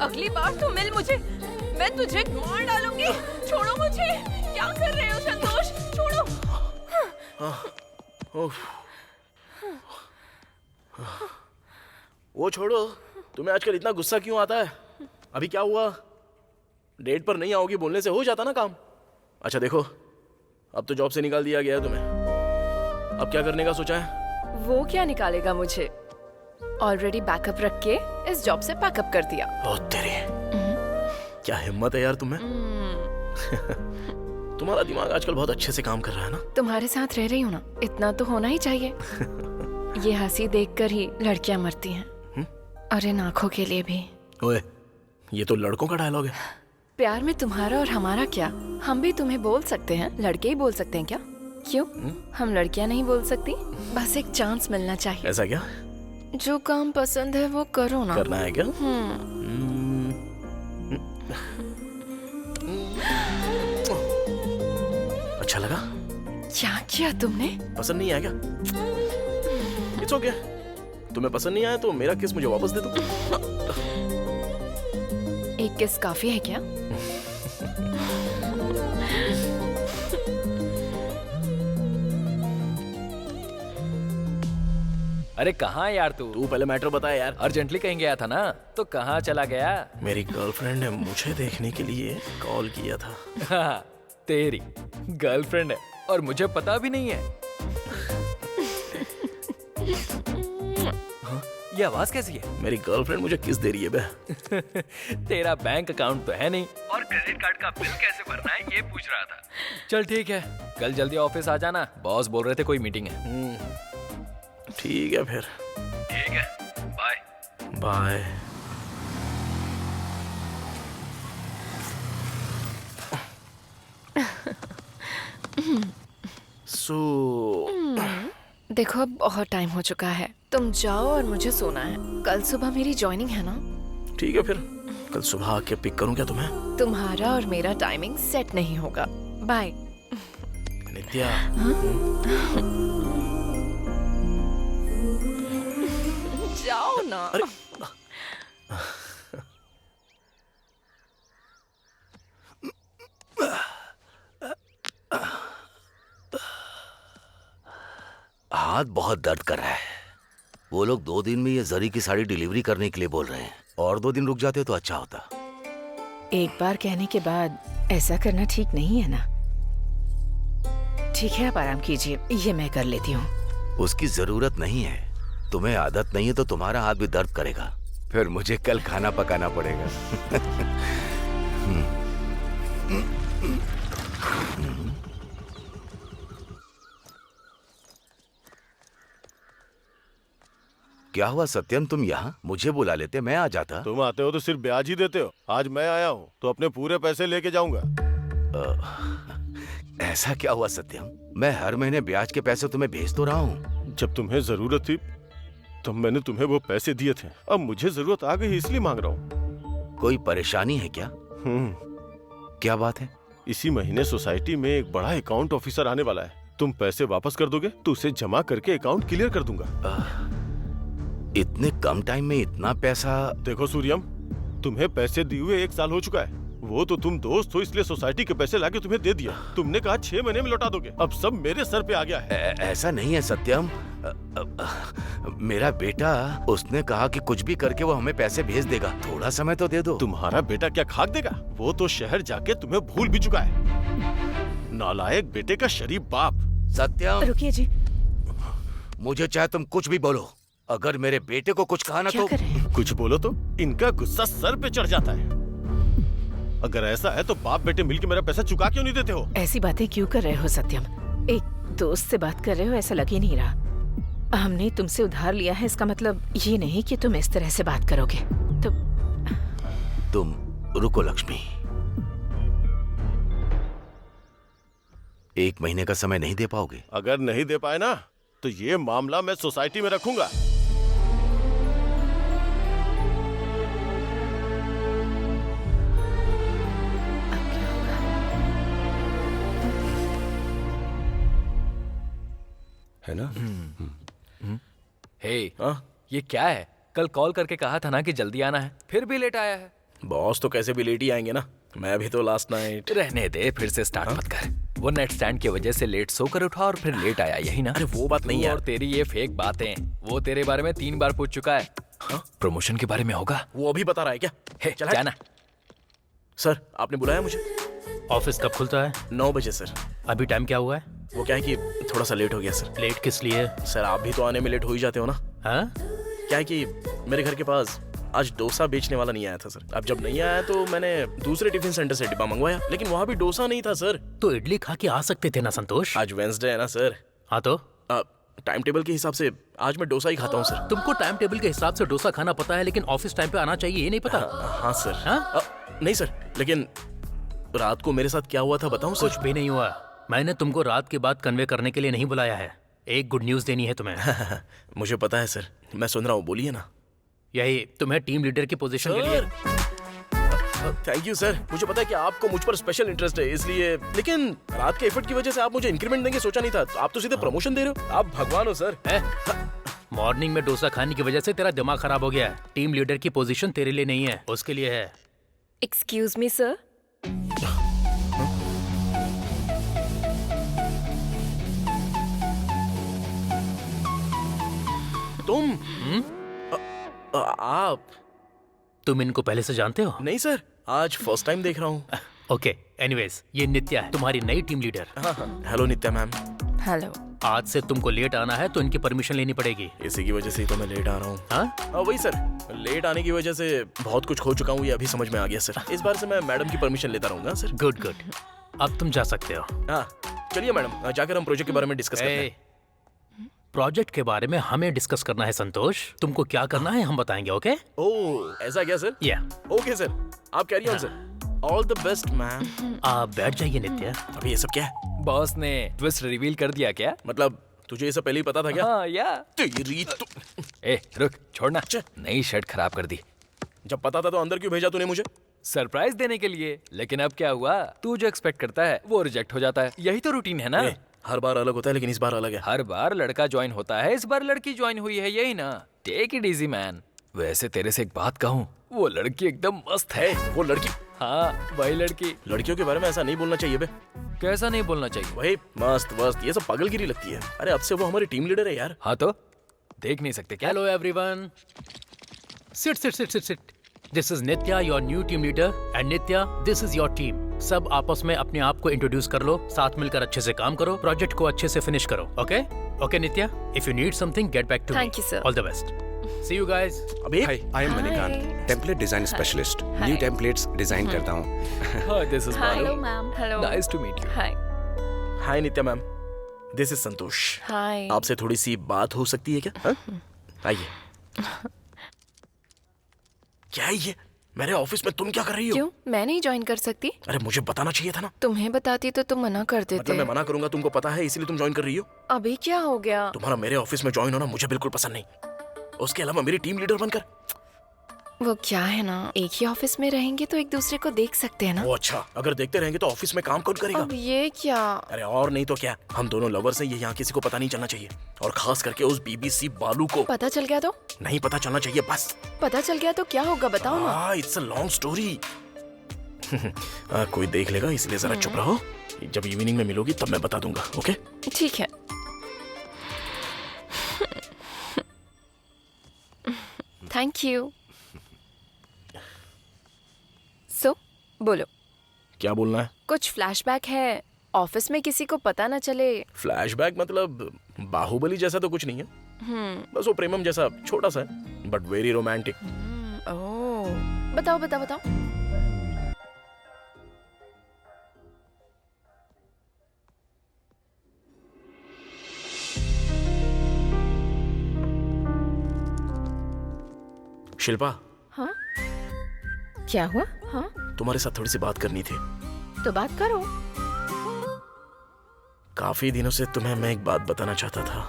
अगली बार तो मिल मुझे, मैं तुझे मार डालूंगी। छोड़ो मुझे, क्या कर रहे हो संतोष, छोड़ो। वो छोड़ो, तुम्हें आजकल इतना गुस्सा क्यों आता है? अभी क्या हुआ? डेट पर नहीं आओगी बोलने से हो जाता ना काम। अच्छा देखो, अब तो जॉब से निकाल दिया गया है तुम्हें, अब क्या करने का सोचा है? वो क्या निकालेगा मुझे, ऑलरेडी बैकअप रख के इस जॉब से पैकअप कर दिया। ओ तेरी, क्या हिम्मत है यार तुम्हें। तुम्हारा दिमाग आजकल बहुत अच्छे से काम कर रहा है ना। तुम्हारे साथ रह रही हूँ ना, इतना तो होना ही चाहिए। ये हंसी देखकर ही लड़कियां मरती हैं, और इन आंखों के लिए भी। ओए, ये तो लड़कों का डायलॉग है। प्यार में तुम्हारा और हमारा क्या, हम भी तुम्हें बोल सकते हैं, लड़के ही बोल सकते हैं क्या? क्यों हम लड़कियां नहीं बोल सकती? बस एक चांस मिलना चाहिए। ऐसा क्या? जो काम पसंद है वो करो ना। करना है क्या? अच्छा लगा? क्या किया तुमने? पसंद नहीं आया क्या? इट्स ओके, तुम्हें पसंद नहीं आया तो मेरा किस मुझे वापस दे दो। एक किस काफी है क्या? अरे कहाँ यार तू पहले मैटर बता यार। अर्जेंटली कहीं गया था ना, तो कहाँ चला गया? मेरी गर्लफ्रेंड ने मुझे देखने के लिए कॉल किया था। हाँ, तेरी गर्लफ्रेंड है और मुझे पता भी नहीं है। हाँ, ये आवाज कैसी है? मेरी गर्लफ्रेंड मुझे किस दे रही है बे? तेरा बैंक अकाउंट तो है नहीं, और क्रेडिट कार्ड का बिल कैसे भरना है ये पूछ रहा था। चल ठीक है, कल जल्दी ऑफिस आ जाना, बॉस बोल रहे थे कोई मीटिंग है। ठीक है फिर। ठीक है, बाय बाय। देखो अब बहुत टाइम हो चुका है, तुम जाओ और मुझे सोना है। कल सुबह मेरी ज्वाइनिंग है ना। ठीक है फिर, कल सुबह आके पिक करूं क्या तुम्हें? तुम्हारा और मेरा टाइमिंग सेट नहीं होगा। बाय नित्या। जाओ ना। हाथ बहुत दर्द कर रहा है। वो लोग 2 दिन में ये जरी की साड़ी डिलीवरी करने के लिए बोल रहे हैं, और 2 दिन रुक जाते तो अच्छा होता। एक बार कहने के बाद ऐसा करना ठीक नहीं है ना। ठीक है, आप आराम कीजिए, ये मैं कर लेती हूँ। उसकी जरूरत नहीं है, तुम्हें आदत नहीं है तो तुम्हारा हाथ भी दर्द करेगा, फिर मुझे कल खाना पकाना पड़ेगा। क्या हुआ सत्यम, तुम यहाँ? मुझे बुला लेते, मैं आ जाता। तुम आते हो तो सिर्फ ब्याज ही देते हो। आज मैं आया हूँ तो अपने पूरे पैसे लेके जाऊंगा। ऐसा क्या हुआ सत्यम? मैं हर महीने ब्याज के पैसे तुम्हें भेज तो रहा हूँ। जब तुम्हें जरूरत थी तब मैंने तुम्हें वो पैसे दिए थे, अब मुझे जरूरत आ गई इसलिए मांग रहा हूँ। कोई परेशानी है क्या? क्या बात है? इसी महीने सोसाइटी में एक बड़ा अकाउंट ऑफिसर आने वाला है। तुम पैसे वापस कर दोगे तो उसे जमा करके अकाउंट क्लियर कर दूंगा। इतने कम टाइम में इतना पैसा? देखो सूर्यम, तुम्हें पैसे दिए हुए 1 साल हो चुका है। वो तो तुम दोस्त हो इसलिए सोसाइटी के पैसे लाके तुम्हें दे दिया। तुमने कहा 6 महीने में लौटा दोगे, अब सब मेरे सर पे आ गया है। ऐसा नहीं है सत्यम, मेरा बेटा, उसने कहा कि कुछ भी करके वो हमें पैसे भेज देगा, थोड़ा समय तो दे दो। तुम्हारा बेटा क्या खाक देगा? वो तो शहर जाके तुम्हें भूल भी चुका है। नालायक बेटे का शरीफ बाप। सत्यम रुकिए जी, मुझे चाहे तुम कुछ भी बोलो, अगर मेरे बेटे को कुछ कहा ना तो कुछ बोलो तो इनका गुस्सा सर पे चढ़ जाता है। अगर ऐसा है तो बाप बेटे मिलके मेरा पैसा चुका क्यों नहीं देते हो? ऐसी बातें क्यों कर रहे हो सत्यम? एक दोस्त से बात कर रहे हो, ऐसा लग ही नहीं रहा। हमने तुमसे उधार लिया है, इसका मतलब ये नहीं कि तुम इस तरह से बात करोगे। तुम रुको लक्ष्मी, 1 महीने का समय नहीं दे पाओगे? अगर नहीं दे पाए ना तो ये मामला मैं सोसाइटी में रखूंगा। है ना? हे, ये क्या है? कल कॉल करके कहा था ना कि जल्दी आना है, फिर भी लेट आया है। बॉस तो कैसे भी लेट ही आएंगे ना, मैं भी तो लास्ट नाइट। रहने दे, फिर से स्टार्ट मत कर। वो नेट स्टैंड की वजह से लेट सोकर उठा और फिर लेट आया, यही ना? अरे वो बात नहीं तू है। और तेरी ये फेक बातें, वो तेरे बारे में 3 बार पूछ चुका है। हाँ? प्रमोशन के बारे में होगा। वो अभी बता रहा है क्या? हे, चल हट। जाना। सर आपने बुलाया मुझे? ऑफिस कब खुलता है? 9 बजे सर। अभी टाइम क्या हुआ है? वो क्या है कि थोड़ा सा लेट हो गया सर। लेट किस लिए? सर आप भी तो आने में लेट हो ही जाते हो ना। हाँ? क्या है कि मेरे घर के पास आज डोसा बेचने वाला नहीं आया था सर। अब जब नहीं आया तो मैंने दूसरे टिफिन सेंटर से डिब्बा मंगवाया, लेकिन वहाँ भी डोसा नहीं था सर। तो इडली खा के आ सकते थे ना संतोष। आज वेंसडे है ना सर। हाँ तो टाइम टेबल के हिसाब से आज मैं डोसा ही खाता हूँ सर। तुमको टाइम टेबल के हिसाब से डोसा खाना पता है, लेकिन ऑफिस टाइम पे आना चाहिए ये नहीं पता? हाँ सर। हाँ? नहीं सर, लेकिन रात को मेरे साथ क्या हुआ था बताऊं सर? कुछ भी नहीं हुआ। मैंने तुमको रात की बात कन्वे करने के लिए नहीं बुलाया है, एक गुड न्यूज देनी है तुम्हें। मुझे पता है सर, मैं सुन रहा हूँ, बोलिए ना। यही तुम्हें टीम लीडर की पोजीशन के लिए। थैंक यू सर, मुझे पता है कि आपको मुझ पर स्पेशल इंटरेस्ट है इसलिए, लेकिन रात के एफर्ट की वजह से आप मुझे इंक्रीमेंट देंगे सोचा नहीं था। तो आप तो सीधे प्रमोशन दे रहे हो, आप भगवान हो सर। मॉर्निंग में डोसा खाने की वजह से तेरा दिमाग खराब हो गया है। टीम लीडर की पोजीशन तेरे लिए नहीं है, उसके लिए है। Excuse me sir. तुम आप? तुम इनको पहले से जानते हो? नहीं सर, आज फर्स्ट टाइम देख रहा हूँ। ओके, एनीवेज ये नित्या है, तुम्हारी नई टीम लीडर। हेलो नित्या मैम। हेलो। आज से तुमको लेट आना है तो इनकी परमिशन लेनी पड़ेगी। इसी की वजह से ही तो मैं लेट आ रहा हूँ। हाँ? वही सर, लेट आने की वजह से बहुत कुछ खो चुका हूँ, ये अभी समझ में आ गया सर। इस बार से मैं मैडम की परमिशन लेता रहूंगा सर। गुड गुड, अब तुम जा सकते हो। हाँ चलिए मैडम, जाकर हम प्रोजेक्ट के बारे में डिस्कस करते हैं। प्रोजेक्ट के बारे में हमें डिस्कस करना है संतोष। तुमको क्या करना है हम बताएंगे। ओके? ओह ऐसा क्या सर? या ओके सर, आप carry on sir. All the best ma'am. आप बैठ जाइए नित्या। अभी ये सब क्या है? बॉस ने ट्विस्ट रिवील कर दिया क्या? मतलब तुझे ये सब पहले ही पता था क्या? हाँ या। तेरी तो ए रुक, छोड़ना। नई शर्ट खराब कर दी। जब पता था तो अंदर क्यों भेजा तूने मुझे? सरप्राइज देने के लिए। लेकिन अब क्या हुआ, तू जो एक्सपेक्ट करता है वो रिजेक्ट हो जाता है। यही तो रूटीन है ना। हर बार अलग होता है, लेकिन इस बार अलग है। हर बार लड़का ज्वाइन होता है, इस बार लड़की ज्वाइन हुई है, यही ना? Take it easy man. वैसे तेरे से एक बात कहूँ, वो लड़की एकदम मस्त है। वो लड़की? हाँ वही लड़की। लड़कियों के बारे में ऐसा नहीं बोलना चाहिए बे। कैसा नहीं बोलना चाहिए? वही मस्त वस्त, ये सब पागलगिरी लगती है। अरे अब से वो हमारी टीम लीडर है यार। हाँ तो देख नहीं सकते क्या? Hello everyone, sit sit sit sit sit. This is Nitya, your new team leader, and Nitya this is your team. सब आपस में अपने आप को इंट्रोड्यूस कर लो, साथ मिलकर अच्छे से काम करो, प्रोजेक्ट को अच्छे से फिनिश करो। Okay okay Nitya, if you need something get back to me. Thank you, sir. All the best, see you guys. अबे hi, I am Manikant, template design specialist. New templates design करता हूँ। This is hello ma'am. Hello. Nice to meet you. Hi. Hi Nitya ma'am, this is Santosh. Hi. आपसे थोड़ी सी बात हो सकती है क्या? हाँ? आइए। क्या है ये? मेरे ऑफिस में तुम क्या कर रही हो? क्यों, मैं नहीं ज्वाइन कर सकती? अरे मुझे बताना चाहिए था ना। तुम्हें बताती तो तुम मना कर देते। मतलब मैं मना करूंगा तुमको पता है, इसलिए तुम ज्वाइन कर रही हो? अभी क्या हो गया? तुम्हारा मेरे ऑफिस में ज्वाइन होना मुझे बिल्कुल पसंद नहीं। उसके अलावा मेरी टीम लीडर बनकर। वो क्या है ना, एक ही ऑफिस में रहेंगे तो एक दूसरे को देख सकते हैं ना। वो अच्छा, अगर देखते रहेंगे तो ऑफिस में काम कौन करेगा? अब ये क्या? अरे और नहीं तो क्या, हम दोनों लवर्स हैं, ये यहाँ किसी को पता नहीं चलना चाहिए। और खास करके उस बीबीसी बालू को पता चल गया तो? नहीं पता चलना चाहिए बस। पता चल गया तो क्या होगा बताओ ना। It's a long story. कोई देख लेगा इसलिए जरा चुप रहो। जब इवनिंग में मिलोगी तब मैं बता दूंगा। ओके ठीक है। Thank you. सो बोलो, क्या बोलना है? कुछ फ्लैशबैक है? ऑफिस में किसी को पता ना चले। फ्लैशबैक मतलब बाहुबली जैसा तो कुछ नहीं है। बस वो प्रेमम जैसा छोटा सा है, बट वेरी रोमांटिक। ओह, बताओ बताओ बताओ। शिल्पा, हाँ, क्या हुआ? हाँ, तुम्हारे साथ थोड़ी सी बात करनी थी। तो बात करो। काफी दिनों से तुम्हें मैं एक बात बताना चाहता था।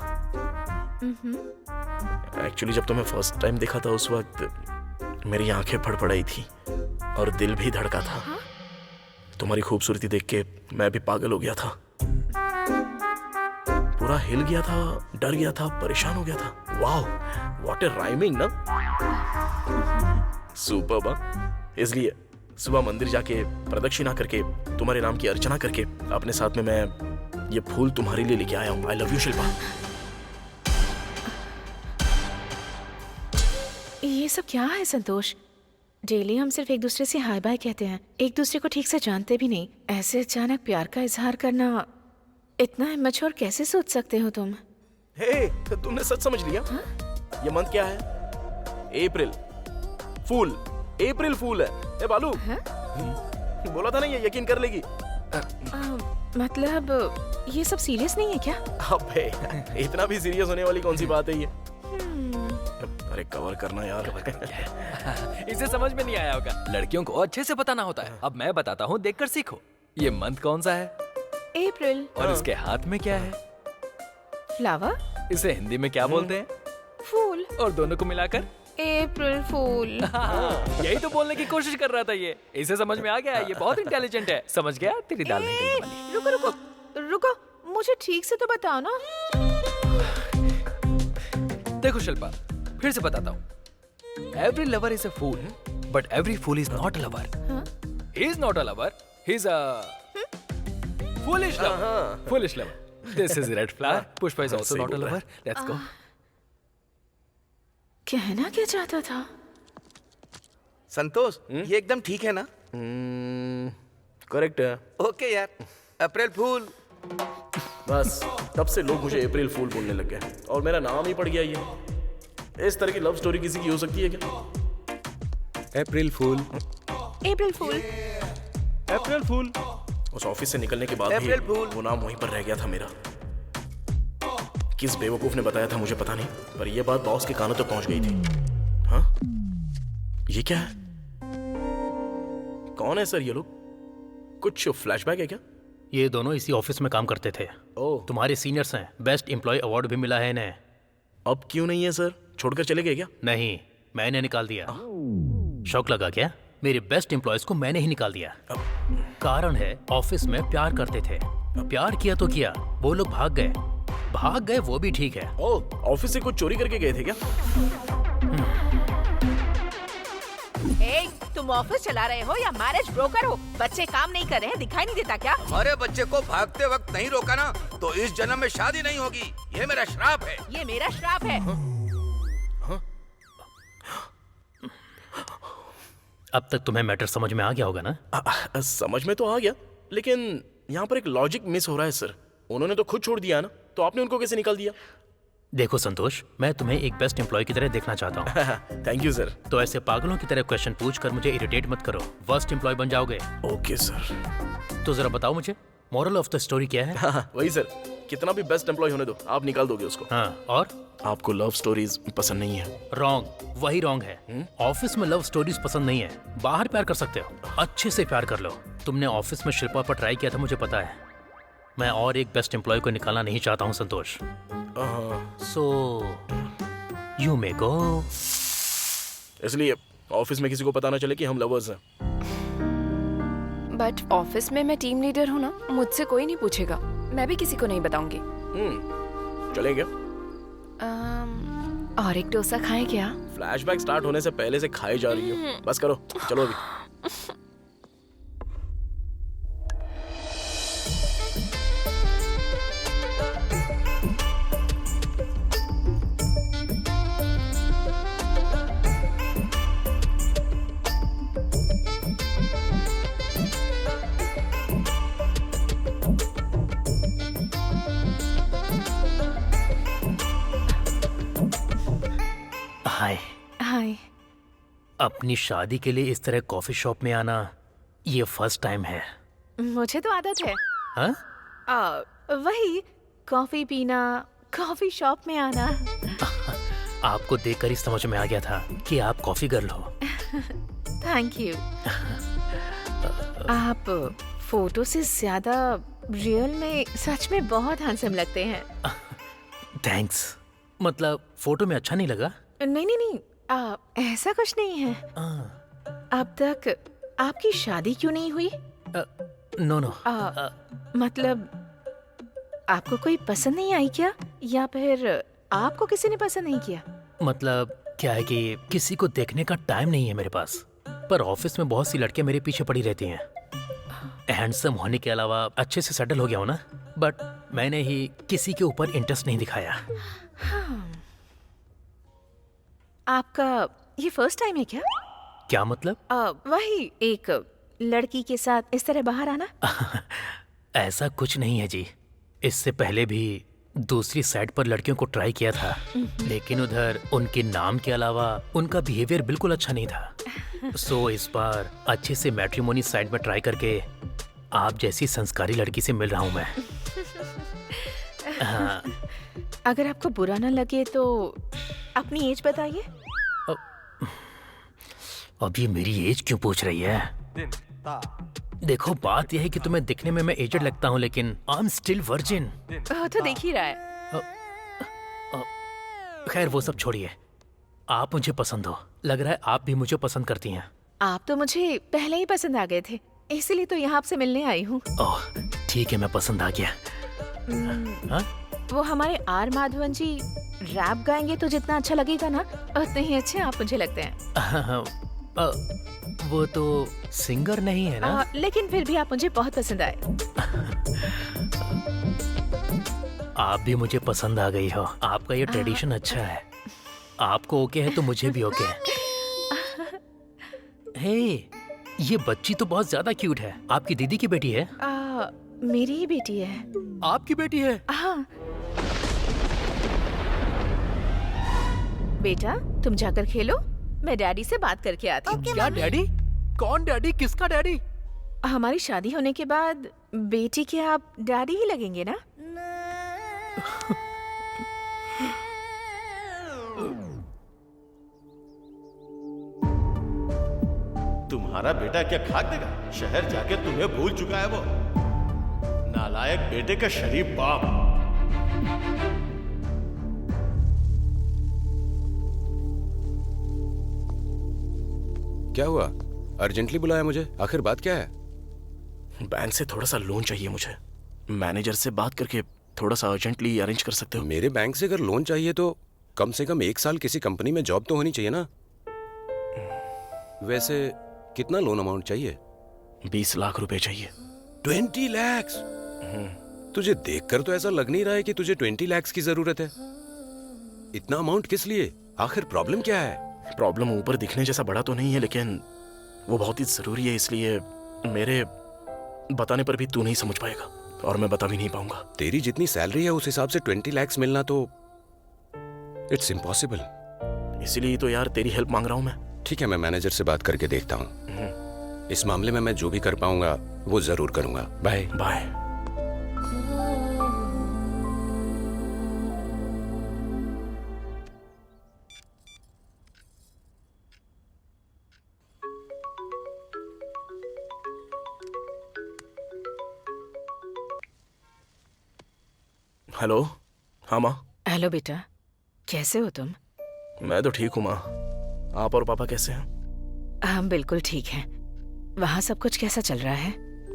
एक्चुअली जब तुम्हें फर्स्ट टाइम देखा था उस वक्त मेरी आंखें फड़फड़ाई थी और दिल भी धड़का था। तुम्हारी खूबसूरती देख के मैं भी पागल हो गया था, पूरा हिल गया था, डर गया था, परेशान हो गया था। वाह, व्हाट ए राइमिंग ना। सुपर्ब। इसलिए सुबह मंदिर जाके प्रदक्षिणा करके तुम्हारे नाम की अर्चना करके अपने साथ में मैं ये फूल तुम्हारे लिए लेके आया हूँ। I love you Shilpa. ये सब क्या है संतोष? डेली हम सिर्फ एक दूसरे से हाय बाय कहते हैं, एक दूसरे को ठीक से जानते भी नहीं। ऐसे अचानक प्यार का इजहार करना, इतना इमैच्योर कैसे सोच सकते हो तुम? हे, तुमने सच समझ लिया? ये मंथ क्या है? अप्रैल फूल। अप्रैल फूल है। ए बालू, बोला था ना ये यकीन कर लेगी। मतलब ये सब सीरियस नहीं है क्या? अबे इतना भी सीरियस होने वाली कौन सी बात है ये? अरे कवर करना यार। इसे समझ में नहीं आया होगा। लड़कियों को अच्छे से बताना होता है। अब मैं बताता हूँ, देखकर सीखो। ये मंथ कौन सा है? अप्रैल। और इसके हाथ में क्या है? फ्लावर। इसे हिंदी में क्या बोलते हैं? फूल। और दोनों को मिलाकर? अप्रैल फूल। यही तो बोलने की कोशिश कर रहा था ये। इसे समझ में आ गया। ये बहुत इंटेलिजेंट है। समझ गया? तेरी दाल निकलने वाली। रुको रुको रुको, मुझे ठीक से तो बताओ ना। देखो शिल्पा, फिर से बताता हूँ। Every lover is a fool, but every fool is not a lover. He is not a lover, he is a foolish lover. Foolish lover. This is red flower. Pushpa is also not a lover. Let's go. कहना क्या चाहता था? संतोष, ये एकदम ठीक है ना? Correct है। ओके यार, अप्रैल फूल। बस तब से लोग मुझे अप्रैल फूल बोलने लग गए और मेरा नाम ही पड़ गया ये। इस तरह की लव स्टोरी किसी की हो सकती है क्या? अप्रैल फूल। अप्रैल फूल। अप्रैल फूल। उस ऑफिस से निकलने के बाद भी अप्रैल फूल। वो नाम वहीं पर रह गया था मेरा। किस बेवकूफ ने बताया था मुझे पता नहीं, पर यह बात बॉस के कानों तक पहुंच गई थी। हाँ, ये क्या है? कौन है सर ये लोग? कुछ फ्लैशबैक है क्या? ये दोनों इसी ऑफिस में काम करते थे। ओह, तुम्हारे सीनियर्स हैं। बेस्ट एम्प्लॉय अवार्ड भी मिला है इन्हें। अब क्यों नहीं है सर? छोड़कर चले गए क्या? नहीं, मैंने निकाल दिया। शौक लगा क्या? मेरे बेस्ट एम्प्लॉयज को मैंने ही निकाल दिया। कारण है, ऑफिस में प्यार करते थे। प्यार किया तो किया, वो लोग भाग गए वो भी ठीक है। ओह, ऑफिस से कुछ चोरी करके गए थे क्या? तुम ऑफिस चला रहे हो या मैरिज ब्रोकर हो? बच्चे काम नहीं कर रहे हैं, दिखाई नहीं देता क्या? अरे बच्चे को भागते वक्त नहीं रोका ना, तो इस जन्म में शादी नहीं होगी। ये मेरा श्राप है। ये मेरा श्राप है। अब तक तुम्हें मैटर समझ में आ गया होगा ना? समझ में तो आ गया, लेकिन यहाँ पर एक लॉजिक मिस हो रहा है सर। उन्होंने तो खुद छोड़ दिया ना, तो आपने उनको कैसे निकाल दिया? देखो संतोष, मैं तुम्हें एक बेस्ट एम्प्लॉय की तरह देखना चाहता हूँ। Thank you sir. तो ऐसे पागलों की तरह क्वेश्चन पूछकर मुझे इरिटेट मत करो। वर्स्ट एम्प्लॉय बन जाओगे। Okay sir. तो जरा बताओ मुझे, मोरल ऑफ द स्टोरी क्या है? वही सर, कितना भी बेस्ट एम्प्लॉय होने दो, आप निकाल दोगे उसको। हाँ, और? आपको लव स्टोरीज पसंद नहीं है। रॉन्ग, वही रॉन्ग है। ऑफिस में लव स्टोरीज पसंद नहीं है। बाहर प्यार कर सकते हो, अच्छे से प्यार कर लो। तुमने ऑफिस में शिल्पा पर ट्राई किया था, मुझे पता है। मैं और एक बेस्ट एम्प्लॉय को निकालना नहीं चाहता हूँ संतोष। सो यू मे गो। इसलिए ऑफिस में किसी को पता ना चले कि हम लवर्स हैं। बट ऑफिस में मैं टीम लीडर हूँ ना, मुझसे कोई नहीं पूछेगा। मैं भी किसी को नहीं बताऊंगी। चलेंगे? और एक डोसा खाएं क्या? फ्लैशबैक स्टार्ट होने से पहले से खाए जा रही हो। बस करो, चलो अभी। हाय। अपनी शादी के लिए इस तरह कॉफी शॉप में आना ये फर्स्ट टाइम है। मुझे तो आदत है। हाँ? वही कॉफी पीना, कॉफी शॉप में आना। आपको देखकर ही समझ में आ गया था कि आप कॉफी गर्ल हो। Thank you. आप फोटो से ज्यादा रियल में सच में बहुत हैंडसम लगते हैं। थैंक्स। मतलब फोटो में अच्छा नहीं लगा? नहीं नहीं नहीं, ऐसा कुछ नहीं है। अब तक आपकी शादी क्यों नहीं हुई? No no. मतलब आपको कोई पसंद नहीं आई क्या, या फिर आपको किसी ने पसंद नहीं किया? मतलब क्या है कि किसी को देखने का टाइम नहीं है मेरे पास। पर ऑफिस में बहुत सी लड़कियां मेरे पीछे पड़ी रहती हैं। हैंडसम होने के अलावा अच्छे से सेटल हो गया हूं ना, बट मैंने ही किसी के ऊपर इंटरेस्ट नहीं दिखाया। आपका ये फर्स्ट टाइम है क्या? क्या मतलब? वही एक लड़की के साथ इस तरह बाहर आना? ऐसा कुछ नहीं है जी। इससे पहले भी दूसरी साइड पर लड़कियों को ट्राई किया था, लेकिन उधर उनके नाम के अलावा उनका बिहेवियर बिल्कुल अच्छा नहीं था। सो इस बार अच्छे से मैट्रिमोनी साइड में ट्राई करके आप जैसी संस्कारी लड़की से मिल रहा हूँ मैं। हाँ। अगर आपको बुरा ना लगे तो अपनी एज बताइए। अब ये मेरी एज क्यों पूछ रही है? देखो, बात यह है कि तुम्हें दिखने में मैं एजड लगता हूँ, लेकिन आई एम स्टिल वर्जिन। तो देख ही रहा है। खैर वो सब छोड़िए, आप मुझे पसंद हो। लग रहा है आप भी मुझे पसंद करती हैं। आप तो मुझे पहले ही पसंद आ गए थे, इसीलिए तो यहाँ आपसे मिलने आई हूँ। ओह ठीक है, मैं पसंद आ गया। हाँ? वो हमारे आर माधवन जी रैप गाएंगे तो जितना अच्छा लगेगा ना, उतने ही अच्छे आप मुझे लगते हैं। वो तो सिंगर नहीं है ना? लेकिन फिर भी आप मुझे बहुत पसंद आए। आप भी मुझे पसंद आ गई हो। आपका ये ट्रेडिशन अच्छा है। आपको ओके है तो मुझे भी ओके है। हे, ये बच्ची तो बहुत ज्यादा क्यूट है। आपकी दीदी की बेटी है? मेरी ही बेटी है। आपकी बेटी है? हाँ। बेटा तुम जाकर खेलो, मैं डैडी से बात करके आती हूँ। क्या डैडी? कौन डैडी? किसका डैडी? हमारी शादी होने के बाद बेटी के आप डैडी ही लगेंगे ना? तुम्हारा बेटा क्या खाक देगा? शहर जाके तुम्हें भूल चुका है वो। नालायक बेटे का शरीफ बाप। क्या हुआ? अर्जेंटली बुलाया मुझे? आखिर बात क्या है? बैंक से थोड़ा सा लोन चाहिए मुझे। मैनेजर से बात करके थोड़ा सा अर्जेंटली अरेंज कर सकते हो? मेरे बैंक से अगर लोन चाहिए तो कम से कम 1 साल किसी कंपनी में जॉब तो होनी चाहिए ना। वैसे कितना लोन अमाउंट चाहिए? 20 लाख रुपए चाहिए। 20 लाख? तुझे देखकर तो ऐसा लग नहीं रहा है कि तुझे 20 लाख की जरूरत है। इतना अमाउंट किस लिए? आखिर प्रॉब्लम क्या है? प्रॉब्लम ऊपर दिखने जैसा बड़ा तो नहीं है, लेकिन वो बहुत ही जरूरी है, इसलिए मेरे बताने पर भी तू नहीं समझ पाएगा और मैं बता भी नहीं पाऊंगा। तेरी जितनी सैलरी है उस हिसाब से 20 लाख मिलना तो इट्स इम्पॉसिबल। इसीलिए तो यार तेरी हेल्प मांग रहा हूं मैं। ठीक है, मैं मैनेजर से बात करके देखता हूँ। इस मामले में मैं जो भी कर पाऊंगा वो जरूर करूंगा। Bye bye. हेलो। हाँ माँ। हेलो बेटा, कैसे हो तुम? मैं तो ठीक हूँ माँ। आप और पापा कैसे हैं? हम बिल्कुल ठीक हैं। वहाँ सब कुछ कैसा चल रहा है?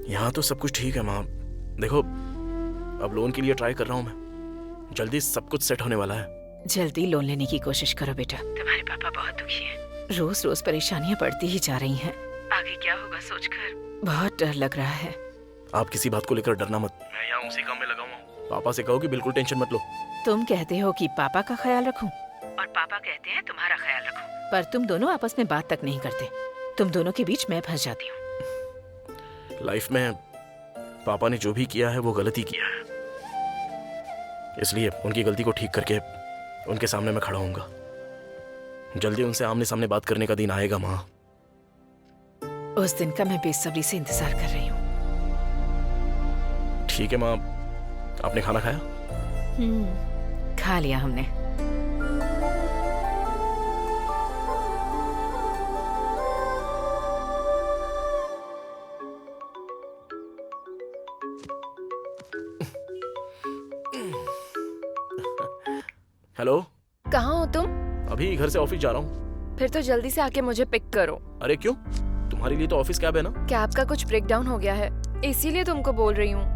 यहाँ तो सब कुछ ठीक है माँ। देखो, अब लोन के लिए ट्राई कर रहा हूँ मैं। जल्दी सब कुछ सेट होने वाला है। जल्दी लोन लेने की कोशिश करो बेटा। तुम्हारे पापा बहुत दुखी हैं। रोज रोज परेशानियाँ बढ़ती ही जा रही हैं। आगे क्या होगा सोचकर बहुत डर लग रहा है। आप किसी बात को लेकर डरना मत। मैं यहाँ उसी काम में लगा हुआ हूँ। पापा से कहो कि बिल्कुल टेंशन मत लो। तुम कहते हो कि पापा का ख्याल रखूं और पापा कहते हैं तुम्हारा ख्याल रखूं, पर तुम दोनों आपस में बात तक नहीं करते। तुम दोनों के बीच मैं फंस जाती हूँ। लाइफ में पापा ने जो भी किया है वो गलती किया है, इसलिए उनकी गलती को ठीक करके उनके सामने मैं खड़ा होऊंगा। जल्दी उनसे आमने सामने बात करने का दिन आएगा माँ। उस दिन का मैं बेसब्री से इंतजार कर रही हूँ। ठीक है माँ। आपने खाना खाया? खा लिया हमने। हेलो। कहाँ हो तुम? अभी घर से ऑफिस जा रहा हूँ। फिर तो जल्दी से आके मुझे पिक करो। अरे क्यों? तुम्हारे लिए तो ऑफिस कैब है ना। कैब का कुछ ब्रेकडाउन हो गया है, इसीलिए तुमको बोल रही हूँ।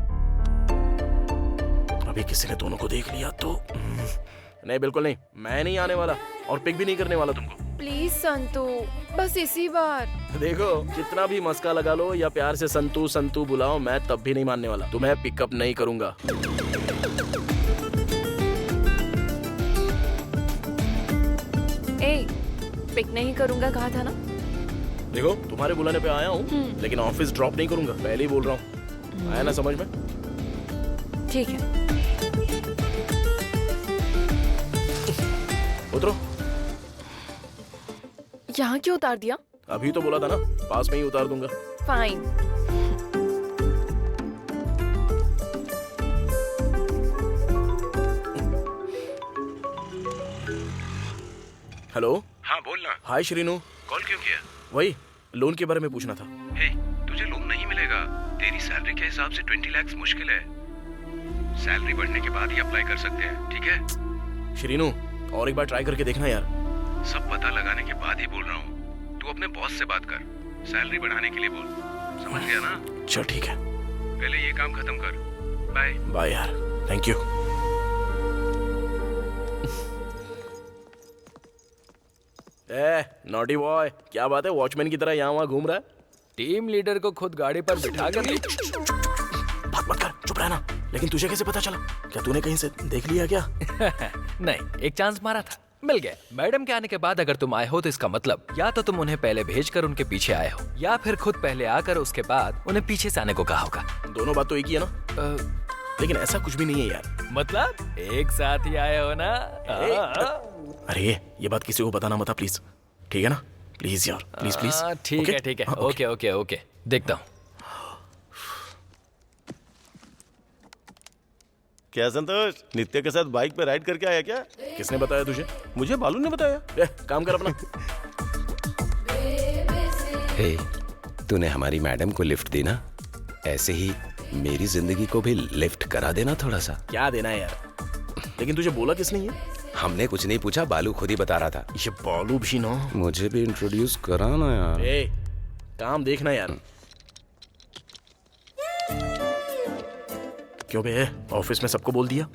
अभी किसी ने दोनों को देख लिया तो नहीं, बिल्कुल नहीं। मैं नहीं आने वाला और पिक भी नहीं करने वाला तुमको। प्लीज संतू, बस इसी बार। देखो कितना भी मस्का लगा लो या प्यार से संतू संतू बुलाओ, मैं तब भी नहीं मानने वाला। तुम्हें पिकअप नहीं करूंगा। ए, पिक नहीं करूंगा कहा था ना। देखो तुम्हारे बुलाने पे आया हूँ, लेकिन ऑफिस ड्रॉप नहीं करूंगा, पहले ही बोल रहा हूँ। आया ना समझ में? ठीक है। उतरो। यहाँ क्यों उतार दिया? अभी तो बोला था ना, पास में ही उतार दूंगा। फाइन। हेलो। हाँ बोलना। हाय श्रीनू। कॉल क्यों किया? वही लोन के बारे में पूछना था। हे, तुझे लोन नहीं मिलेगा। तेरी सैलरी के हिसाब से 20 लाख मुश्किल है। सैलरी बढ़ने के बाद ही अप्लाई कर सकते हैं, ठीक है? श्रीनू और एक बार ट्राई करके देखना यार। सब पता लगाने के बाद ही बोल रहा हूँ। तू अपने बॉस से बात कर, सैलरी बढ़ाने के लिए बोल। समझ गया ना? चल ठीक है। पहले ये काम खत्म कर। बाय। बाय यार, thank you. A naughty boy, क्या बात है वॉचमैन की तरह यहाँ वहाँ घूम रहा है? टीम लीडर को खुद गाड़ी पर बिठा कर बात मत कर, चुप रहना। लेकिन तुझे कैसे पता चला? क्या तूने कहीं से देख लिया क्या? नहीं, एक चांस मारा था, मिल गया। मैडम के आने के बाद अगर तुम आए हो तो इसका मतलब या तो तुम उन्हें पहले भेजकर उनके पीछे आए हो, या फिर खुद पहले आकर उसके बाद उन्हें पीछे से आने को कहा होगा। दोनों बात तो एक ही है ना? लेकिन ऐसा कुछ भी नहीं है यार। मतलब एक साथ ही आए हो ना? अरे ये बात किसी को बताना मत प्लीज, ठीक है ना? प्लीज यार, प्लीज प्लीज। ठीक है ठीक है, ओके ओके ओके, देखता हूँ। क्या संतोष, नित्य के साथ बाइक पे राइड करके आया क्या? किसने बताया तुझे? मुझे बालू ने बताया। काम कर अपना। हे, तूने हमारी मैडम को लिफ्ट दी ना, ऐसे ही मेरी जिंदगी को भी लिफ्ट करा देना थोड़ा सा। क्या देना है यार? लेकिन तुझे बोला किसने ये? हमने कुछ नहीं पूछा, बालू खुद ही बता रहा था। ये बालू भी ना, मुझे भी इंट्रोड्यूस करा ना यार। काम देखना यार। क्यों बे, ऑफिस में सबको बोल दिया?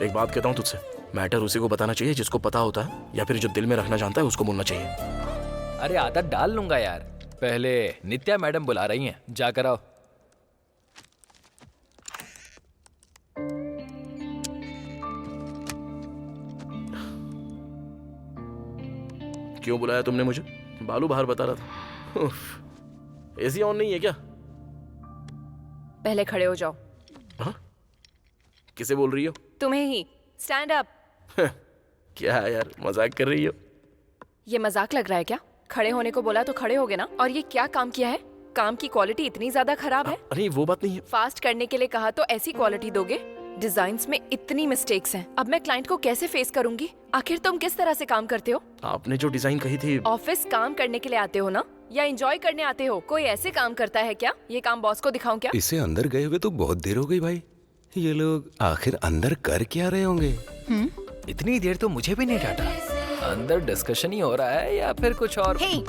एक बात कहता हूँ तुझसे, मैटर उसी को बताना चाहिए जिसको पता होता है, या फिर जो दिल में रखना जानता है उसको बोलना चाहिए। अरे आदत डाल लूंगा यार। पहले नित्या मैडम बुला रही हैं, जाकर आओ। क्यों बुलाया तुमने मुझे? बालू बाहर बता रहा था। एसी ऑन नहीं है क्या? पहले खड़े हो जाओ। हाँ? किसे बोल रही हो? तुम्हें ही। Stand up. क्या है यार, मजाक कर रही हो? ये मजाक लग रहा है क्या? खड़े होने को बोला तो खड़े हो गए ना। और ये क्या काम किया है? काम की क्वालिटी इतनी ज्यादा खराब है। अरे वो बात नहीं है। फास्ट करने के लिए कहा तो ऐसी क्वालिटी दोगे? डिजाइन्स में इतनी मिस्टेक्स हैं। अब मैं क्लाइंट को कैसे फेस करूंगी? आखिर तुम किस तरह से काम करते हो? आपने जो डिजाइन कही थी। ऑफिस काम करने के लिए आते हो ना, या एंजॉय करने आते हो? कोई ऐसे काम करता है क्या? ये काम बॉस को दिखाऊं क्या? इसे अंदर गए हुए तो बहुत देर हो गई भाई। ये लोग आखिर अंदर कर क्या रहे होंगे? इतनी देर तो मुझे भी नहीं डांटा। अंदर डिस्कशन ही हो रहा है या फिर कुछ और? हे,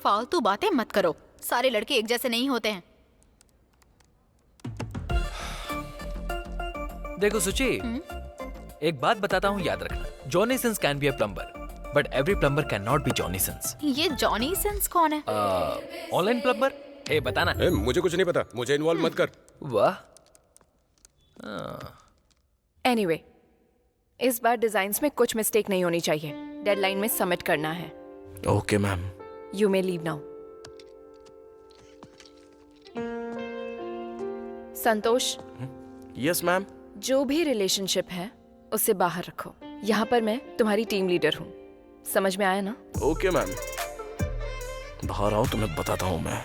फालतू बातें मत करो। सारे लड़के एक जैसे नहीं होते हैं। देखो सुची, एक बात बताता हूँ, याद रखना। Johnny Sins can be a plumber, but every plumber can not be Johnny Sins. ये जॉनी सिंस कौन है? Online plumber. हे बताना। मुझे कुछ नहीं पता, मुझे इन्वॉल्व मत कर। वाह। एनीवे, इस बार डिजाइन्स में कुछ मिस्टेक नहीं होनी चाहिए। डेडलाइन में सबमिट करना है। Okay ma'am. You may leave now. Santosh, yes ma'am. जो भी रिलेशनशिप है उसे बाहर रखो। यहाँ पर मैं तुम्हारी टीम लीडर हूँ, समझ में आया ना? Okay ma'am. बाहर आओ, तुम्हें बताता हूँ मैं।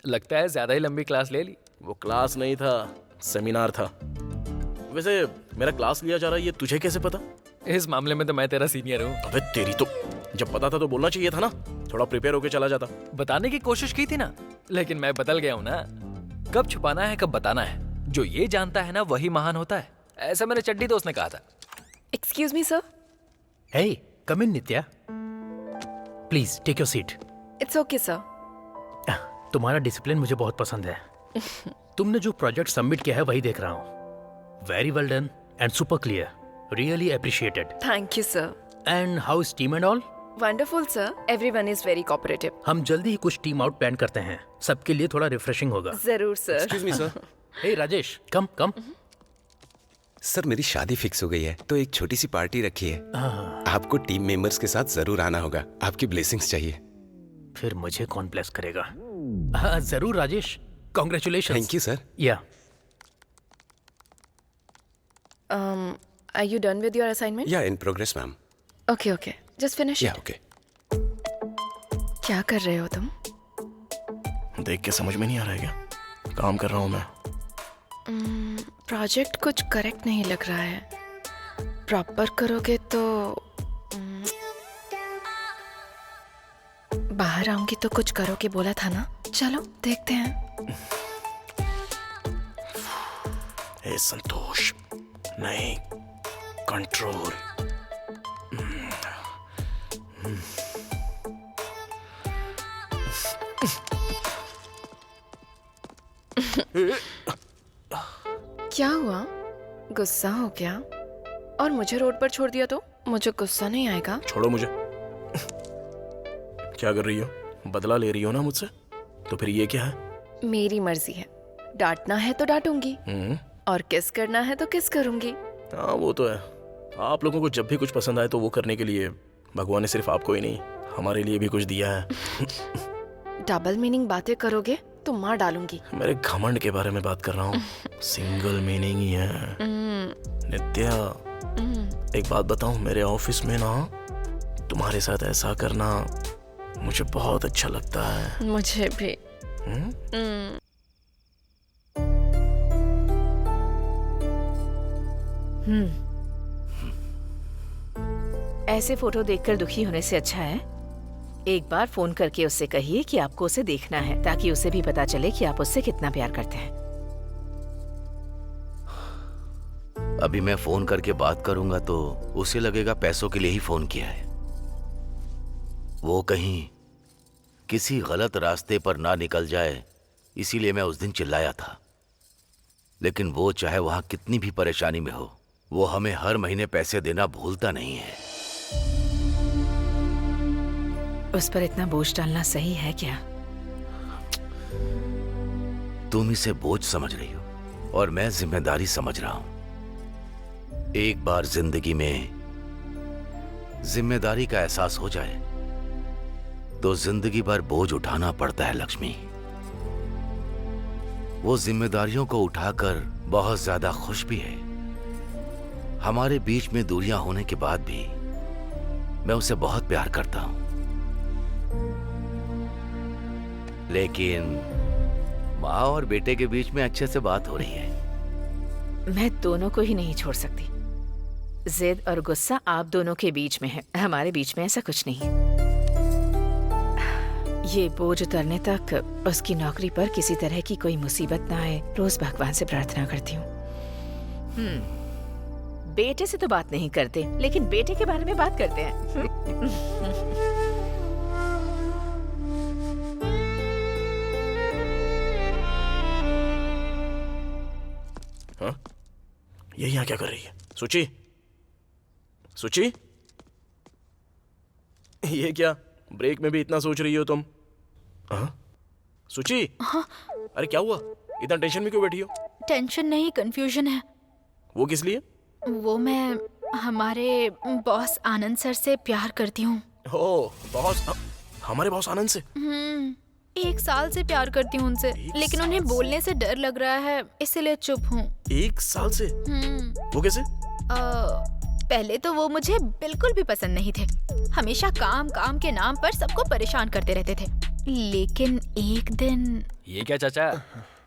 लगता है ज्यादा ही लंबी क्लास ले ली। वो क्लास नहीं था, सेमिनार था। वैसे मेरा क्लास लिया जा रहा है, ये तुझे कैसे पता? इस मामले में तो मैं तेरा सीनियर हूँ। अबे तेरी तो, जब पता था तो बोलना चाहिए था ना। थोड़ा प्रिपेयर होके चला जाता। बताने की कोशिश की थी ना, लेकिन मैं बदल गया हूँ ना। कब छुपाना है कब बताना है, जो ये जानता है ना वही महान होता है। ऐसा मेरे चड्डी दोस्त ने कहा था। Excuse me sir. Hey, come in, Nitya. Please take your seat. It's okay sir. तुम्हारा डिसिप्लिन मुझे बहुत पसंद है। तुमने जो प्रोजेक्ट सबमिट किया है वही देख रहा हूँ। Very well done and super clear, really appreciated. Thank you sir. And how is team and all? Wonderful sir, everyone is very cooperative. हम जल्दी ही कुछ टीम आउट प्लान करते हैं, सबके लिए थोड़ा रिफ्रेशिंग होगा। जरूर sir. Excuse me sir. Hey Rajesh, come come. Sir मेरी शादी फिक्स हो गई है तो एक छोटी सी पार्टी रखी है। आपको टीम मेंबर्स के साथ जरूर आना होगा, आपकी ब्लेसिंग्स चाहिए। फिर मुझे कौन ब्लेस करेगा? हाँ जरूर Rajesh, congratulation. Thank you sir. Yeah are you done with your assignment? Yeah in progress ma'am. Okay okay, just finish. Yeah okay. क्या कर रहे हो तुम? देख के समझ में नहीं आ रहा है क्या? काम कर रहा हूँ मैं। प्रोजेक्ट कुछ करेक्ट नहीं लग रहा है। प्रॉपर करोगे तो बाहर आऊंगी तो कुछ करोगे बोला था ना। चलो देखते हैं। ए संतोष, नहीं, कंट्रोल। क्या हुआ? गुस्सा हो गया? और मुझे रोड पर छोड़ दिया तो मुझे गुस्सा नहीं आएगा? छोड़ो मुझे। क्या कर रही हो? बदला ले रही हो ना मुझसे? तो फिर ये क्या है? मेरी मर्जी है। डांटना है तो डांटूंगी और किस करना है तो किस करूंगी। हाँ वो तो है। आप लोगों को जब भी कुछ पसंद आए तो वो करने के लिए भगवान ने सिर्फ आपको ही नहीं हमारे लिए भी कुछ दिया है। डबल मीनिंग बातें करोगे तो मार डालूंगी। मेरे घमंड के बारे में बात कर रहा हूँ। सिंगल मीनिंग ही है। नित्या, एक बात बताऊं, मेरे ऑफिस में ना तुम्हारे साथ ऐसा करना मुझे बहुत अच्छा लगता है। मुझे भी। ऐसे फोटो देखकर दुखी होने से अच्छा है एक बार फोन करके उससे कहिए कि आपको उसे देखना है, ताकि उसे भी पता चले कि आप उससे कितना प्यार करते हैं। अभी मैं फोन करके बात करूंगा तो उसे लगेगा पैसों के लिए ही फोन किया है। वो कहीं किसी गलत रास्ते पर ना निकल जाए, इसीलिए मैं उस दिन चिल्लाया था। लेकिन वो चाहे वहां कितनी भी परेशानी में हो, वो हमें हर महीने पैसे देना भूलता नहीं है। उस पर इतना बोझ डालना सही है क्या? तुम इसे बोझ समझ रही हो और मैं जिम्मेदारी समझ रहा हूं। एक बार जिंदगी में जिम्मेदारी का एहसास हो जाए तो जिंदगी भर बोझ उठाना पड़ता है लक्ष्मी। वो जिम्मेदारियों को उठाकर बहुत ज्यादा खुश भी है। हमारे बीच में दूरियां होने के बाद भी मैं उसे बहुत प्यार करता हूं, लेकिन माँ और बेटे के बीच में अच्छे से बात हो रही है। मैं दोनों को ही नहीं छोड़ सकती। जिद और गुस्सा आप दोनों के बीच में है, हमारे बीच में ऐसा कुछ नहीं। ये बोझ उतरने तक उसकी नौकरी पर किसी तरह की कोई मुसीबत ना आए, रोज भगवान से प्रार्थना करती हूँ। बेटे से तो बात नहीं करते, लेकिन बेटे के बारे में बात करते हैं। हाँ? ये यहाँ क्या कर रही है? सुची, सुची, ये क्या ब्रेक में भी इतना सोच रही हो तुम? हाँ? सुची, हाँ? अरे क्या हुआ? इतना टेंशन में क्यों बैठी हो? टेंशन नहीं, कंफ्यूजन है। वो किस लिए? वो मैं हमारे बॉस आनंद सर से प्यार करती हूँ। ओ, बॉस? हमारे बॉस आनंद से? 1 साल से प्यार करती हूँ उनसे, लेकिन उन्हें बोलने से डर लग रहा है, इसलिए चुप हूँ। 1 साल से? वो कैसे? पहले तो वो मुझे बिल्कुल भी पसंद नहीं थे। हमेशा काम काम के नाम पर सबको परेशान करते रहते थे। लेकिन एक दिन। ये क्या चाचा,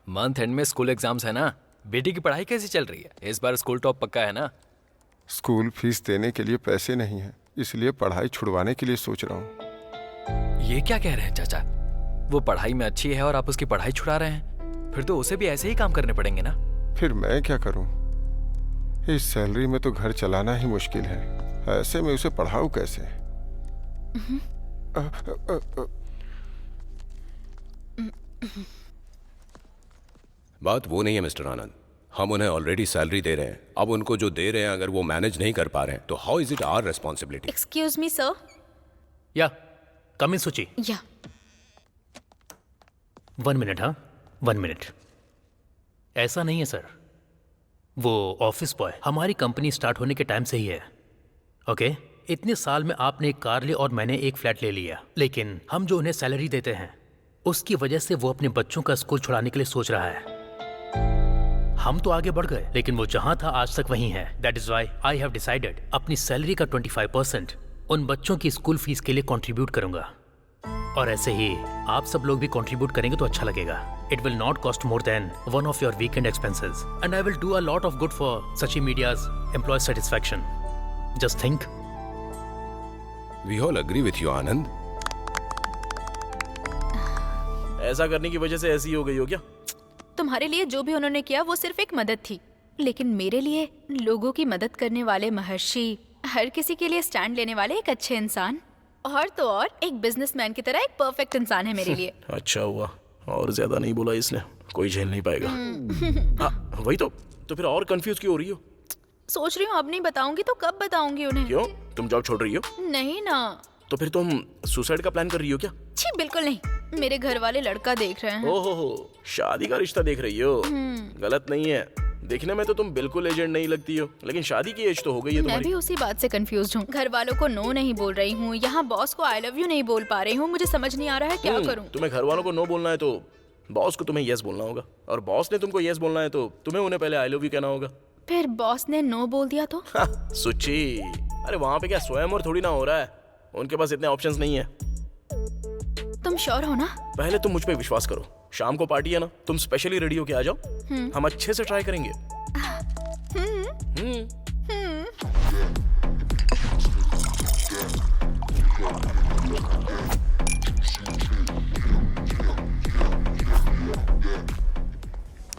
मंथ एंड में स्कूल एग्जाम्स है ना, बेटी की पढ़ाई कैसी चल रही है? इस बार स्कूल टॉप पक्का है ना? स्कूल फीस देने के लिए पैसे नहीं है, इसलिए पढ़ाई छुड़वाने के लिए सोच रहा हूँ। ये क्या कह रहे हैं चाचा? वो पढ़ाई में अच्छी है और आप उसकी पढ़ाई छुड़ा रहे हैं? फिर तो उसे भी ऐसे ही काम करने पड़ेंगे ना? फिर मैं क्या करूँ? इस सैलरी में तो घर चलाना ही मुश्किल है, ऐसे में उसे पढ़ाऊँ कैसे? बात वो नहीं है मिस्टर आनंद, हम उन्हें ऑलरेडी सैलरी दे रहे हैं। अब उनको जो दे रहे हैं अगर वो मैनेज नहीं कर पा रहे हैं तो how is it our responsibility? Excuse me sir. Yeah come इन सूची। या 1 मिनट, हाँ 1 मिनट। ऐसा नहीं है सर, वो ऑफिस बॉय हमारी कंपनी स्टार्ट होने के टाइम से ही है। ओके इतने साल में आपने एक कार ली और मैंने एक फ्लैट ले लिया, लेकिन हम जो उन्हें सैलरी देते हैं उसकी वजह से वो अपने बच्चों का स्कूल छुड़ाने के लिए सोच रहा है। हम तो आगे बढ़ गए लेकिन वो जहां था आज तक वहीं है। That is why I have decided अपनी सैलरी का 25% उन बच्चों की स्कूल फीस के लिए कंट्रीब्यूट करूंगा। और ऐसे ही आप सब लोग भी कंट्रीब्यूट करेंगे तो अच्छा लगेगा। It will not cost more than one of your weekend expenses and I will do a lot of good for Sachi media's employ satisfaction. Just think. We all agree with you Anand. ऐसा करने की वजह से ऐसी हो गई हो क्या? तुम्हारे लिए जो भी उन्होंने किया वो सिर्फ एक मदद थी, लेकिन मेरे लिए लोगों की मदद करने वाले महर्षि, हर किसी के लिए स्टैंड लेने वाले एक अच्छे इंसान, और तो और एक बिजनेसमैन की तरह एक परफेक्ट इंसान है मेरे लिए। अच्छा हुआ और ज्यादा नहीं बोला इसने, कोई झेल नहीं पाएगा। हाँ वही तो फिर और कंफ्यूज क्यों हो रही हो? सोच रही हूँ अब नहीं बताऊंगी तो कब बताऊंगी उन्हें। क्यों, तुम जॉब छोड़ रही हो? नहीं ना। तो फिर तुम सुसाइड का प्लान कर रही हो क्या? छी बिल्कुल नहीं, मेरे घर वाले लड़का देख रहे हैं। ओहो, शादी का रिश्ता देख रही हो? गलत नहीं है, देखने में तो तुम बिल्कुल एजेंट नहीं लगती हो, लेकिन शादी की एज तो हो गई है मैं तुम्हारी। भी उसी बात से कंफ्यूज हूँ। घर वालों को नो नहीं बोल रही हूँ, यहाँ बॉस को आई लव यू नहीं बोल पा रही हूँ। मुझे समझ नहीं आ रहा है क्या करूँ। तुम्हें घर वालों को नो बोलना है तो बॉस को तुम्हें यस बोलना होगा, और बॉस ने तुमको यस बोलना है तो तुम्हें उन्हें पहले आई लव यू कहना होगा। फिर बॉस ने नो बोल दिया तो? सुची, अरे वहाँ पे क्या स्वयं और थोड़ी ना हो रहा है, उनके पास इतने ऑप्शंस नहीं है। तुम श्योर हो ना? पहले तुम मुझ पे विश्वास करो, शाम को पार्टी है ना, तुम स्पेशली रेडी होके आ जाओ, हम अच्छे से ट्राई करेंगे।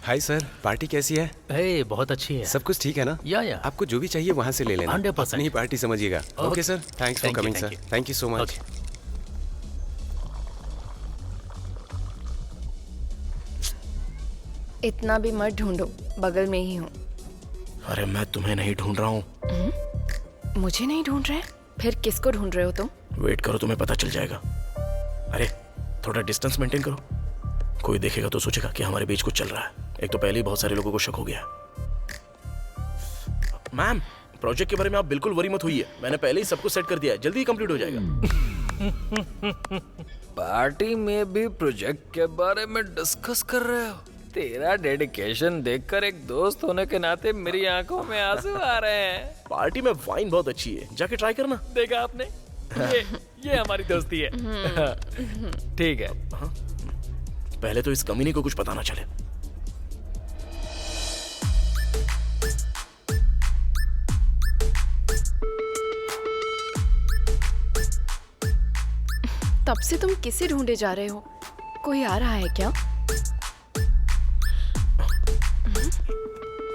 हाय सर, पार्टी कैसी है? हे बहुत अच्छी है। सब कुछ ठीक है ना? या आपको जो भी चाहिए वहाँ से ले लेना। 100%। अपनी ही पार्टी समझिएगा। Okay sir, thanks for Thank you, coming thank sir. you. Thank you so much. Okay. इतना भी मत ढूंढो, बगल में ही हूँ। अरे मैं तुम्हें नहीं ढूंढ रहा हूँ। मुझे नहीं ढूंढ रहे? फिर किसको ढूंढ रहे हो तुम? वेट करो, तुम्हें पता चल जाएगा। अरे थोड़ा डिस्टेंस मेंटेन करो, कोई देखेगा तो सोचेगा कि हमारे बीच कुछ चल रहा है। एक तो पहले ही बहुत सारे लोगों को शक हो गया। मैम, प्रोजेक्ट के बारे में आप बिल्कुल वरी मत होइए, मैंने पहले ही सब कुछ सेट कर दिया है, जल्दी ही कंप्लीट हो जाएगा। पार्टी में भी प्रोजेक्ट के बारे में डिस्कस कर रहे हो? तेरा डेडिकेशन देखकर एक दोस्त होने के नाते मेरी आंखों में आंसू आ रहे हैं। पार्टी में वाइन बहुत अच्छी है, जाके ट्राई करना। देखा आपने, ये हमारी दोस्ती है। ठीक है। पहले तो इस कमीने को कुछ पता ना चले। तब से तुम किसे ढूंढे जा रहे हो? कोई आ रहा है क्या?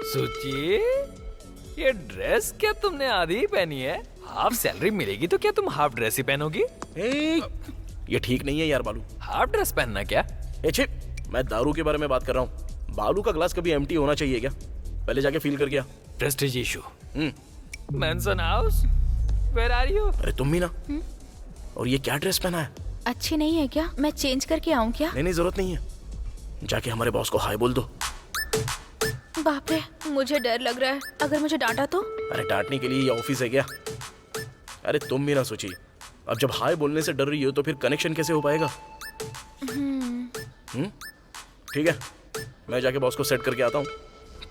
सोचिए, ये ड्रेस क्या तुमने आधी ही पहनी है? हाफ सैलरी मिलेगी तो क्या तुम हाफ ड्रेस ही पहनोगी? ये ठीक नहीं है यार बालू। हाफ ड्रेस पहनना क्या? छे, मैं दारू के बारे में बात कर रहा हूँ। बालू का ग्लास कभी एम्प्टी होना चाहिए क्या? पहले जाके फील कर गया। Prestige issue. Mansion House, where are you? अरे तुम भी ना। और ये क्या ड्रेस पहना है? अच्छी नहीं है क्या? मैं चेंज करके आऊँ क्या? नहीं जरूरत नहीं है, जाके हमारे बॉस को हाय बोल दो। बाप रे, मुझे डर लग रहा है, अगर मुझे डांटा तो? अरे डांटने के लिए ये ऑफिस है क्या? अरे तुम भी ना सोची, अब जब हाय बोलने से डर रही हो तो फिर कनेक्शन कैसे हो पाएगा? ठीक है, मैं जाके बॉस को सेट करके आता हूँ,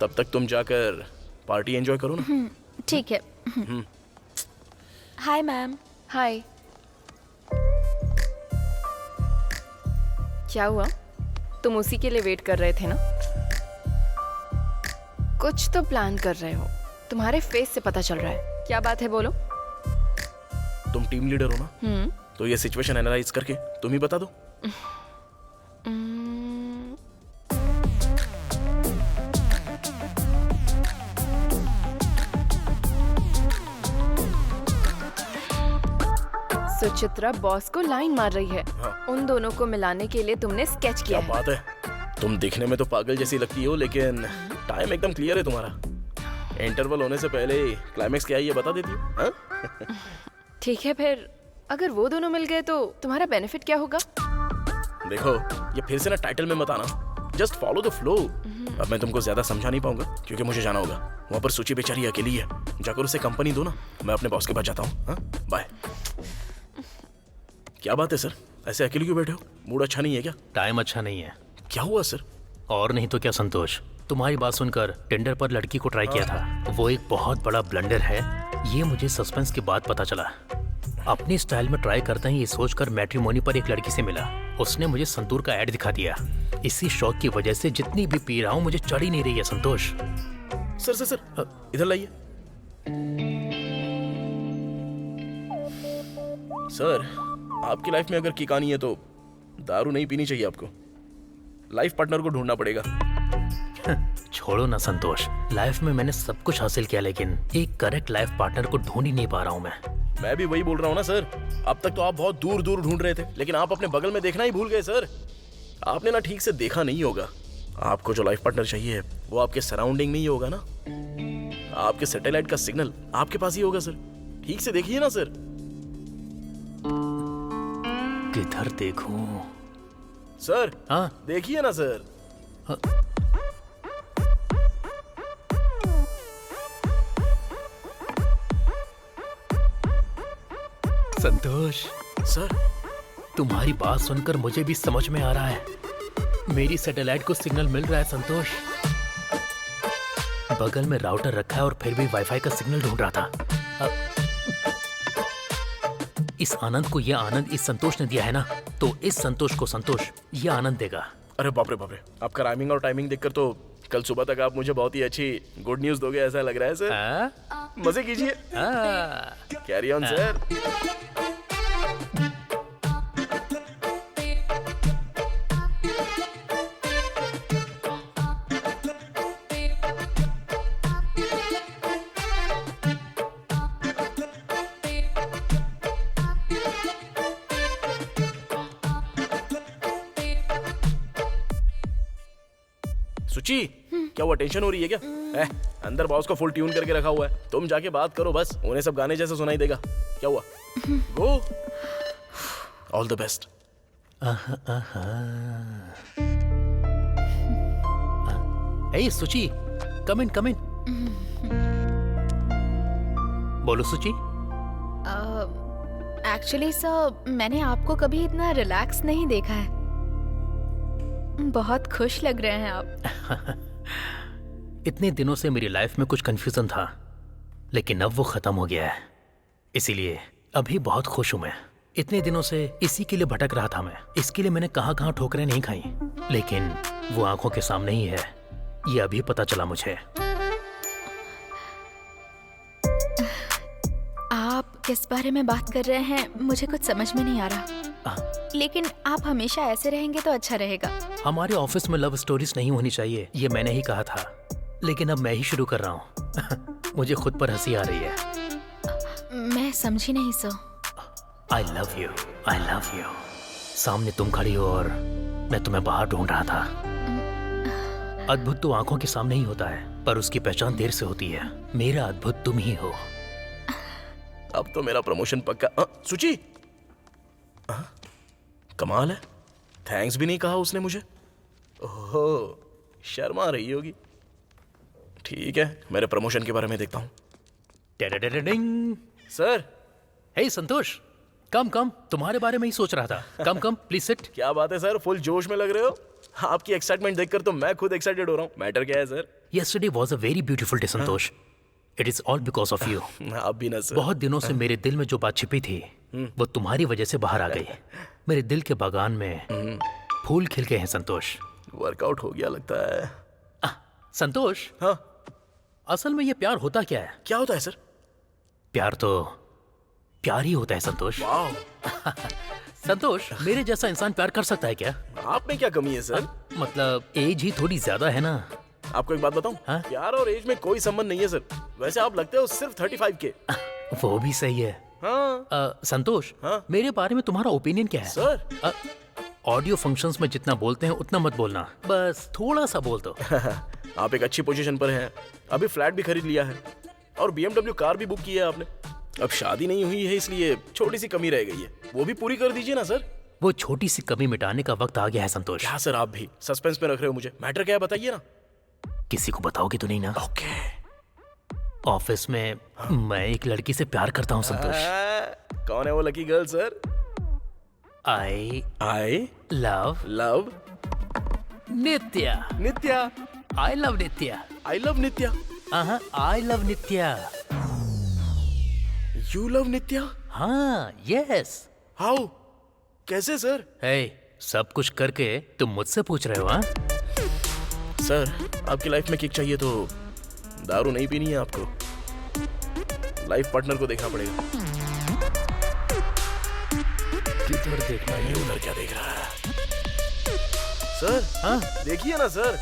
तब तक तुम जाकर पार्टी एंजॉय करो ना। ठीक है। Hi ma'am. हाय। क्या हुआ? तुम उसी के लिए वेट कर रहे थे ना? कुछ तो प्लान कर रहे हो, तुम्हारे फेस से पता चल रहा है। क्या बात है, बोलो। तुम टीम लीडर हो ना, तो ये सिचुएशन एनालाइज करके तुम ही बता दो। सुचित्रा बॉस को लाइन मार रही है। हाँ। उन दोनों को मिलाने के लिए तुमने स्केच क्या किया है। बात है, तुम दिखने में तो पागल जैसी लगती हो, लेकिन टाइम एकदम क्लियर है तुम्हारा। इंटरवल होने से पहले क्लाइमेक्स क्या है ये बता देती हो। हाँ? ठीक है, फिर अगर वो दोनों मिल गए तो तुम्हारा बेनिफिट क्या होगा? देखो, ये फिर से ना टाइटल में मत आना, जस्ट फॉलो द फ्लो। अब मैं तुमको ज्यादा समझा नहीं पाऊंगा क्योंकि मुझे जाना होगा। वहाँ पर सूची बेचारी अकेली है, जाकर उसे कंपनी दो ना, मैं अपने बॉस के पास जाता हूँ। बाय। क्या बात है सर, ऐसे अकेले क्यों बैठे हो? मूड अच्छा नहीं है क्या? टाइम अच्छा नहीं है। क्या हुआ सर? और नहीं तो क्या संतोष, तुम्हारी बात सुनकर टेंडर पर लड़की को ट्राई किया था, वो एक बहुत बड़ा ब्लंडर है, ये मुझे सस्पेंस के बाद पता चला। अपनी स्टाइल में ट्राई करते ही ये सोचकर मैट्रिमोनी पर एक लड़की से मिला, उसने मुझे संतूर का ऐड दिखा दिया। इसी शौक की वजह से जितनी भी पी रहा हूँ मुझे चढ़ ही नहीं रही है संतोष। सर सर सर, इधर लाइए। सर, आपकी लाइफ में अगर किक आनी है तो दारू नहीं पीनी चाहिए आपको, लाइफ पार्टनर को ढूंढना पड़ेगा। छोड़ो ना संतोष, लाइफ में मैंने सब कुछ हासिल किया लेकिन एक करेक्ट लाइफ पार्टनर को ढूंढ ही नहीं पा रहा हूँ मैं भी वही बोल रहा हूँ ना सर। अब तक तो आप बहुत दूर दूर ढूंढ रहे थे, लेकिन आप अपने बगल में देखना ही भूल गए सर। आपने ना ठीक से देखा नहीं होगा। आपको जो लाइफ पार्टनर चाहिए वो आपके सराउंडिंग में ही होगा ना, आपके सैटेलाइट का सिग्नल आपके पास ही होगा सर। ठीक से देखिए ना सर। किधर देखूं? सर हाँ देखिए ना सर। संतोष, सर तुम्हारी बात सुनकर मुझे भी समझ में आ रहा है, मेरी सैटेलाइट को सिग्नल मिल रहा है संतोष। बगल में राउटर रखा है और फिर भी वाईफाई का सिग्नल ढूंढ रहा था। इस आनंद को यह आनंद इस संतोष ने दिया है ना, तो इस संतोष को संतोष यह आनंद देगा। अरे बाप रे बाप रे, आपका राइमिंग और टाइमिंग देखकर तो कल सुबह तक आप मुझे बहुत ही अच्छी गुड न्यूज दोगे ऐसा लग रहा है सर। मजे कीजिए। Carry on sir. सुची, क्या वो टेंशन हो रही है क्या? अंदर बॉस को फुल ट्यून करके रखा हुआ है, तुम जाके बात करो बस, उन्हें सब गाने जैसे सुनाई देगा। क्या हुआ? गो, ऑल द बेस्ट। हे सुची, कम इन कम इन। बोलो सुची। एक्चुअली सर, मैंने आपको कभी इतना रिलैक्स नहीं देखा है। बहुत खुश लग रहे हैं आप। इतने दिनों से मेरी लाइफ में कुछ कंफ्यूजन था, लेकिन अब वो खत्म हो गया है, इसीलिए अभी बहुत खुश हूं मैं। इतने दिनों से इसी के लिए भटक रहा था मैं, इसके लिए मैंने कहां कहां ठोकरें नहीं खाई, लेकिन वो आंखों के सामने ही है, ये अभी पता चला मुझे। आप किस बारे में बात कर रहे हैं मुझे कुछ समझ में नहीं आ रहा, लेकिन आप हमेशा ऐसे रहेंगे तो अच्छा रहेगा। हमारे ऑफिस में लव स्टोरीज नहीं होनी चाहिए, ये मैंने ही कहा था, लेकिन अब मैं ही शुरू कर रहा हूँ। मुझे खुद पर हंसी आ रही है। मैं समझी नहीं sir. I love you, I love you. सामने तुम खड़ी हो और मैं तुम्हें बाहर ढूंढ रहा था। अद्भुत तो आंखों के सामने ही होता है, पर उसकी पहचान देर से होती है। मेरा अद्भुत तुम ही हो। अब तो मेरा प्रमोशन पक्का। सुची, कमाल है, थैंक्स भी नहीं कहा उसने मुझे। ओहो, शर्मा रही होगी। ठीक है, मेरे प्रमोशन के बारे में देखता हूँ। सर। हे संतोष, कम कम, तुम्हारे बारे में ही सोच रहा था। कम कम, प्लीज सिट। क्या बात है सर, फुल जोश में लग रहे हो। आपकी एक्साइटमेंट देखकर तो मैं खुद एक्साइटेड हो रहा हूँ। मैटर क्या है sir? Yesterday was a very beautiful day, Santosh. It is all because of you. आप भी ना सर। बहुत दिनों से मेरे दिल में जो बात छिपी थी, वो तुम्हारी वजह से बाहर आ गई। मेरे दिल के बागान में फूल खिल गए हैं संतोष। वर्कआउट हो गया लगता है। संतोष, हाँ, असल में ये प्यार होता क्या है? क्या होता है सर? प्यार तो प्यार ही होता है संतोष। संतोष, मेरे जैसा इंसान प्यार कर सकता है क्या? आप में क्या कमी है सर? मतलब एज ही थोड़ी ज्यादा है ना। आपको एक बात बताऊं? प्यार और एज में कोई संबंध नहीं है सर। वैसे आप लगते हो सिर्फ 35 के। वो भी सही है, हाँ संतोष, हाँ? मेरे बारे में तुम्हारा ओपिनियन क्या है? सर ऑडियो फंक्शंस में जितना बोलते हैं उतना मत बोलना, बस थोड़ा सा बोल दो। आप एक अच्छी पोजीशन पर हैं, अभी फ्लैट भी खरीद लिया है और BMW कार भी बुक की है आपने। अब शादी नहीं हुई है इसलिए छोटी सी कमी रह गई है, वो भी पूरी कर दीजिए ना सर। वो छोटी सी कमी मिटाने का वक्त आ गया है संतोष। क्या सर, आप भी सस्पेंस में रख रहे हो मुझे। मैटर क्या है बताइए ना। किसी को बताओगे तो नहीं ना? ओके। ऑफिस में मैं एक लड़की से प्यार करता हूँ संतोष। कौन है वो lucky girl sir? I love Nitya. Nitya. I love Nitya. I love Nitya. I love Nitya. You love Nitya? हाँ, यस। हाउ? कैसे सर? सब कुछ करके तुम मुझसे पूछ रहे हो? हाँ सर, आपकी लाइफ में किक चाहिए तो दारू नहीं पीनी है आपको, लाइफ पार्टनर को देखना पड़ेगा। किधर देखना है? उधर क्या देख रहा है सर? हाँ देखिए ना सर।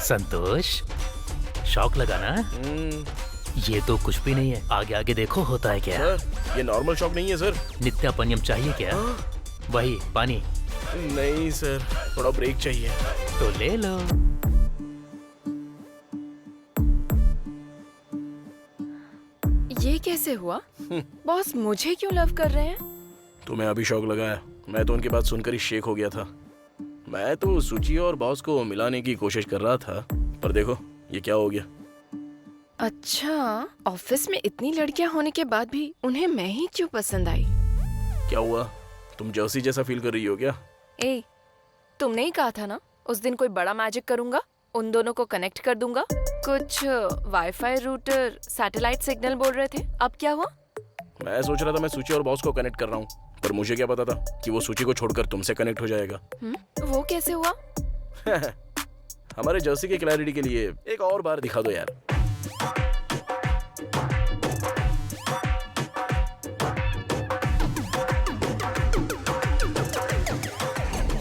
संतोष, शौक लगा ना? ये तो कुछ भी नहीं है, आगे आगे देखो होता है क्या। सर ये नॉर्मल शॉक नहीं है सर। नित्यापनियम चाहिए क्या? वही पानी? नहीं सर, थोड़ा ब्रेक चाहिए। तो ले लो। ये कैसे हुआ? बॉस मुझे क्यों लव कर रहे हैं? तुम्हें अभी शौक लगा है? मैं तो उनकी बात सुनकर ही शेक हो गया था। मैं तो सुची और बॉस को मिलाने की कोशिश कर रहा था, पर देखो ये क्या हो गया। अच्छा, ऑफिस में इतनी लड़कियां होने के बाद भी उन्हें मैं ही क्यों पसंद आई? क्या हुआ, तुम जर्सी जैसा फील कर रही हो क्या? ए, तुमने ही कहा था ना उस दिन कोई बड़ा मैजिक करूंगा, उन दोनों को कनेक्ट कर दूंगा। कुछ वाईफाई रूटर सैटेलाइट सिग्नल बोल रहे थे, अब क्या हुआ? मैं सोच रहा था मैं सूची और बॉस को कनेक्ट कर रहा हूँ, पर मुझे क्या पता था कि वो सूची को छोड़कर तुमसे कनेक्ट हो जाएगा। वो कैसे हुआ? हमारे जर्सी के क्लैरिटी के लिए एक और बार दिखा दो यार।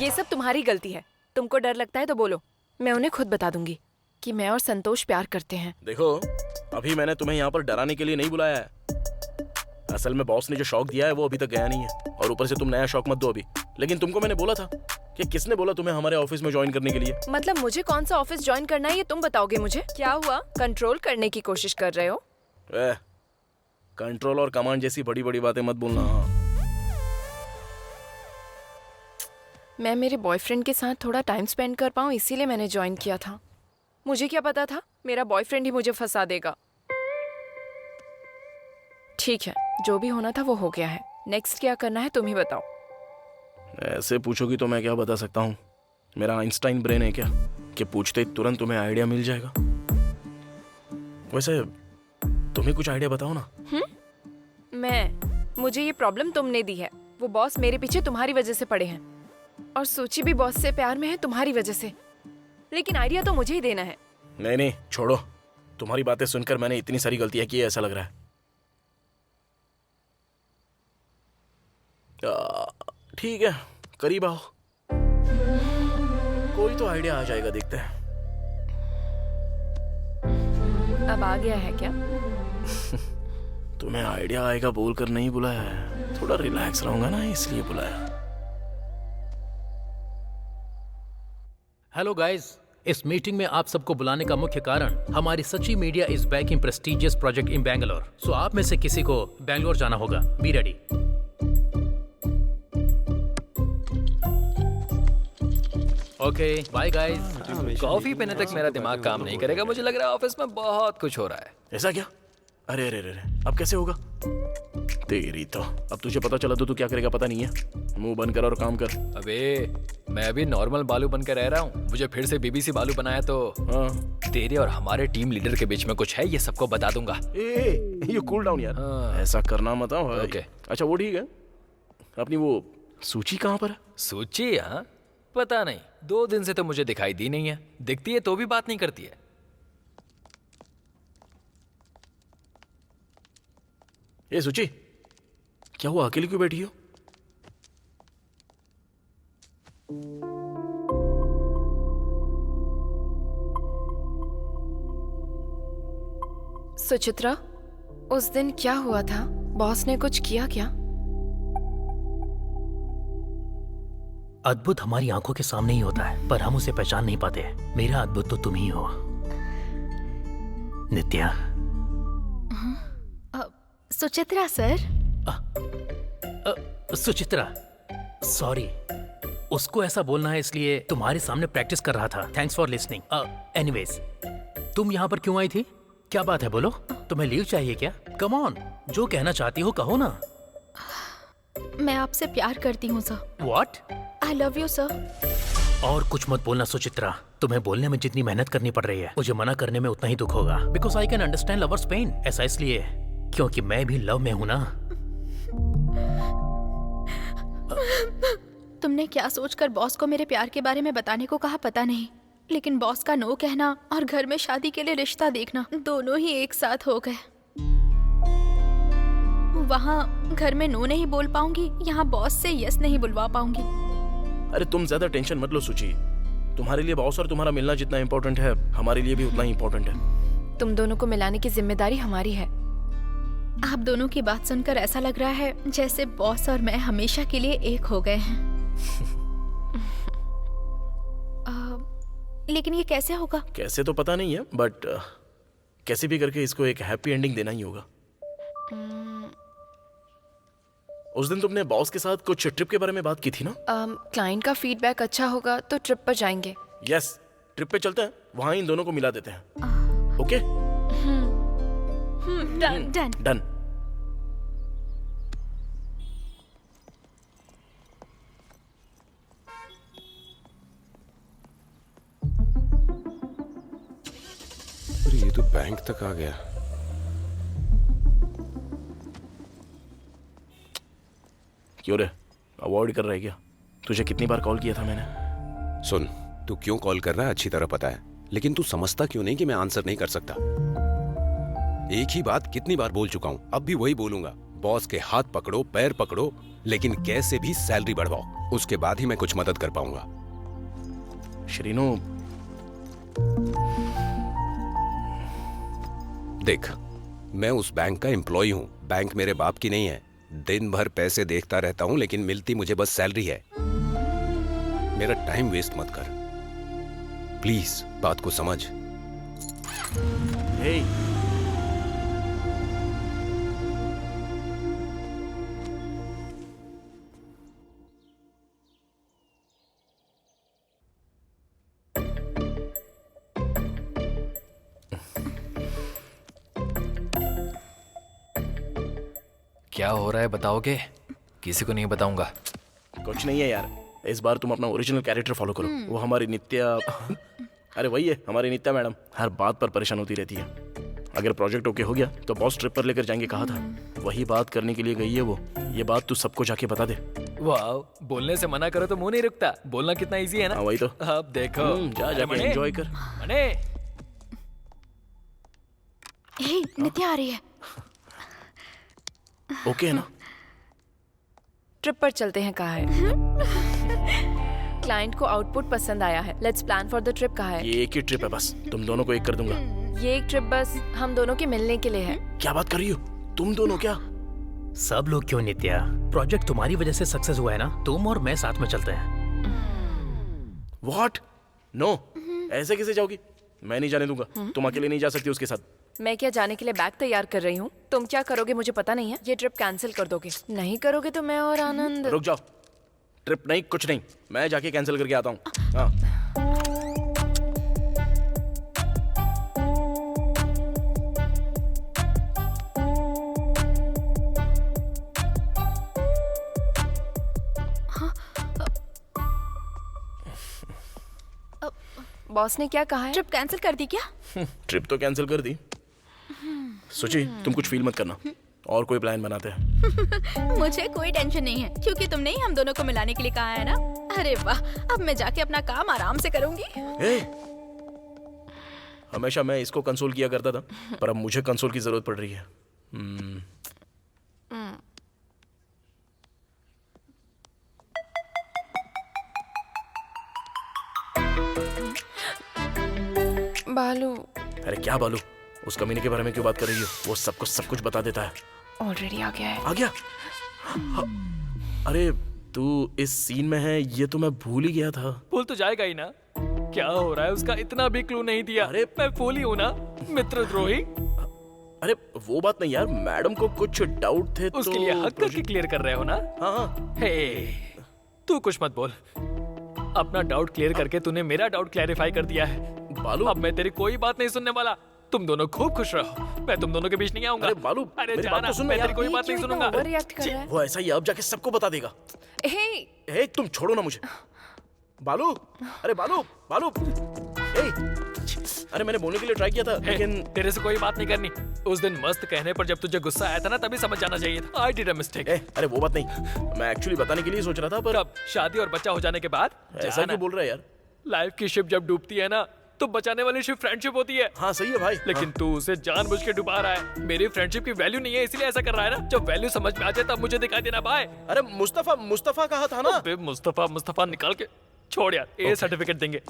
ये सब तुम्हारी गलती है। तुमको डर लगता है तो बोलो, मैं उन्हें खुद बता दूंगी कि मैं और संतोष प्यार करते हैं। देखो, अभी मैंने तुम्हें यहाँ पर डराने के लिए नहीं बुलाया है। असल में बॉस ने जो शौक दिया है वो अभी तक गया नहीं है, और ऊपर से तुम नया शौक मत दो अभी। लेकिन तुमको मैंने बोला था कि किसने बोला तुम्हें हमारे ऑफिस में ज्वाइन करने के लिए? मतलब मुझे कौन सा ऑफिस ज्वाइन करना है ये तुम बताओगे मुझे? क्या हुआ, कंट्रोल करने की कोशिश कर रहे हो? कंट्रोल और कमांड जैसी बड़ी बड़ी बातें मत बोलना। मैं मेरे बॉयफ्रेंड के साथ थोड़ा टाइम स्पेंड कर पाऊँ इसीलिए मैंने ज्वाइन किया था। मुझे क्या पता था मेरा बॉयफ्रेंड ही मुझे फंसा देगा। ठीक है, जो भी होना था वो हो गया है। नेक्स्ट क्या करना है तुम ही बताओ। ऐसे पूछोगी तो मैं क्या बता सकता हूँ? मेरा आइंस्टाइन ब्रेन है क्या कि पूछते ही तुरंत तुम्हें आइडिया मिल जाएगा? वैसे तुम ही कुछ आइडिया बताओ ना। मुझे ये प्रॉब्लम तुमने दी है। वो बॉस मेरे पीछे तुम्हारी वजह से पड़े हैं, और सूची भी बॉस से प्यार में है तुम्हारी वजह से। लेकिन आइडिया तो मुझे ही देना है। नहीं नहीं छोड़ो, तुम्हारी बातें सुनकर मैंने इतनी सारी गलतियां की ऐसा लग रहा है। ठीक है, करीब आओ, कोई तो आइडिया आ जाएगा, देखते हैं। अब आ गया है क्या? तुम्हें आइडिया आएगा बोलकर नहीं बुलाया है, थोड़ा रिलैक्स रहूंगा ना इसलिए बुलाया। हेलो गाइस, इस मीटिंग में आप सबको बुलाने का मुख्य कारण हमारी Sachi media is back in prestigious project in Bangalore. सो आप में से किसी को बैंगलोर जाना होगा। Be ready. Okay bye guys. Coffee पीने तक मेरा दिमाग काम नहीं करेगा। मुझे लग रहा है ऑफिस में बहुत कुछ हो रहा है। ऐसा क्या? अरे अरे अरे, अब कैसे होगा? तेरी तो, अब तुझे पता चला तो तू क्या करेगा पता नहीं है। मुंह बंद कर और काम कर। अबे मैं अभी नॉर्मल बालू बनकर रह रहा हूँ, मुझे फिर से बीबीसी बालू बनाया तो तेरे और हमारे टीम लीडर के बीच में कुछ है, ये सबको बता दूंगा। ये कूल डाउन यार, ऐसा करना मत। ओके अच्छा वो ठीक है, अपनी वो सूची कहाँ पर है? सूची? हाँ पता नहीं, 2 दिन से तो मुझे दिखाई दी नहीं है। दिखती है तो भी बात नहीं करती है। ये सूची क्या हुआ, अकेली क्यों बैठी हो? सुचित्रा, उस दिन क्या हुआ था? बॉस ने कुछ किया क्या? अद्भुत हमारी आंखों के सामने ही होता है, पर हम उसे पहचान नहीं पाते। मेरा अद्भुत तो तुम ही हो नित्या। सुचित्रा सर। सुचित्रा, सॉरी, उसको ऐसा बोलना है इसलिए तुम्हारे सामने प्रैक्टिस कर रहा था। Thanks for listening. एनीवेज, तुम यहाँ पर क्यों आई थी? क्या बात है, बोलो। तुम्हें लीव चाहिए क्या? कम ऑन, जो कहना चाहती हो कहो ना। मैं आपसे प्यार करती हूँ sir. What? I love you sir. और कुछ मत बोलना सुचित्रा। तुम्हें बोलने में जितनी मेहनत करनी पड़ रही है, मुझे मना करने में उतना ही दुख होगा। Because I can understand lover's pain. ऐसा इसलिए क्योंकि मैं भी लव में हूं ना। तुमने क्या सोचकर बॉस को मेरे प्यार के बारे में बताने को कहा पता नहीं, लेकिन बॉस का नो कहना और घर में शादी के लिए रिश्ता देखना दोनों ही एक साथ हो गए। वहाँ घर में नो नहीं बोल पाऊंगी, यहाँ बॉस से यस नहीं बुलवा पाऊंगी। अरे तुम ज्यादा टेंशन मत लो सुची। तुम्हारे लिए बॉस और तुम्हारा मिलना जितना इम्पोर्टेंट है, हमारे लिए भी उतना ही इम्पोर्टेंट है। तुम दोनों को मिलाने की जिम्मेदारी हमारी है। आप दोनों की बात सुनकर ऐसा लग रहा है जैसे बॉस और मैं हमेशा के लिए एक हो गए हैं। लेकिन ये कैसे होगा? कैसे तो पता नहीं है, बट कैसे भी करके इसको एक हैप्पी एंडिंग देना ही होगा। उस दिन तुमने बॉस के साथ कुछ ट्रिप के बारे में बात की थी ना? क्लाइंट का फीडबैक अच्छा होगा तो ट्रिप पर जाएंगे। यस, ट्रिप पे चलते हैं, वहां इन दोनों को मिला देते हैं। ओके? Done done. डन। अरे ये तो बैंक तक आ गया। क्यों रे, अवॉइड कर रहा है क्या? तुझे कितनी बार कॉल किया था मैंने? सुन, तू क्यों कॉल कर रहा है अच्छी तरह पता है, लेकिन तू समझता क्यों नहीं कि मैं आंसर नहीं कर सकता? एक ही बात कितनी बार बोल चुका हूं, अब भी वही बोलूंगा। बॉस के हाथ पकड़ो, पैर पकड़ो, लेकिन कैसे भी सैलरी बढ़वाओ, उसके बाद ही मैं कुछ मदद कर पाऊंगा। श्रीनु, देख, मैं उस बैंक का एम्प्लॉय हूं, बैंक मेरे बाप की नहीं है। दिन भर पैसे देखता रहता हूं, लेकिन मिलती मुझे बस सैलरी है। मेरा टाइम वेस्ट मत कर, प्लीज बात को समझ। हे, क्या हो रहा है बताओगे? किसी को नहीं बताऊंगा। कुछ नहीं है यार, इस बार तुम अपना ओरिजिनल कैरेक्टर फॉलो करो। वो हमारी नित्या, अरे वही है हमारी नित्या मैडम, हर बात पर परेशान होती रहती है। अगर प्रोजेक्ट ओके हो गया तो बॉस ट्रिप पर लेकर जाएंगे कहा था, वही बात करने के लिए गई है वो। ये बात तू सबको जाके बता दे। वाह, बोलने से मना करो तो मुंह नहीं रुकता। बोलना कितना इजी है ना? हाँ वही तो। अब देखो, जा जाके एंजॉय कर। मने, हे, नित्या आ रही है। ओके है ना? ट्रिप पर चलते हैं कहा है? क्लाइंट को आउटपुट पसंद आया है। Let's plan for the trip कहा है? ये एक ही ट्रिप है बस, तुम दोनों को एक कर दूंगा। ये एक ट्रिप बस हम दोनों के मिलने के लिए है। क्या बात कर रही हो? तुम दोनों क्या? सब लोग क्यों नित्या? प्रोजेक्ट तुम्हारी वजह से सक्सेस हुआ है ना, तुम और मैं साथ में चलते हैं। व्हाट? नो, ऐसे कैसे जाओगी? मैं नहीं जाने दूंगा। तुम अकेले नहीं जा सकती उसके साथ। मैं क्या जाने के लिए बैग तैयार कर रही हूँ? तुम क्या करोगे मुझे पता नहीं है। ये ट्रिप कैंसिल कर दोगे? नहीं करोगे तो मैं और आनंद। रुक जाओ, ट्रिप नहीं, कुछ नहीं, मैं जाके कैंसिल करके आता हूँ। हाँ। बॉस ने क्या कहा है? ट्रिप कैंसिल कर दी क्या? ट्रिप तो कैंसिल कर दी। सोची, तुम कुछ फील मत करना, और कोई प्लान बनाते हैं। मुझे कोई टेंशन नहीं है, क्योंकि तुमने ही हम दोनों को मिलाने के लिए कहा है ना। अरे वाह, अब मैं जाके अपना काम आराम से करूंगी। हमेशा मैं इसको कंसोल किया करता था, पर अब मुझे कंसोल की जरूरत पड़ रही है। अरे क्या बालू, उस कमीने के बारे में क्यों बात कर रही हो? वो सबको सब कुछ बता देता है। ऑलरेडी आ गया है। आ गया? हाँ। अरे तू इस सीन में है ये तो मैं भूल ही गया था। भूल तो जाएगा ही ना। क्या हो रहा है उसका इतना भी क्लू नहीं दिया। अरे मैं फूल ही हूँ ना, मित्रद्रोही। अरे वो बात नहीं यार, मैडम को कुछ डाउट थे उसके तो लिए हक करके क्लियर कर रहे हो ना। हाँ हाँ। हे, तू कुछ मत बोल। अपना डाउट क्लियर करके तूने मेरा डाउट क्लैरिफाई कर दिया है। बालू अब मैं तेरी कोई बात नहीं सुनने वाला। तुम दोनों खूब खुश रहो, मैं तुम दोनों के बीच नहीं आऊंगा। अरे बालू, अरे मेरी बात जाना, तो सुन ना मैं यार। तेरी कोई बात नहीं सुनूंगा। ओवर रिएक्ट कर रहा है। वो ऐसा ही अब जाके सबको बता देगा। हे, ए, तुम छोड़ो ना मुझे। बालू, अरे बालू, बालू, ए, अरे मैंने बोलने के लिए ट्राई किया था हे, लेकिन तेरे से कोई बात नहीं करनी। उस दिन मस्त कहने पर जब तुझे गुस्सा आया था ना, तभी समझ जाना चाहिए था। I did a mistake. अरे वो बात नहीं, मैं एक्चुअली बताने के लिए सोच रहा था पर कब? शादी और बच्चा हो जाने के बाद? ऐसा जाना। क्यों बोल रहा है यार? लाइफ की शिप जब डूबती है ना, तो बचाने वाली शिप फ्रेंडशिप होती है। हाँ सही है भाई, लेकिन तू उसे जानबूझ के डुबा रहा है। मेरी फ्रेंडशिप की वैल्यू नहीं है, इसलिए ऐसा कर रहा है ना। जब वैल्यू समझ में आ जाए तब मुझे दिखाई देना। बाय। अरे मुस्तफा, मुस्तफा कहा था ना। अबे मुस्तफा, मुस्तफा निकाल के छोड़ यार। ए सर्टिफिकेट देंगे।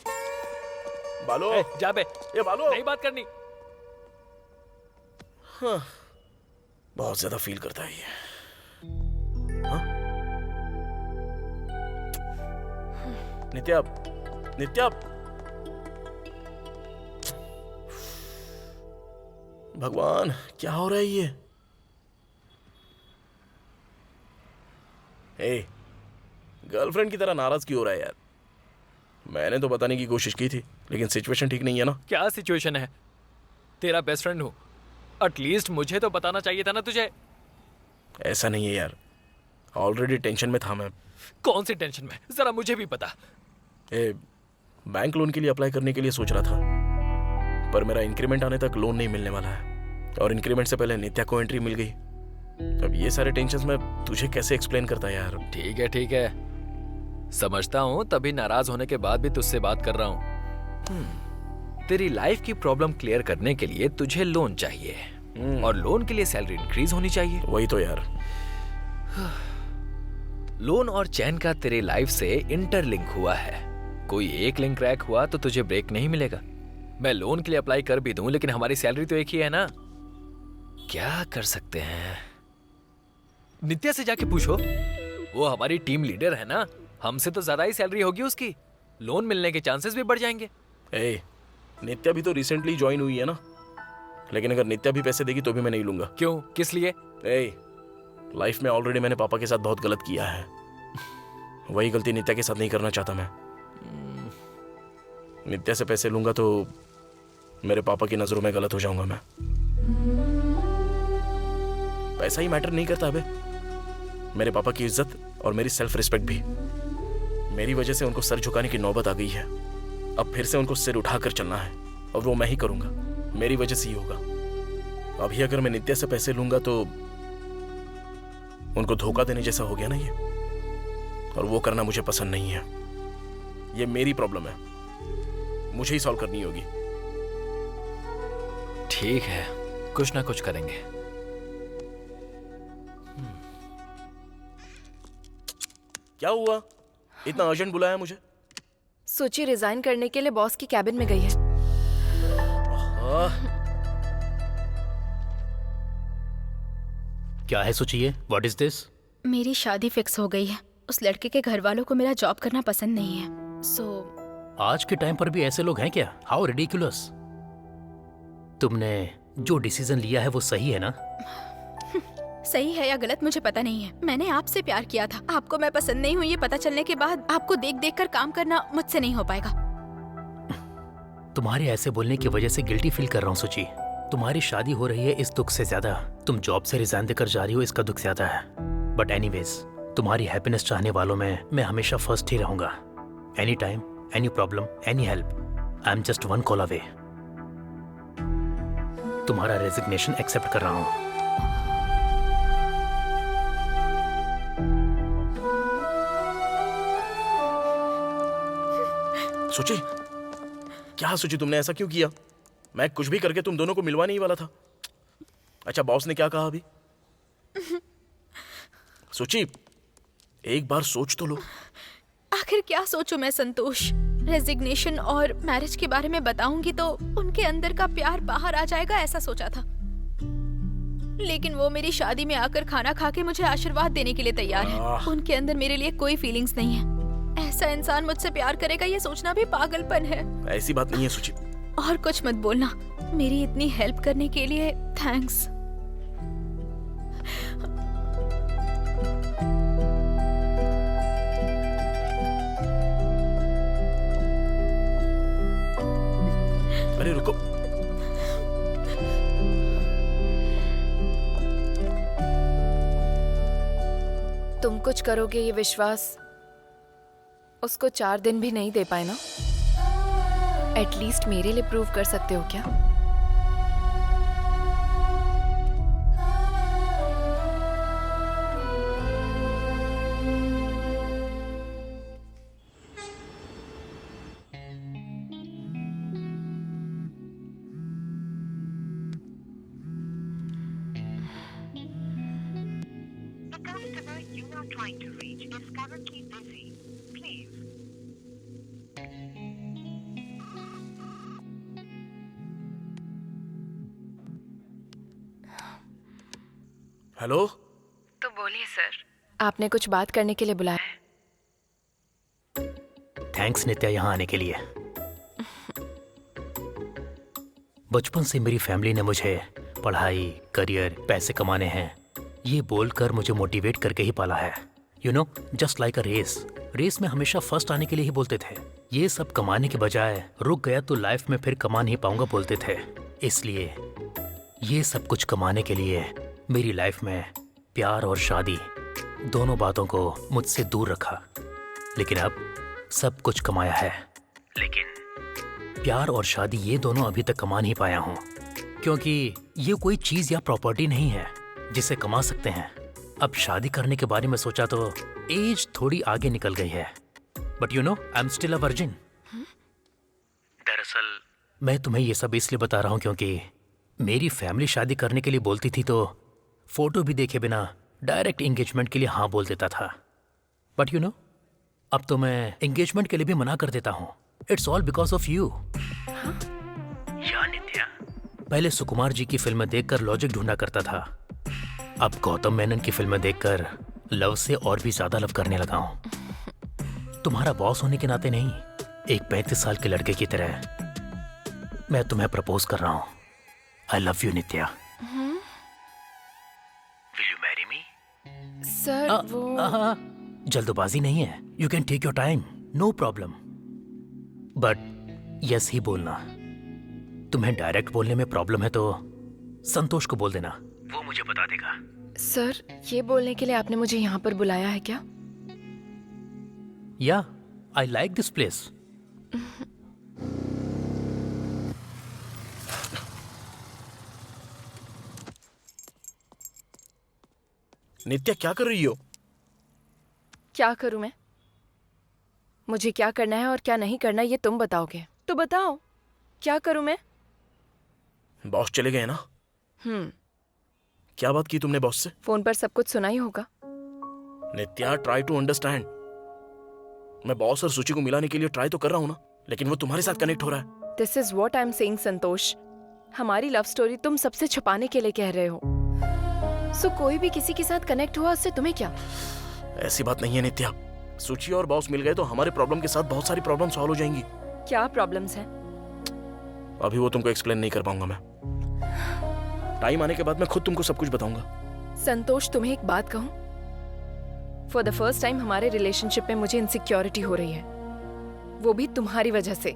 बालू, ए, जा बे, ये बालू, नहीं बात करनी। हाँ, बहुत ज्यादा फील करता है ये। हाँ? नित्या, नित्या, भगवान क्या हो रहा है ये? ए, गर्लफ्रेंड की तरह नाराज क्यों हो रहा है यार? मैंने तो बताने की कोशिश की थी लेकिन सिचुएशन ठीक नहीं है ना। क्या सिचुएशन है? तेरा बेस्ट फ्रेंड हूँ, एटलीस्ट मुझे तो बताना चाहिए था ना तुझे। ऐसा नहीं है यार, ऑलरेडी टेंशन में था मैं। कौन सी टेंशन में? जरा मुझे भी पता। बैंक लोन के लिए अप्लाई करने के लिए सोच रहा था पर मेरा इंक्रीमेंट आने तक लोन नहीं मिलने वाला है और इंक्रीमेंट से पहले नित्या को एंट्री मिल गई। अब ये सारे टेंशन्स मैं तुझे कैसे एक्सप्लेन करता यार? ठीक है ठीक है, समझता हूँ, तभी नाराज होने के बाद भी तुझसे बात कर रहा हूँ। तेरी लाइफ की प्रॉब्लम क्लियर करने के लिए तुझे लोन चाहिए और लोन के लिए सैलरी इंक्रीज होनी चाहिए। वही तो यार। लोन और चैन का तेरे लाइफ से इंटरलिंक हुआ है। कोई एक लिंक क्रैक हुआ तो तुझे ब्रेक नहीं मिलेगा। मैं लोन के लिए अप्लाई कर भी दूं लेकिन हमारी सैलरी तो एक ही है ना। क्या कर सकते हैं? नित्या से जाके पूछो, वो हमारी टीम लीडर है ना, हमसे तो ज्यादा ही सैलरी होगी उसकी। लोन मिलने के चांसेस भी बढ़ जाएंगे। नित्या भी तो रिसेंटली ज्वाइन हुई है ना, लेकिन अगर नित्या भी पैसे देगी तो भी मैं नहीं लूंगा। क्यों? किस लिए? लाइफ में ऑलरेडी मैंने पापा के साथ बहुत गलत किया है, वही गलती नित्या के साथ नहीं करना चाहता मैं। नित्या से पैसे लूंगा तो मेरे पापा की नजरों में गलत हो जाऊंगा मैं। पैसा ही मैटर नहीं करता अबे। मेरे पापा की इज्जत और मेरी सेल्फ रिस्पेक्ट भी। मेरी वजह से उनको सर झुकाने की नौबत आ गई है। अब फिर से उनको सिर उठाकर चलना है और वो मैं ही करूंगा। मेरी वजह से ही होगा। अभी अगर मैं नित्या से पैसे लूंगा तो उनको धोखा देने जैसा हो गया ना ये, और वो करना मुझे पसंद नहीं है। ये मेरी प्रॉब्लम है, मुझे ही सॉल्व करनी होगी। ठीक है, कुछ ना कुछ करेंगे। क्या हुआ? इतना अर्जेंट बुलाया मुझे? सोची रिजाइन करने के लिए बॉस की कैबिन में गई है। क्या है सोचिए? What is this? मेरी शादी फिक्स हो गई है। उस लड़के के घर वालों को मेरा जॉब करना पसंद नहीं है। आज के टाइम पर भी ऐसे लोग हैं क्या? How ridiculous. तुमने जो डिसीजन लिया है वो सही है ना? सही है या गलत मुझे पता नहीं है। मैंने आपसे प्यार किया था। आपको मैं पसंद नहीं हुई ये पता चलने के बाद आपको देख देख कर काम करना मुझसे नहीं हो पाएगा। तुम्हारे ऐसे बोलने की वजह से गिल्टी फील कर रहा हूँ सोची। तुम्हारी शादी हो रही है इस दुख से ज्यादा तुम जॉब से रिजाइन देकर जा रही हो इसका दुख ज्यादा है। बट एनीवेज, तुम्हारी हैप्पीनेस चाहने वालों में मैं हमेशा फर्स्ट ही रहूंगा। Any time, any problem, any help, I am just one call away. तुम्हारा रेजिग्नेशन एक्सेप्ट कर रहा हूँ। सोची, क्या सोची तुमने? ऐसा क्यों किया? मैं कुछ भी करके तुम दोनों को मिलवा नहीं वाला था। अच्छा, बॉस ने क्या कहा अभी? सोची, एक बार सोच तो लो। आखिर क्या सोचूं मैं संतोष? रेजिग्नेशन और मैरिज के बारे में बताऊंगी तो उनके अंदर का प्यार बाहर आ जाएगा, ऐसा सोचा था। लेकिन वो मेरी शादी में आकर खाना खा के मुझे आशीर्वाद देने के लिए तैयार है। उनके अंदर मेरे लिए कोई फीलिंग्स नहीं है। ऐसा इंसान मुझसे प्यार करेगा ये सोचना भी पागलपन है। ऐसी बात नहीं है सुचि। और कुछ मत बोलना। मेरी इतनी हेल्प करने के लिए थैंक्स। अरे रुको, तुम कुछ करोगे ये विश्वास उसको 4 दिन भी नहीं दे पाए ना। एटलीस्ट मेरे लिए प्रूव कर सकते हो क्या? हेलो। तो बोलिए सर, आपने कुछ बात करने के लिए बुलाया है? थैंक्स नित्या यहाँ आने के लिए। बचपन से मेरी फैमिली ने मुझे पढ़ाई, करियर, पैसे कमाने हैं ये बोलकर मुझे मोटिवेट करके ही पाला है। You know, just like a race में हमेशा फर्स्ट आने के लिए ही बोलते थे। ये सब कमाने के बजाय रुक गया तो लाइफ में फिर कमा नहीं पाऊंगा बोलते थे। इसलिए ये सब कुछ कमाने के लिए मेरी लाइफ में प्यार और शादी दोनों बातों को मुझसे दूर रखा। लेकिन अब सब कुछ कमाया है, लेकिन प्यार और शादी ये दोनों अभी तक कमा नहीं पाया हूँ, क्योंकि ये कोई चीज़ या प्रॉपर्टी नहीं है जिसे कमा सकते हैं। अब शादी करने के बारे में सोचा तो एज थोड़ी आगे निकल गई है। But you know, I am still a virgin. दरअसल मैं तुम्हें ये सब इसलिए बता रहा हूँ क्योंकि मेरी फैमिली शादी करने के लिए बोलती थी तो फोटो भी देखे बिना डायरेक्ट एंगेजमेंट के लिए हाँ बोल देता था। बट यू नो, अब तो मैं एंगेजमेंट के लिए भी मना कर देता हूँ। It's all because of you. या नित्या, पहले सुकुमार जी की फिल्में देखकर लॉजिक ढूंढा करता था, अब गौतम मेनन की फिल्में देखकर लव से और भी ज्यादा लव करने लगा हूँ। तुम्हारा बॉस होने के नाते नहीं, एक 35 साल के लड़के की तरह मैं तुम्हें प्रपोज कर रहा हूँ। I love you Nitya. Will you marry me? Sir वो जल्दबाजी नहीं है। You can take your time, no problem. But yes ही बोलना। तुम्हें डायरेक्ट बोलने में प्रॉब्लम है तो संतोष को बोल देना, वो मुझे बता देगा। सर, ये बोलने के लिए आपने मुझे यहाँ पर बुलाया है क्या? या आई लाइक दिस प्लेस। नित्या क्या कर रही हो? क्या करूं मैं? मुझे क्या करना है और क्या नहीं करना ये तुम बताओगे। तो बताओ, क्या करूं मैं? बॉस चले गए ना? क्या बात की तुमने बॉस से? फोन पर सब कुछ सुना ही होगा। नित्या, ट्राई टू अंडरस्टैंड। मैं बॉस और सूची को मिलाने के लिए ट्राई तो कर रहा हूँ ना, लेकिन वो तुम्हारे साथ कनेक्ट हो रहा है। This is what I am saying Santosh. हमारी लव स्टोरी तुम सबसे छुपाने के लिए कह रहे हो। सो कोई भी किसी के साथ कनेक्ट हुआ उससे तुम्हें क्या? ऐसी बात नहीं है नित्या। सूची और बॉस मिल गए तो हमारे प्रॉब्लम के साथ बहुत सारी प्रॉब्लम सॉल्व हो जाएंगी। क्या प्रॉब्लम्स हैं? अभी वो तुमको एक्सप्लेन नहीं कर पाऊंगा मैं। टाइम आने के बाद मैं खुद तुमको सब कुछ बताऊंगा। संतोष, तुम्हें एक बात कहूं? फॉर द फर्स्ट टाइम हमारे रिलेशनशिप में मुझे इनसिक्योरिटी हो रही है, वो भी तुम्हारी वजह से।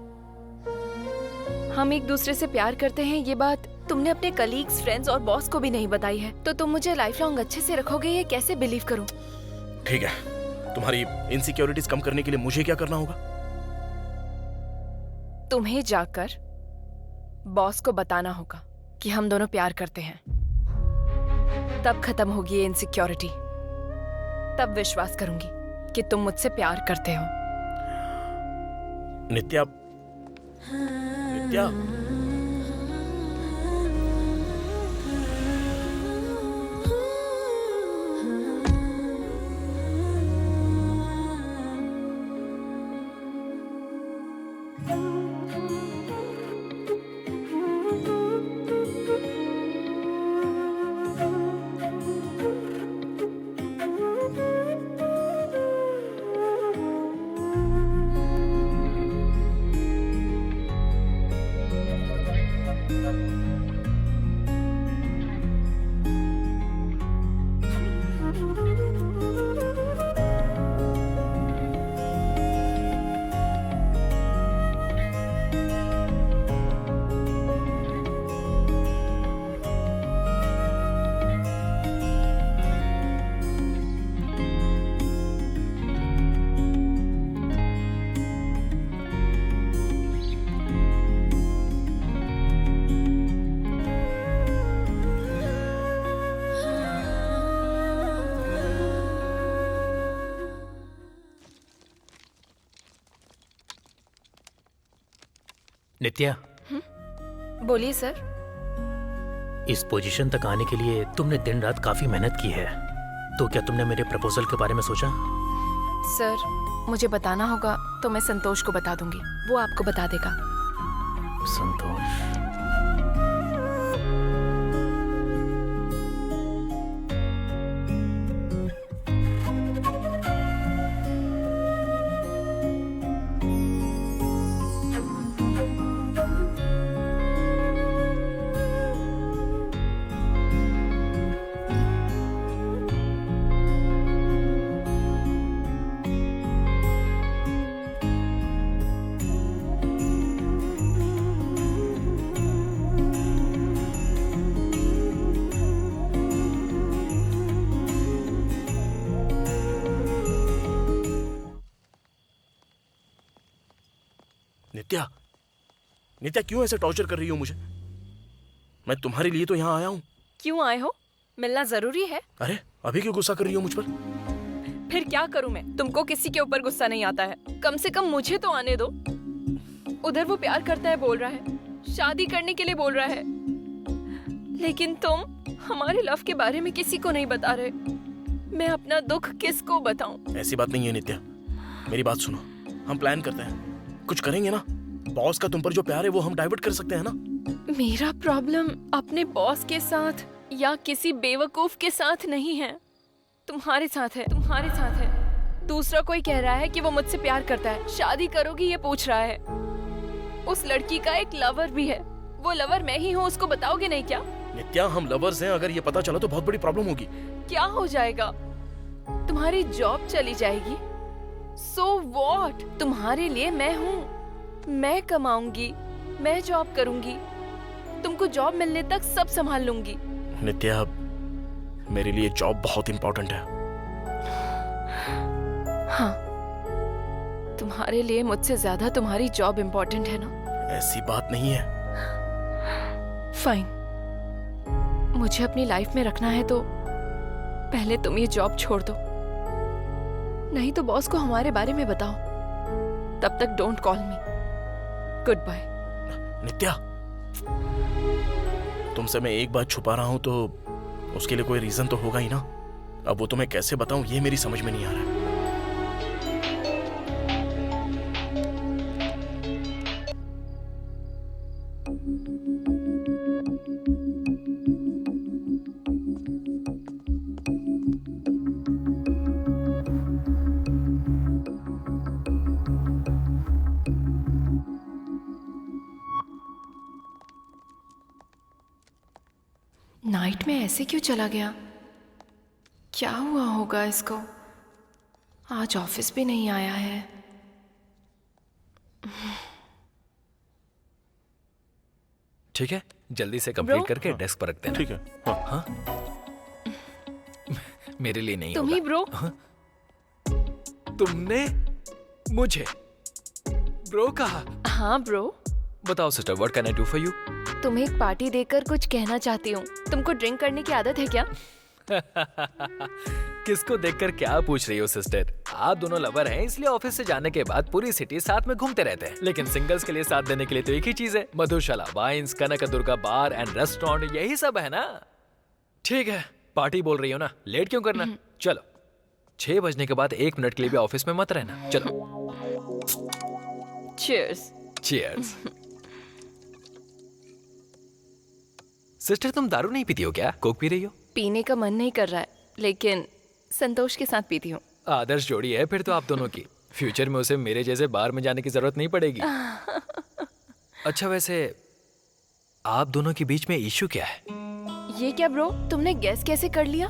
हम एक दूसरे से प्यार करते हैं ये बात तुमने अपने कलीग्स, फ्रेंड्स और बॉस को भी नहीं बताई है, तो तुम मुझे लाइफ लॉन्ग अच्छे से रखोगे ये कैसे बिलीव करूं? ठीक है, तुम्हारी इनसिक्योरिटीज कम करने के लिए मुझे क्या करना होगा? तुम्हें जाकर बॉस को बताना होगा कि हम दोनों प्यार करते हैं। तब खत्म होगी ये इनसिक्योरिटी। तब विश्वास करूंगी कि तुम मुझसे प्यार करते हो। नित्या, नित्या, नित्या, बोलिए सर। इस पोजीशन तक आने के लिए तुमने दिन रात काफी मेहनत की है, तो क्या तुमने मेरे प्रपोजल के बारे में सोचा? सर, मुझे बताना होगा तो मैं संतोष को बता दूंगी, वो आपको बता देगा। संतोष? नित्या, नित्या क्यों ऐसे टॉर्चर कर रही हो मुझे? मैं तुम्हारे लिए तो यहाँ आया हूँ। क्यों आए हो? मिलना जरूरी है? अरे अभी क्यों गुस्सा कर रही हो मुझ पर? फिर क्या करूं मैं? तुमको किसी के ऊपर गुस्सा नहीं आता है? कम से कम मुझे तो आने दो। उधर वो प्यार करता है बोल रहा है, शादी करने के लिए बोल रहा है, लेकिन तुम हमारे लव के बारे में किसी को नहीं बता रहे। मैं अपना दुख किसको बताऊं? ऐसी बात नहीं है नित्या, मेरी बात सुनो। हम प्लान करते हैं, कुछ करेंगे ना। बॉस का तुम पर जो प्यार है वो हम डाइवर्ट कर सकते हैं ना। मेरा प्रॉब्लम अपने बॉस के साथ या किसी बेवकूफ के साथ नहीं है, तुम्हारे साथ है। तुम्हारे साथ है। दूसरा कोई कह रहा है कि वो मुझसे प्यार करता है, शादी करोगी ये पूछ रहा है। उस लड़की का एक लवर भी है, वो लवर मैं ही हूँ, उसको बताओगे नहीं क्या? नित्या, हम लवर्स हैं, अगर ये पता चला तो बहुत बड़ी प्रॉब्लम होगी। क्या हो जाएगा? तुम्हारी जॉब चली जाएगी। So what? तुम्हारे लिए मैं हूँ, मैं कमाऊंगी, मैं जॉब करूंगी, तुमको जॉब मिलने तक सब संभाल लूंगी। नित्या, मेरे लिए जॉब बहुत इंपॉर्टेंट है। हाँ, तुम्हारे लिए मुझसे ज्यादा तुम्हारी जॉब इंपॉर्टेंट है ना? ऐसी बात नहीं है। फाइन, मुझे अपनी लाइफ में रखना है तो पहले तुम ये जॉब छोड़ दो, नहीं तो बॉस को हमारे बारे में बताओ। तब तक don't call me. Good bye. Nitya, तुमसे मैं एक बात छुपा रहा हूं तो उसके लिए कोई रीजन तो होगा ही ना। अब वो तुम्हें कैसे बताऊं ये मेरी समझ में नहीं आ रहा है। नाइट में ऐसे क्यों चला गया? क्या हुआ होगा इसको? आज ऑफिस भी नहीं आया है। ठीक है, जल्दी से कंप्लीट Bro? करके डेस्क पर रखते हैं। ठीक है। हाँ। हाँ? मेरे लिए नहीं तुम ही होगा। ब्रो? तुमने मुझे ब्रो कहा? हाँ ब्रो। बताओ sister, what can I do for you? तुम्हें एक पार्टी देकर कुछ कहना चाहती हूँ। तुमको ड्रिंक करने की आदत है क्या? किसको देखकर क्या पूछ रही हो सिस्टर? आप दोनों लवर हैं, इसलिए ऑफिस से जाने के बाद पूरी सिटी साथ में घूमते रहते हैं। लेकिन सिंगल्स के लिए साथ देने के लिए तो एक ही चीज है, Madhushala wines, Kanak Durga bar and restaurant, यही सब है ना। ठीक है, पार्टी बोल रही हो ना, लेट क्यों करना? चलो, 6 बजने के बाद 1 मिनट के लिए भी ऑफिस में मत रहना। चलो। चीयर्स। चीयर्स। सिस्टर, तुम दारू नहीं पीती हो क्या? कोक पी रही हो? पीने का मन नहीं कर रहा है, लेकिन संतोष के साथ पीती हूँ। आदर्श जोड़ी है फिर तो आप दोनों की। फ्यूचर में उसे मेरे जैसे बार में जाने की जरूरत नहीं पड़ेगी। अच्छा, वैसे आप दोनों के बीच में इश्यू क्या है? ये क्या ब्रो, तुमने गैस कैसे कर लिया?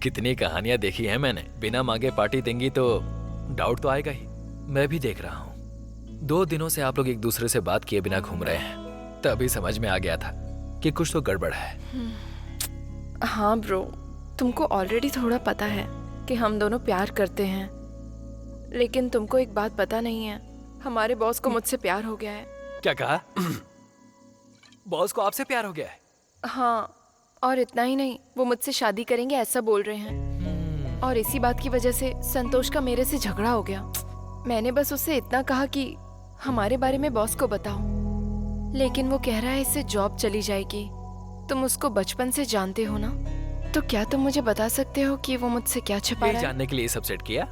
कितनी कहानियां देखी हैं मैंने। बिना मांगे पार्टी देंगी तो डाउट तो आएगा ही। मैं भी देख रहा हूँ 2 दिनों से आप लोग एक दूसरे से बात किए बिना घूम रहे हैं, तभी समझ में आ गया था कि कुछ तो गड़बड़ है। हाँ ब्रो, तुमको ऑलरेडी थोड़ा पता है कि हम दोनों प्यार करते हैं, लेकिन तुमको एक बात पता नहीं है, हमारे बॉस को मुझसे प्यार हो गया है। क्या कहा? बॉस को आपसे प्यार हो गया है? हाँ, और इतना ही नहीं, वो मुझसे शादी करेंगे ऐसा बोल रहे हैं। और इसी बात की वजह से संतोष का मेरे से झगड़ा हो गया। मैंने बस उससे इतना कहा कि हमारे बारे में बॉस को बताओ, लेकिन वो कह रहा है इससे जॉब चली जाएगी। तुम उसको बचपन से जानते हो ना, तो क्या तुम मुझे बता सकते हो कि वो मुझसे क्या छिपा ये रहा है? जानने के लिए सब सेट किया?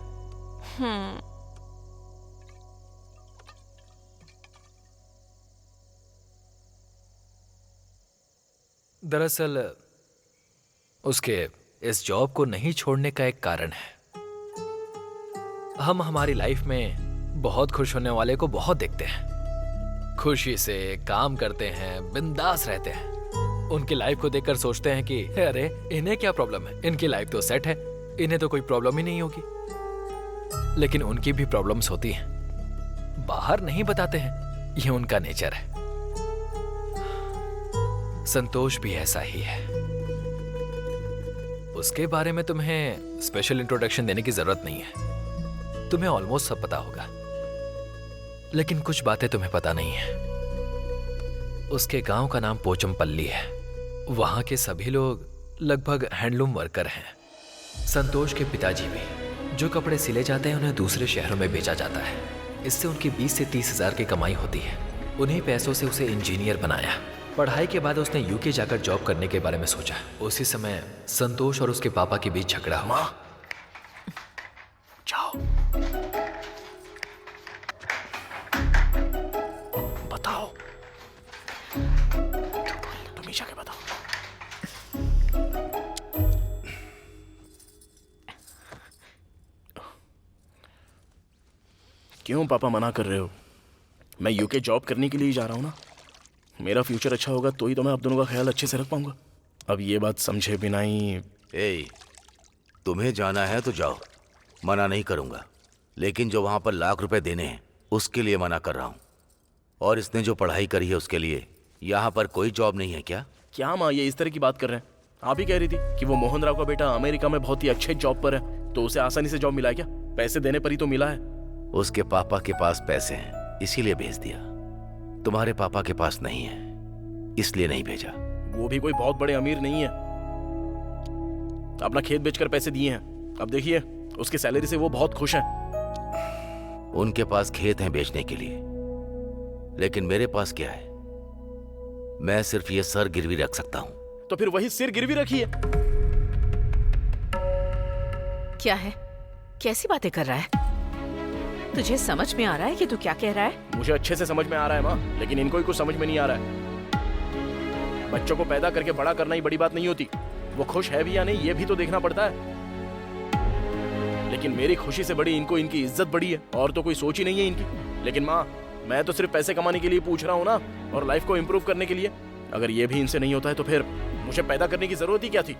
दरअसल उसके इस जॉब को नहीं छोड़ने का एक कारण है। हम हमारी लाइफ में बहुत खुश होने वाले को बहुत देखते हैं, खुशी से काम करते हैं, बिंदास रहते हैं। उनकी लाइफ को देखकर सोचते हैं कि अरे इन्हें क्या प्रॉब्लम है, इनकी लाइफ तो सेट है, इन्हें तो कोई प्रॉब्लम ही नहीं होगी। लेकिन उनकी भी प्रॉब्लम्स होती हैं, बाहर नहीं बताते हैं, ये उनका नेचर है। संतोष भी ऐसा ही है। उसके बारे में तुम्हें स्पेशल इंट्रोडक्शन देने की जरूरत नहीं है, तुम्हें ऑलमोस्ट सब पता होगा। लेकिन कुछ बातें तुम्हें पता नहीं है। उसके गांव का नाम पोचमपल्ली है। वहां के सभी लोग लगभग हैंडलूम वर्कर हैं। संतोष के पिताजी भी। जो कपड़े सिले जाते हैं उन्हें दूसरे शहरों में बेचा जाता है। इससे उनकी 20 से 30 हजार की कमाई होती है। उन्हीं पैसों से उसे इंजीनियर बनाया। पढ़ाई के बाद उसने यूके जाकर जॉब करने के बारे में सोचा। उसी समय संतोष और उसके पापा के बीच झगड़ा हुआ। जाओ, बताओ, तुम ही जाके बताओ। क्यों पापा मना कर रहे हो? मैं यूके जॉब करने के लिए ही जा रहा हूं ना। मेरा फ्यूचर अच्छा होगा तो ही तो मैं आप दोनों का ख्याल अच्छे से रख पाऊंगा। अब ये बात समझे बिना ही। ए, तुम्हें जाना है तो जाओ, मना नहीं करूंगा। लेकिन जो वहां पर लाख रुपए देने हैं उसके लिए मना कर रहा हूं। और इसने जो पढ़ाई करी है उसके लिए यहाँ पर कोई जॉब नहीं है क्या? क्या माँ ये इस तरह की बात कर रहे हैं? आप ही कह रही थी कि वो मोहन राव का बेटा अमेरिका में बहुत ही अच्छे जॉब पर है, तो उसे आसानी से जॉब मिला है क्या? पैसे देने पर ही तो मिला है। उसके पापा के पास पैसे हैं इसीलिए भेज दिया। तुम्हारे पापा के पास नहीं है इसलिए नहीं भेजा। वो भी कोई बहुत बड़े अमीर नहीं है, अपना खेत बेचकर पैसे दिए हैं। अब देखिए उसकी सैलरी से वो बहुत खुश हैं। उनके पास खेत हैं बेचने के लिए, लेकिन मेरे पास क्या है? मैं सिर्फ ये सर गिरवी रख सकता हूं। तो फिर वही सिर गिरवी रखिए। क्या है? कैसी बातें कर रहा है? तुझे समझ में आ रहा है कि तू क्या कह रहा है? मुझे अच्छे से समझ में आ रहा है माँ, लेकिन इनको ही कुछ समझ में नहीं आ रहा है। बच्चों को पैदा करके बड़ा करना ही बड़ी बात नहीं होती, वो खुश है भी या नहीं ये भी तो देखना पड़ता है। लेकिन मेरी खुशी से बड़ी इनको इनकी इज्जत बड़ी है, और तो कोई सोच ही नहीं है इनकी। लेकिन माँ मैं तो सिर्फ पैसे कमाने के लिए पूछ रहा हूँ ना, और लाइफ को इम्प्रूव करने के लिए। अगर ये भी इनसे नहीं होता है तो फिर मुझे पैदा करने की जरूरत ही क्या थी?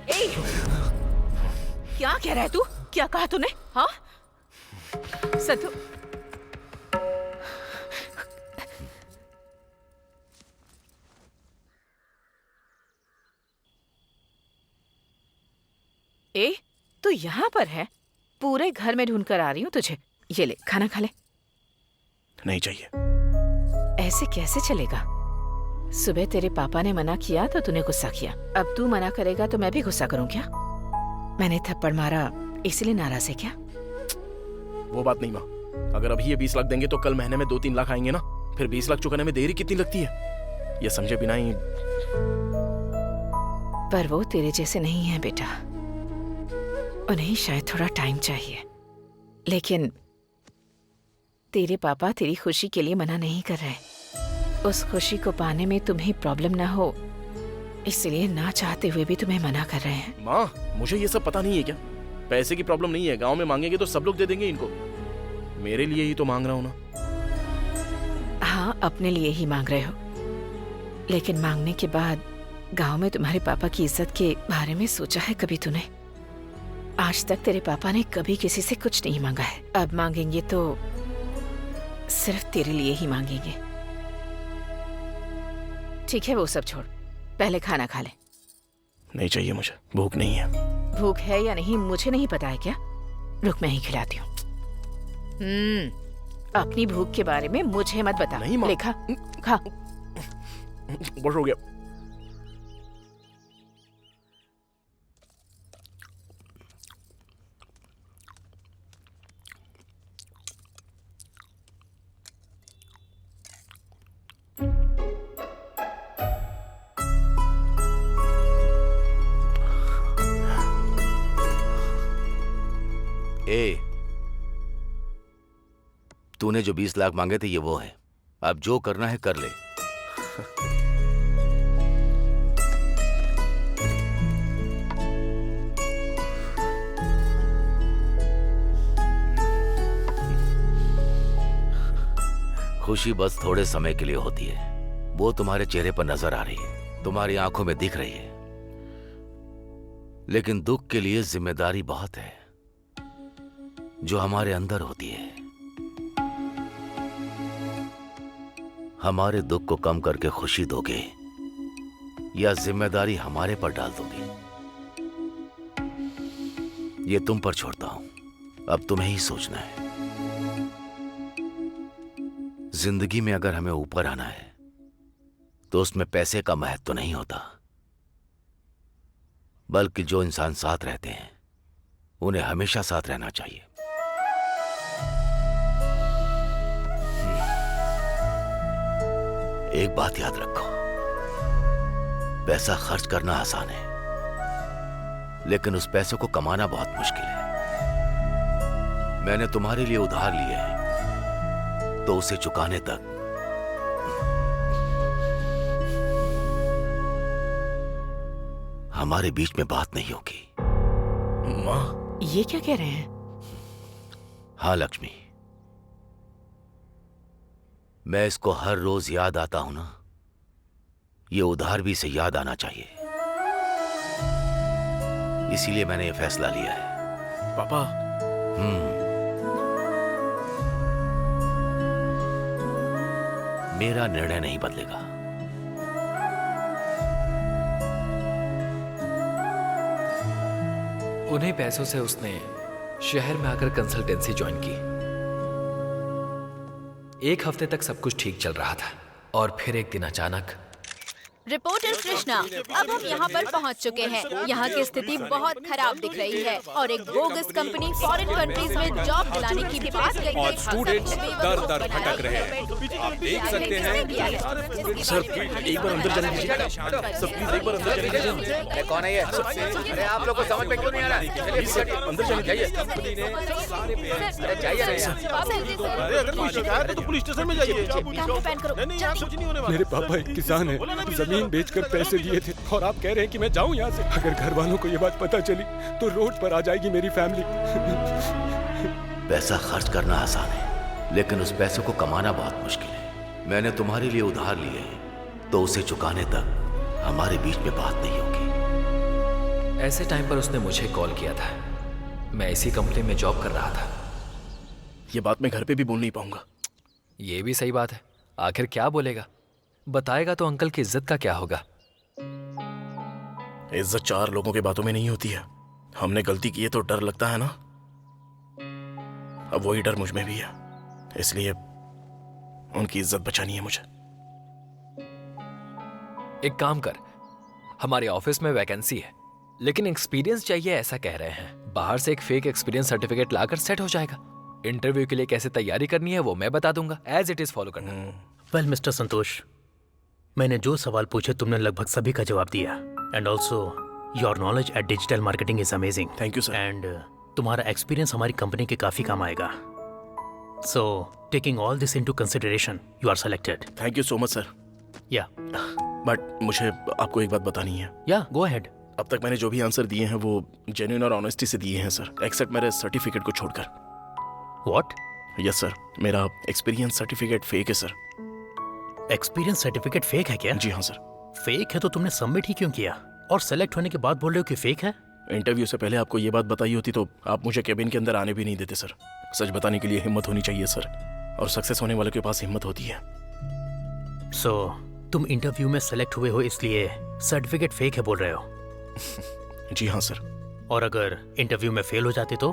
क्या कह रहा है तू? क्या कहा तूने? हाँ संतु, ए तू यहाँ पर है? पूरे घर में ढूंढ कर आ रही हूँ तुझे। ये ले खाना खा ले। नहीं चाहिए। ऐसे कैसे चलेगा? सुबह तेरे पापा ने मना किया तो तूने गुस्सा किया, अब तू मना करेगा तो मैं भी गुस्सा करूँ क्या? मैंने थप्पड़ मारा इसलिए नाराज है क्या? वो बात नहीं माँ, अगर अभी ये 20 लाख देंगे तो कल महीने में 2-3 लाख आएंगे ना। फिर 20 लाख चुकाने में देरी कितनी लगती है ये समझे बिना ही। पर वो तेरे जैसे नहीं है बेटा, उन्हें शायद थोड़ा टाइम चाहिए। लेकिन तेरे पापा तेरी खुशी के लिए मना नहीं कर रहे। उस खुशी को पाने में तुम्हें प्रॉब्लम ना हो इसलिए ना चाहते हुए भी तुम्हें मना कर रहे हैं। माँ मुझे ये सब पता नहीं है क्या? पैसे की प्रॉब्लम नहीं है, गांव में मांगेंगे तो सब लोग दे देंगे इनको। मेरे लिए ही तो मांग रहा हूँ ना। हाँ अपने लिए ही मांग रहे हो, लेकिन मांगने के बाद गांव में तुम्हारे पापा की इज्जत के बारे में सोचा है कभी तूने? आज तक तेरे पापा ने कभी किसी से कुछ नहीं मांगा है। अब मांगेंगे तो सिर्फ तेरे लिए ही मांगेंगे। ठीक है, वो सब छोड़, पहले खाना खा ले। नहीं चाहिए मुझे, भूख नहीं है। भूख है या नहीं मुझे नहीं पता है क्या? रुक, मैं ही खिलाती हूँ। अपनी भूख के बारे में मुझे मत बता। नहीं माँ। ले खा, खा। बस हो गया। ए, तूने जो 20 लाख मांगे थे ये वो है। अब जो करना है कर ले। खुशी बस थोड़े समय के लिए होती है, वो तुम्हारे चेहरे पर नजर आ रही है, तुम्हारी आंखों में दिख रही है। लेकिन दुख के लिए जिम्मेदारी बहुत है जो हमारे अंदर होती है। हमारे दुख को कम करके खुशी दोगे या जिम्मेदारी हमारे पर डाल दोगे, ये तुम पर छोड़ता हूं। अब तुम्हें ही सोचना है। जिंदगी में अगर हमें ऊपर आना है तो उसमें पैसे का महत्व तो नहीं होता, बल्कि जो इंसान साथ रहते हैं उन्हें हमेशा साथ रहना चाहिए। एक बात याद रखो, पैसा खर्च करना आसान है, लेकिन उस पैसे को कमाना बहुत मुश्किल है। मैंने तुम्हारे लिए उधार लिए हैं, तो उसे चुकाने तक हमारे बीच में बात नहीं होगी। माँ, ये क्या कह रहे हैं? हाँ लक्ष्मी, मैं इसको हर रोज याद आता हूं ना, ये उधार भी इसे याद आना चाहिए। इसीलिए मैंने ये फैसला लिया है। पापा। मेरा निर्णय नहीं बदलेगा। उन्हीं पैसों से उसने शहर में आकर कंसल्टेंसी ज्वाइन की। 1 हफ्ते तक सब कुछ ठीक चल रहा था और फिर एक दिन अचानक। रिपोर्टर कृष्णा, अब हम यहाँ पर पहुँच चुके हैं। यहाँ की स्थिति बहुत खराब दिख रही है और एक बोगस कंपनी फॉरेन कंट्रीज में जॉब दिलाने की बात करके और स्टूडेंट्स दर दर भटक रहे हैं। आप देख सकते हैं। सर, एक बार अंदर जाने दीजिए। सर, प्लीज एक बार अंदर जाने दीजिए। कौन है ये? अरे आप लोग को समझ में क्यों नहीं आ रहा? चलिए अंदर जाने जाइए। जाइए। अरे अगर कोई शिकायत है तो पुलिस स्टेशन में जाइए। नहीं, यहाँ कुछ नहीं होने वाला। मेरे पापा एक किसान हैं, जमीन बेचकर पैसे दिए थे और आप कह रहे हैं कि मैं जाऊं यहाँ से? अगर घर वालों को ये बात पता चली तो रोड पर आ जाएगी मेरी फैमिली। पैसा खर्च करना आसान है, लेकिन उस पैसे को कमाना बहुत मुश्किल है। मैंने तुम्हारे लिए उधार लिए हैं, तो उसे चुकाने तक हमारे बीच में बात नहीं होगी। ऐसे टाइम पर उसने मुझे कॉल किया था। मैं इसी कंपनी में जॉब कर रहा था। ये बात मैं घर पे भी बोल नहीं पाऊंगा। ये भी सही बात है। आखिर क्या बोलेगा? बताएगा तो अंकल की इज्जत का क्या होगा? इज्जत 4 लोगों के बातों में नहीं होती है। हमने गलती की है तो डर लगता है ना। अब वही डर मुझ में भी है, इसलिए उनकी इज्जत बचानी है मुझे। एक काम कर, हमारे ऑफिस में वैकेंसी है, लेकिन एक्सपीरियंस चाहिए ऐसा कह रहे हैं। बाहर से एक फेक एक्सपीरियंस सर्टिफिकेट लाकर सेट हो जाएगा। इंटरव्यू के लिए कैसे तैयारी करनी है वो मैं बता दूंगा। एज इट इज फॉलो करना। वेल मिस्टर संतोष, मैंने जो सवाल पूछे तुमने लगभग सभी का जवाब दिया। And also your knowledge at digital marketing is amazing. Thank you sir. And तुम्हारा एक्सपीरियंस हमारी कंपनी के काफी काम आएगा। So taking all this into consideration you are selected. Thank you so much sir. Yeah but मुझे आपको एक बात बतानी है। या गो अहेड। अब तक मैंने जो भी आंसर दिए हैं वो जेन्युइन और ऑनेस्टी से दिए हैं सर, एक्सेप्ट मेरे सर्टिफिकेट को छोड़कर। व्हाट? यस सर, मेरा एक्सपीरियंस सर्टिफिकेट फेक है सर। एक्सपीरियंस सर्टिफिकेट फेक है क्या? जी हाँ सर। फेक है तो तुमने सबमिट ही क्यों किया? और सेलेक्ट होने के बाद बोल रहे हो कि फेक है? इंटरव्यू से पहले आपको ये बात बताई होती तो आप मुझे केबिन के अंदर आने भी नहीं देते सर। सच बताने के लिए हिम्मत होनी चाहिए सर, और सक्सेस होने वाले के पास हिम्मत होती है। सो तुम इंटरव्यू में सेलेक्ट हुए हो इसलिए सर्टिफिकेट फेक है बोल रहे हो? जी हाँ सर। और अगर इंटरव्यू में फेल हो जाते तो?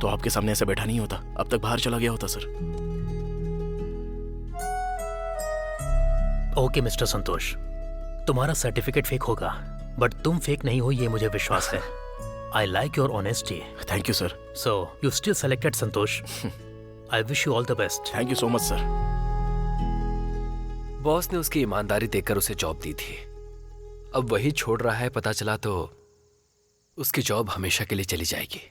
तो आपके सामने ऐसा बैठा नहीं होता, अब तक बाहर चला गया होता सर। ओके मिस्टर संतोष, तुम्हारा सर्टिफिकेट फेक होगा बट तुम फेक नहीं हो, ये मुझे विश्वास है। I like your honesty. Thank you sir. So you still selected Santosh. I wish you all the best. Thank you so much sir. Boss ने उसकी ईमानदारी देखकर उसे जॉब दी थी, अब वही छोड़ रहा है, पता चला तो उसकी जॉब हमेशा के लिए चली जाएगी।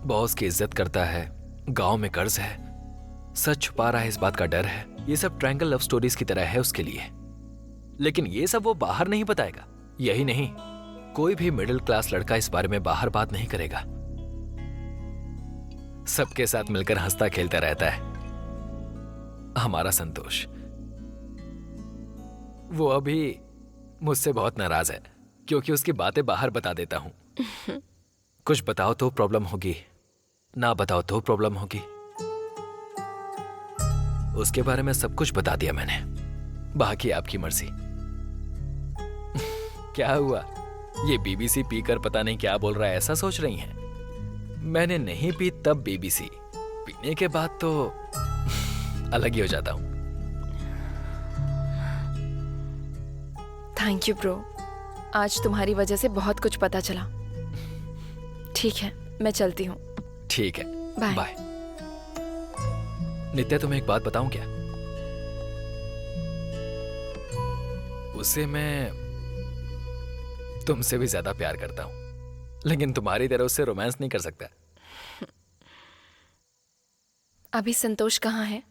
बॉस की इज्जत करता है, गांव में कर्ज है, सच छुपा रहा है, इस बात का डर है। ये सब ट्रायंगल लव स्टोरीज की तरह है उसके लिए, लेकिन ये सब वो बाहर नहीं बताएगा। यही नहीं, कोई भी मिडिल क्लास लड़का इस बारे में बाहर बात नहीं करेगा। सबके साथ मिलकर हंसता खेलता रहता है हमारा संतोष। वो अभी मुझसे बहुत नाराज है क्योंकि उसकी बातें बाहर बता देता हूं। कुछ बताओ तो प्रॉब्लम होगी, ना बताओ तो प्रॉब्लम होगी। उसके बारे में सब कुछ बता दिया मैंने, बाकी आपकी मर्जी। क्या हुआ, ये बीबीसी पीकर पता नहीं क्या बोल रहा है ऐसा सोच रही हैं? मैंने नहीं पी तब बीबीसी, पीने के बाद तो अलग ही हो जाता हूं। थैंक यू ब्रो, आज तुम्हारी वजह से बहुत कुछ पता चला। ठीक है, मैं चलती हूँ। ठीक है, बाय। बाय। नित्या, तुम्हें एक बात बताऊं क्या? उसे मैं तुमसे भी ज्यादा प्यार करता हूं, लेकिन तुम्हारी तरह उससे रोमांस नहीं कर सकता। अभी संतोष कहाँ है?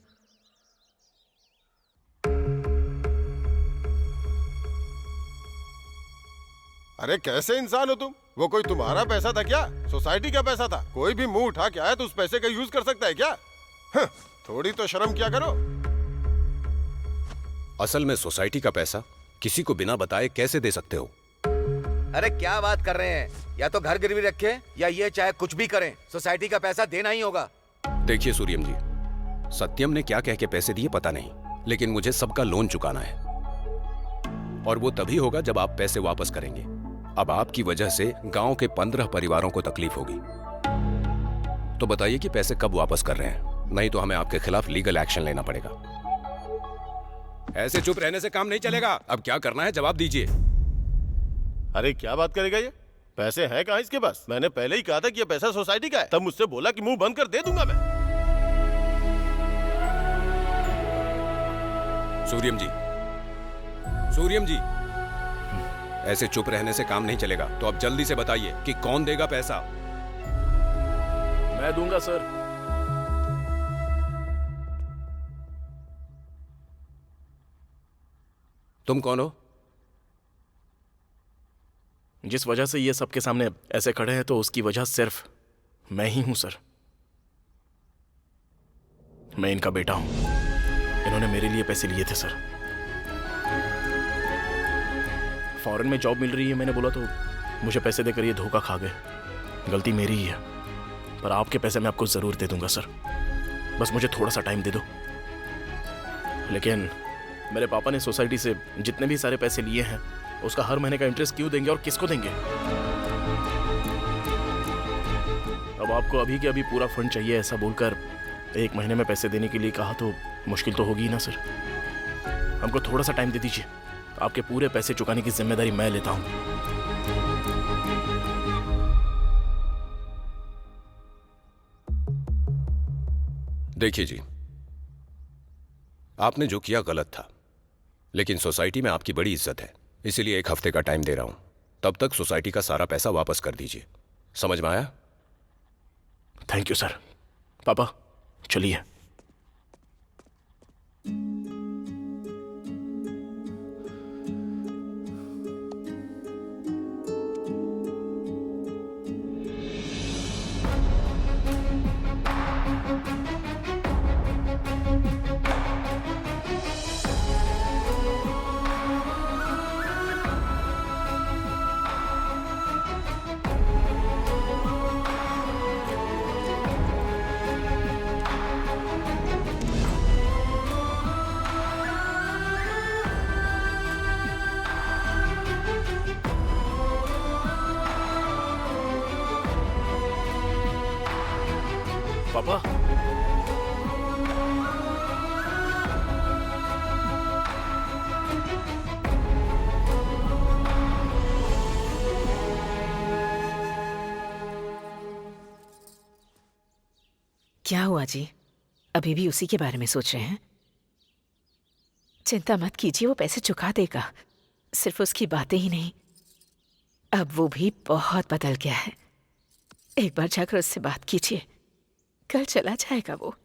अरे कैसे इंसान हो तुम? वो कोई तुम्हारा पैसा था क्या? सोसाइटी का पैसा था। कोई भी मुंह उठा के आया तो उस पैसे का यूज कर सकता है क्या? थोड़ी तो शर्म किया करो। असल में सोसाइटी का पैसा किसी को बिना बताए कैसे दे सकते हो? अरे क्या बात कर रहे हैं? या तो घर गिरवी रखे या ये चाहे कुछ भी करें, सोसाइटी का पैसा देना ही होगा। देखिए सूर्यम जी, सत्यम ने क्या कह के पैसे दिए पता नहीं, लेकिन मुझे सबका लोन चुकाना है और वो तभी होगा जब आप पैसे वापस करेंगे। अब आपकी वजह से गांव के 15 परिवारों को तकलीफ होगी, तो बताइए कि पैसे कब वापस कर रहे हैं, नहीं तो हमें आपके खिलाफ लीगल एक्शन लेना पड़ेगा। ऐसे चुप रहने से काम नहीं चलेगा। अब क्या करना है जवाब दीजिए। अरे क्या बात करेगा ये? पैसे हैं कहाँ इसके पास? मैंने पहले ही कहा था कि ये पैसा सोसाइटी का है, तब मुझसे बोला कि मुंह बंद कर दे दूंगा मैं। सूर्यम जी, सूर्यम जी, ऐसे चुप रहने से काम नहीं चलेगा, तो अब जल्दी से बताइए कि कौन देगा पैसा। मैं दूंगा सर। तुम कौन हो? जिस वजह से ये सबके सामने ऐसे खड़े हैं तो उसकी वजह सिर्फ मैं ही हूं सर। मैं इनका बेटा हूं, इन्होंने मेरे लिए पैसे लिए थे सर। फॉरेन में जॉब मिल रही है, मैंने बोला तो मुझे पैसे देकर ये धोखा खा गए। गलती मेरी ही है, पर आपके पैसे मैं आपको जरूर दे दूंगा सर, बस मुझे थोड़ा सा टाइम दे दो। लेकिन मेरे पापा ने सोसाइटी से जितने भी सारे पैसे लिए हैं उसका हर महीने का इंटरेस्ट क्यों देंगे और किसको देंगे? अब आपको अभी के अभी पूरा फंड चाहिए ऐसा बोलकर 1 महीने में पैसे देने के लिए कहा तो मुश्किल तो होगी ना सर। हमको थोड़ा सा टाइम दे दीजिए, आपके पूरे पैसे चुकाने की जिम्मेदारी मैं लेता हूं। देखिए जी, आपने जो किया गलत था, लेकिन सोसाइटी में आपकी बड़ी इज्जत है, इसीलिए 1 हफ्ते का टाइम दे रहा हूं। तब तक सोसाइटी का सारा पैसा वापस कर दीजिए। समझ में आया? Thank you sir. पापा चलिए। पापा। क्या हुआ जी? अभी भी उसी के बारे में सोच रहे हैं? चिंता मत कीजिए, वो पैसे चुका देगा। सिर्फ उसकी बातें ही नहीं, अब वो भी बहुत बदल गया है। एक बार जाकर उससे बात कीजिए, कल चला जाएगा वो।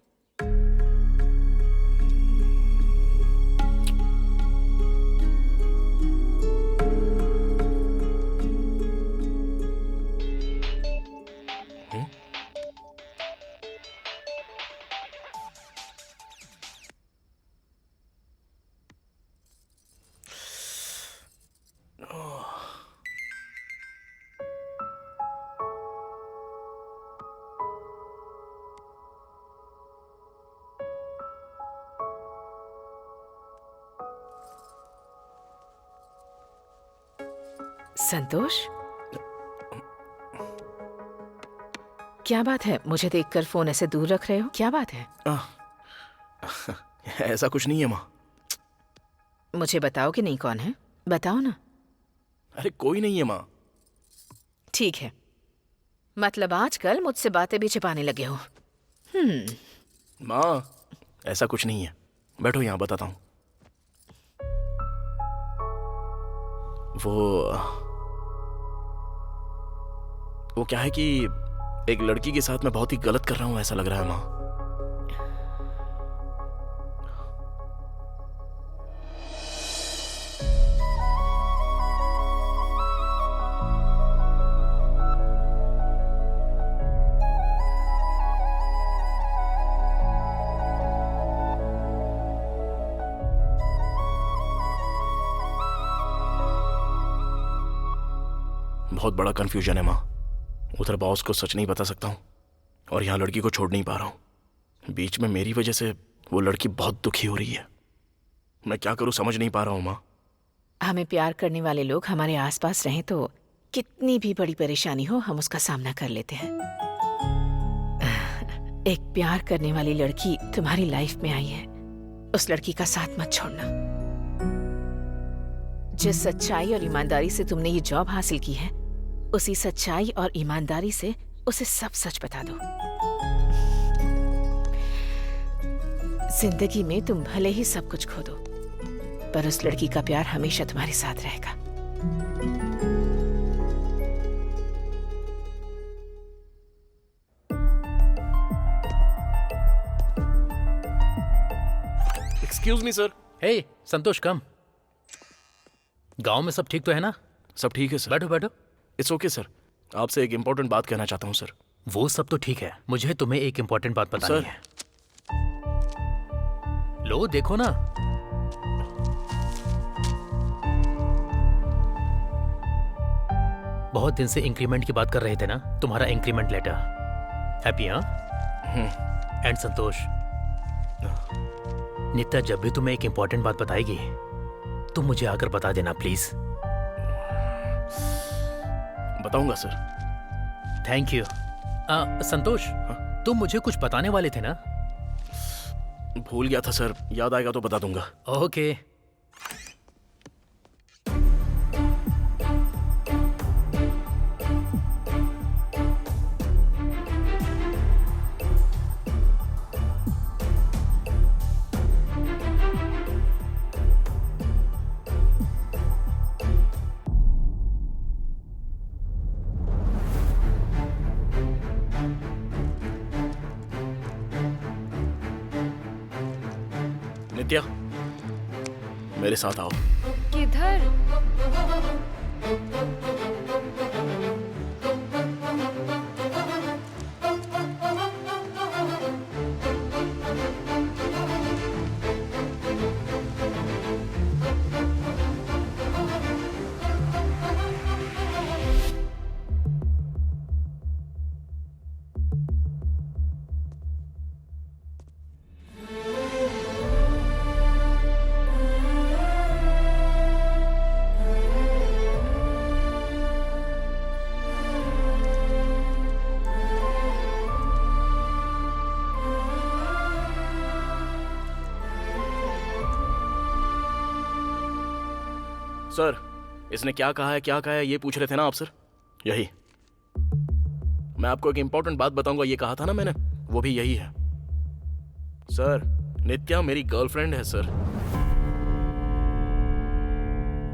संतोष, क्या बात है? मुझे देखकर फोन ऐसे दूर रख रहे हो, क्या बात है? ऐसा कुछ नहीं है माँ। मुझे बताओ कि नहीं कौन है, बताओ ना। अरे कोई नहीं है माँ। ठीक है, मतलब आजकल मुझसे बातें भी छिपाने लगे हो। माँ ऐसा कुछ नहीं है, बैठो यहाँ बताता हूँ। वो क्या है कि एक लड़की के साथ मैं बहुत ही गलत कर रहा हूँ, ऐसा लग रहा है माँ। बहुत बड़ा कंफ्यूजन है माँ। उधर बॉस को सच नहीं बता सकता हूँ और यहाँ लड़की को छोड़ नहीं पा रहा हूँ। बीच में मेरी वजह से वो लड़की बहुत दुखी हो रही है। मैं क्या करूँ समझ नहीं पा रहा हूँ माँ। हमें प्यार करने वाले लोग हमारे आसपास रहें तो कितनी भी बड़ी परेशानी हो हम उसका सामना कर लेते हैं। एक प्यार करने वाली लड़की तुम्हारी लाइफ में आई है, उस लड़की का साथ मत छोड़ना। जिस सच्चाई और ईमानदारी से तुमने ये जॉब हासिल की है, उसी सच्चाई और ईमानदारी से उसे सब सच बता दो। जिंदगी में तुम भले ही सब कुछ खो दो, पर उस लड़की का प्यार हमेशा तुम्हारे साथ रहेगा। Excuse me sir. Hey Santosh, come. गांव में सब ठीक तो है ना? सब ठीक है सर। बैठो बैठो। It's okay sir. आपसे एक इम्पोर्टेंट बात कहना चाहता हूँ सर। वो सब तो ठीक है, मुझे तुम्हें एक इम्पोर्टेंट बात बतानी सर। है। लो देखो ना। बहुत दिन से इंक्रीमेंट की बात कर रहे थे ना, तुम्हारा इंक्रीमेंट लेटर। हैप्पी? हाँ। एंड संतोष, नित्या जब भी तुम्हें एक इम्पोर्टेंट बात बताएगी तुम मुझे आकर बता देना प्लीज। बताऊंगा सर। Thank you. संतोष, तुम मुझे कुछ बताने वाले थे ना? भूल गया था सर, याद आएगा तो बता दूंगा। ओके। नित्या, मेरे साथ आओ। किधर? सर, इसने क्या कहा है ये पूछ रहे थे ना आप सर? यही। मैं आपको एक इंपॉर्टेंट बात बताऊंगा, ये कहा था ना मैंने, वो भी यही है। सर, नित्या मेरी गर्लफ्रेंड है सर।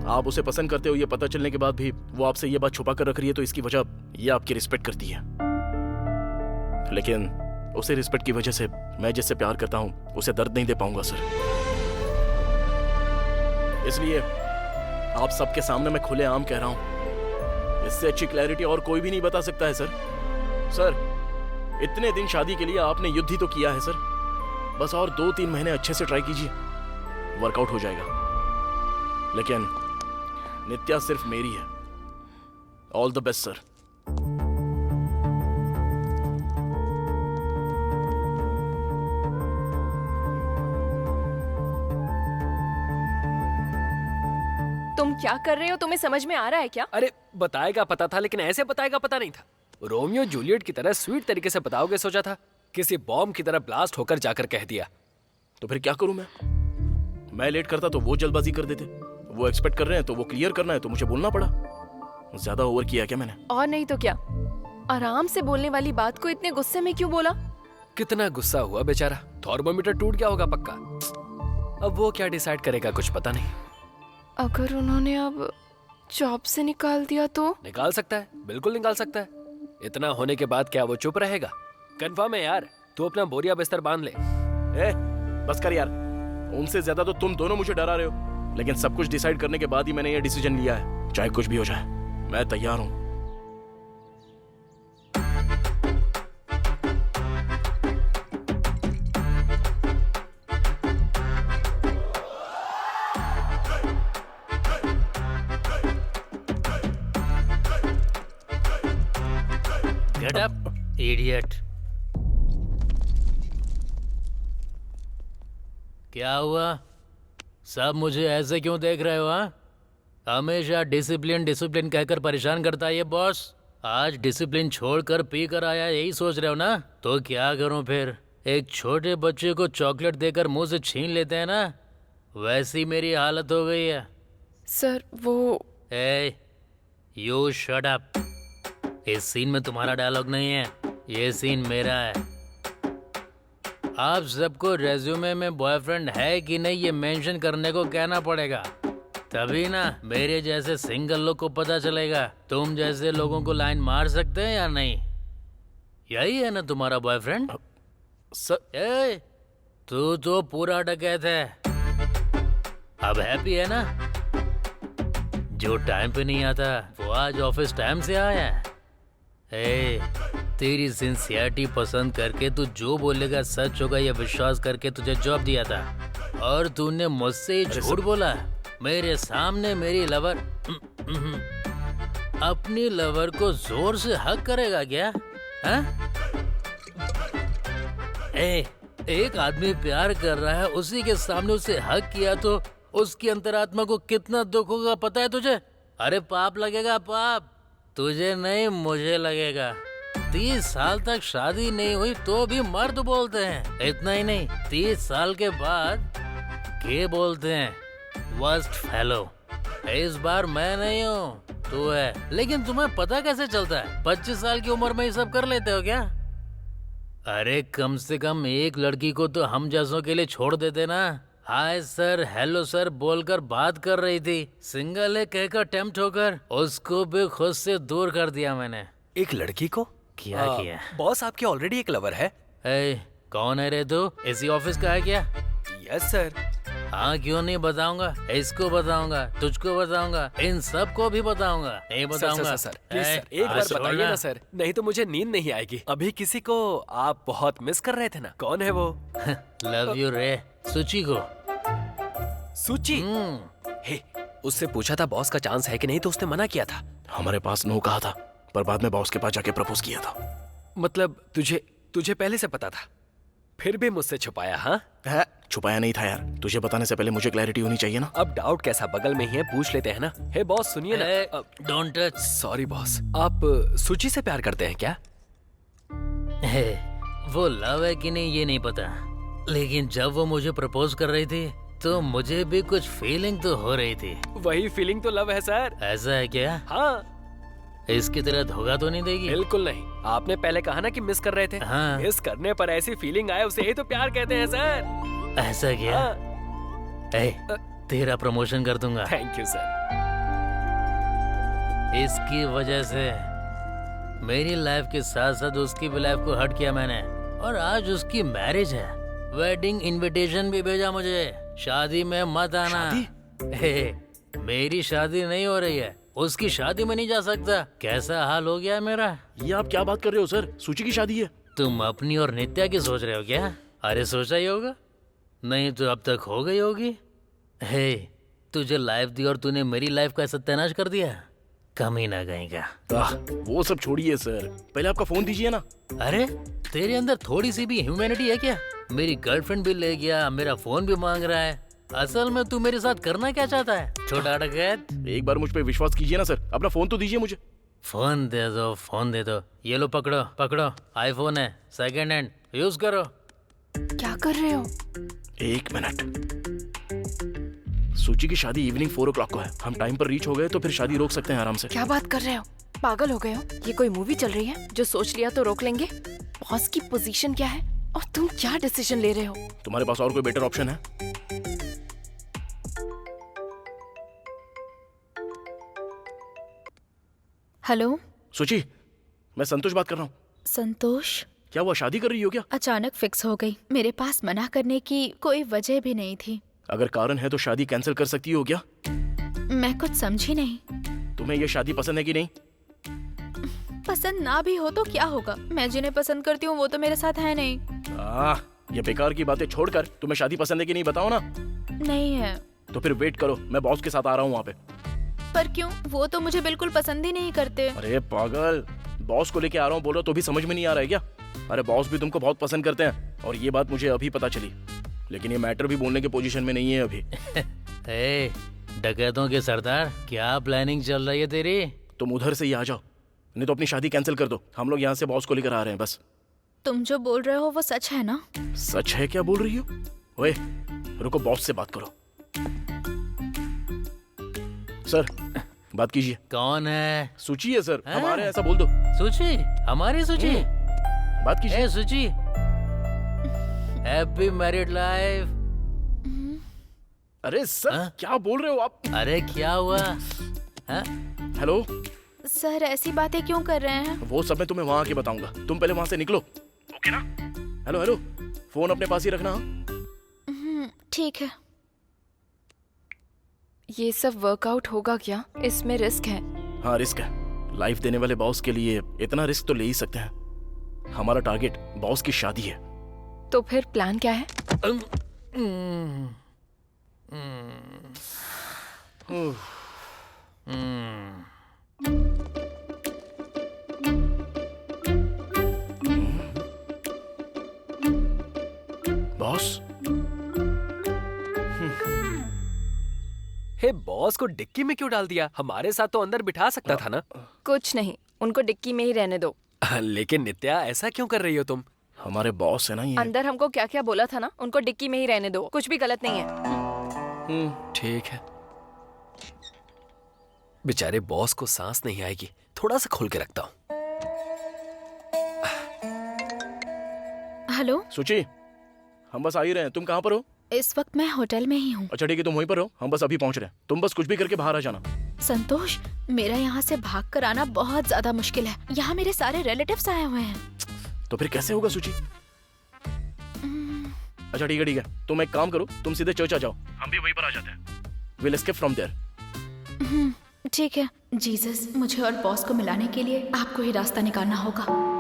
आप उसे पसंद करते हो ये पता चलने के बाद भी वो आपसे ये बात छुपा कर रख रही है, तो इसकी वजह ये आपकी रिस्पेक्ट करती है। लेकिन उसे रिस्पेक्ट की वजह से मैं जिससे प्यार करता हूं उसे दर्द नहीं दे पाऊंगा सर। इसलिए आप सबके सामने मैं खुलेआम कह रहा हूं, इससे अच्छी क्लैरिटी और कोई भी नहीं बता सकता है सर। सर, इतने दिन शादी के लिए आपने युद्ध ही तो किया है सर, बस और 2-3 महीने अच्छे से ट्राई कीजिए, वर्कआउट हो जाएगा। लेकिन नित्या सिर्फ मेरी है। All the best sir. तुम क्या कर रहे हो? तुम्हें समझ में आ रहा है क्या? अरे बताएगा पता था, लेकिन ऐसे बताएगा पता नहीं था। रोमियो जूलियट की तरह स्वीट तरीके से बताओगे सोचा था, किसी बॉम्ब की तरह ब्लास्ट होकर जाकर कह दिया। तो फिर क्या करूं मैं लेट करता तो वो जल्दबाजी कर देते, वो एक्सपेक्ट कर रहे हैं तो वो क्लियर करना है तो मुझे बोलना पड़ा। ज्यादा ओवर किया क्या मैंने? और नहीं तो क्या, आराम से बोलने वाली बात को इतने गुस्से में क्यों बोला? कितना गुस्सा हुआ बेचारा, थर्मोमीटर टूट गया होगा पक्का। अब वो क्या डिसाइड करेगा कुछ पता नहीं। अगर उन्होंने अब जॉब से निकाल दिया तो? निकाल सकता है, बिल्कुल निकाल सकता है। इतना होने के बाद क्या वो चुप रहेगा? कंफर्म है यार, तू अपना बोरिया बिस्तर बांध ले। बस कर यार, उनसे ज्यादा तो तुम दोनों मुझे डरा रहे हो। लेकिन सब कुछ डिसाइड करने के बाद ही मैंने ये डिसीजन लिया है, चाहे कुछ भी हो जाए मैं तैयार हूं। Get up idiot. क्या हुआ? सब मुझे ऐसे क्यों देख रहे हो? हाँ, हमेशा डिसिप्लिन डिसिप्लिन कहकर परेशान करता है ये बॉस। आज डिसिप्लिन छोड़कर पी कर आया, यही सोच रहे हो ना? तो क्या करूं फिर? एक छोटे बच्चे को चॉकलेट देकर मुंह से छीन लेते हैं ना, वैसी मेरी हालत हो गई है। सर वो ए, यू शट अप। इस सीन में तुम्हारा डायलॉग नहीं है, ये सीन मेरा है। आप सबको रेज्यूमे में बॉयफ्रेंड है कि नहीं ये मेंशन करने को कहना पड़ेगा, तभी ना मेरे जैसे सिंगल लोग को पता चलेगा तुम जैसे लोगों को लाइन मार सकते हैं या नहीं। यही है ना तुम्हारा बॉयफ्रेंड? सर, तू तो पूरा डकैत है। अब हैप्पी है ना? जो टाइम पे नहीं आता वो आज ऑफिस टाइम से आया है। तेरी सिंसियरिटी पसंद करके तू जो बोलेगा सच होगा ये विश्वास करके तुझे जॉब दिया था, और तूने मुझसे झूठ बोला मेरे सामने। मेरी लवर अपनी लवर को जोर से हक करेगा क्या? हाँ? एक आदमी प्यार कर रहा है, उसी के सामने उसे हक किया तो उसकी अंतरात्मा को कितना दुख होगा पता है तुझे? अरे पाप लगेगा, पाप तुझे नहीं मुझे लगेगा। 30 साल तक शादी नहीं हुई तो भी मर्द बोलते हैं। इतना ही नहीं, 30 साल के बाद के बोलते हैं वर्स्ट फेलो। इस बार मैं नहीं हूँ, तू है। लेकिन तुम्हें पता कैसे चलता है? 25 साल की उम्र में ही सब कर लेते हो क्या? अरे कम से कम एक लड़की को तो हम जैसों के लिए छोड़ देते ना। हाय सर, हेलो सर बोलकर बात कर रही थी, सिंगल है कहकर टेम्प्ट होकर उसको भी खुद से दूर कर दिया मैंने। एक लड़की को क्या किया? बॉस आपके ऑलरेडी एक लवर है। कौन है रे तू? इसी ऑफिस का है क्या? Yes sir. हाँ क्यों नहीं बताऊंगा, इसको बताऊंगा, तुझको बताऊंगा, इन सब को भी बताऊंगा। नहीं बताऊंगा सर, प्लीज सर, एक बार बताइए ना सर, नहीं तो मुझे नींद नहीं आएगी। अभी किसी को आप बहुत मिस कर रहे थे ना, कौन है वो? लव यू रे, सुची को। सुची? हे, उससे पूछा था बॉस का चांस है कि नहीं, तो उसने मना किया था। हमारे पास नो कहा था, पर बाद में बॉस के पास जाके प्रपोज किया था। मतलब तुझे पहले से पता था, फिर भी मुझसे छुपाया? हाँ, छुपाया नहीं था यार, तुझे बताने से पहले मुझे क्लैरिटी होनी चाहिए ना। अब डाउट कैसा, बगल में ही है, पूछ लेते हैं ना। हे बॉस सुनिए ना। Don't touch. सॉरी बॉस, आप सुची से प्यार करते हैं क्या? वो लव है कि नहीं ये नहीं पता, लेकिन जब वो मुझे प्रपोज कर रही थी तो मुझे भी कुछ फीलिंग तो हो रही थी। वही फीलिंग तो लव है सर। ऐसा है क्या? हाँ इसकी तरह धोखा तो नहीं देगी? बिल्कुल नहीं। आपने पहले कहा ना कि मिस कर रहे थे। हाँ। मिस करने पर ऐसी फीलिंग आए उसे ही तो प्यार कहते हैं सर। ऐसा क्या? ए, तेरा प्रमोशन कर दूंगा। Thank you sir. इसकी वजह से मेरी लाइफ के साथ साथ उसकी भी लाइफ को हर्ट किया मैंने, और आज उसकी मैरिज है। वेडिंग इनविटेशन भी भेजा मुझे। शादी में मत आना। मेरी शादी नहीं हो रही है, उसकी शादी में नहीं जा सकता। कैसा हाल हो गया है मेरा। ये आप क्या बात कर रहे हो सर? सूची की शादी है। तुम अपनी और नित्या की सोच रहे हो क्या? अरे सोचा ही होगा, नहीं तो अब तक हो गई होगी। हे, तुझे लाइफ दी और तूने मेरी लाइफ का सत्यानाश कर दिया। कमी ना कहीं का। वो सब छोड़िए सर, पहले आपका फोन दीजिए ना। अरे तेरे अंदर थोड़ी सी भी ह्यूमैनिटी है क्या? मेरी गर्लफ्रेंड भी ले गया, मेरा फोन भी मांग रहा है। असल में तू मेरे साथ करना क्या चाहता है, छोटा डकैत? एक बार मुझ पे विश्वास कीजिए ना सर, अपना फोन तो दीजिए मुझे। फोन दे दो, फोन दे दो। ये लो पकड़ो पकड़ो, आईफोन है, सेकंड हैंड, यूज करो। क्या कर रहे हो? 1 मिनट। सूची की शादी इवनिंग 4 o'clock को है। हम टाइम पर रीच हो गए तो फिर शादी रोक सकते हैं आराम से। क्या बात कर रहे हो? पागल हो गए हो? ये कोई मूवी चल रही है? जो सोच लिया तो रोक लेंगे? बॉस की पोजीशन क्या है और तुम क्या डिसीजन ले रहे हो? तुम्हारे पास और कोई बेटर ऑप्शन है? हेलो सूची, मैं संतोष बात कर रहा हूँ। संतोष, क्या हुआ, शादी कर रही हो क्या? अचानक फिक्स हो गई। मेरे पास मना करने की कोई वजह भी नहीं थी। अगर कारण है तो शादी कैंसिल कर सकती हो क्या? मैं कुछ समझी नहीं। तुम्हें ये शादी पसंद है कि नहीं? पसंद ना भी हो तो क्या होगा? मैं जिन्हें पसंद करती हूँ वो तो मेरे साथ है नहीं। ये बेकार की बातें छोड़कर तुम्हें शादी पसंद है कि नहीं बताओ ना। नहीं है। तो फिर वेट करो, मैं बॉस के साथ आ रहा हूँ वहाँ पे। पर क्यों? वो तो मुझे बिल्कुल पसंद ही नहीं करते। अरे पागल, बॉस को लेके आ रहा हूँ बोलो तो भी समझ में नहीं आ रहा है क्या? अरे बॉस भी तुमको बहुत पसंद करते हैं, और ये बात मुझे अभी पता चली। लेकिन ये मैटर भी बोलने के पोजीशन में नहीं है अभी। ए, डकैतों के सरदार, क्या प्लानिंग चल रही है तेरी? तुम उधर से ही आ जाओ, नहीं तो अपनी शादी कैंसिल कर दो। हम लोग यहाँ से बॉस को लेकर आ रहे हैं बस। तुम जो बोल रहे हो वो सच है ना? सच है? क्या बोल रही हो? ओए रुको, बॉस से बात करो। सर बात कीजिए। कौन है? सूची है सर, हाँ? हमारे, ऐसा बोल दो। सूची? हमारी सूची? बात कीजिए। ए सूची, हैप्पी मैरिड लाइफ। अरे सर हाँ? क्या बोल रहे हो आप? अरे क्या हुआ? हाँ? हेलो सर ऐसी बातें क्यों कर रहे हैं? वो सब मैं तुम्हें वहां आके बताऊंगा, तुम पहले वहां से निकलो, ओके ना? हेलो हेलो, फोन अपने पास ही रखना। ठीक है। ये सब वर्कआउट होगा क्या? इसमें रिस्क है। हाँ रिस्क है। लाइफ देने वाले बॉस के लिए इतना रिस्क तो ले ही सकते हैं। हमारा टारगेट बॉस की शादी है। तो फिर प्लान क्या है? बॉस, हे बॉस को डिक्की में क्यों डाल दिया? हमारे साथ तो अंदर बिठा सकता था ना। कुछ नहीं, उनको डिक्की में ही रहने दो। लेकिन नित्या ऐसा क्यों कर रही हो तुम? हमारे बॉस है ना ये। अंदर हमको क्या क्या बोला था ना, उनको डिक्की में ही रहने दो। कुछ भी गलत नहीं है। ठीक है। बेचारे बॉस को सांस नहीं आएगी, थोड़ा सा खोल के रखता हूँ। हेलो सूची, हम बस आ ही रहे हैं। तुम कहाँ पर हो? इस वक्त मैं होटल में ही हूँ। अच्छा ठीक है, तुम वहीं पर हो, हम बस अभी पहुंच रहे हैं। तुम बस कुछ भी करके बाहर आ जाना। संतोष, मेरा यहाँ से भाग कर आना बहुत ज्यादा मुश्किल है। यहाँ मेरे सारे रिलेटिव्स आए हुए हैं। तो फिर कैसे होगा सूची? अच्छा ठीक है, तुम एक काम करो, तुम सीधे चर्च आ जाओ, हम भी वहीं पर आ जाते हैं। Will escape from there. ठीक है। जीसस, मुझे और बॉस को मिलाने के लिए आपको ही रास्ता निकालना होगा।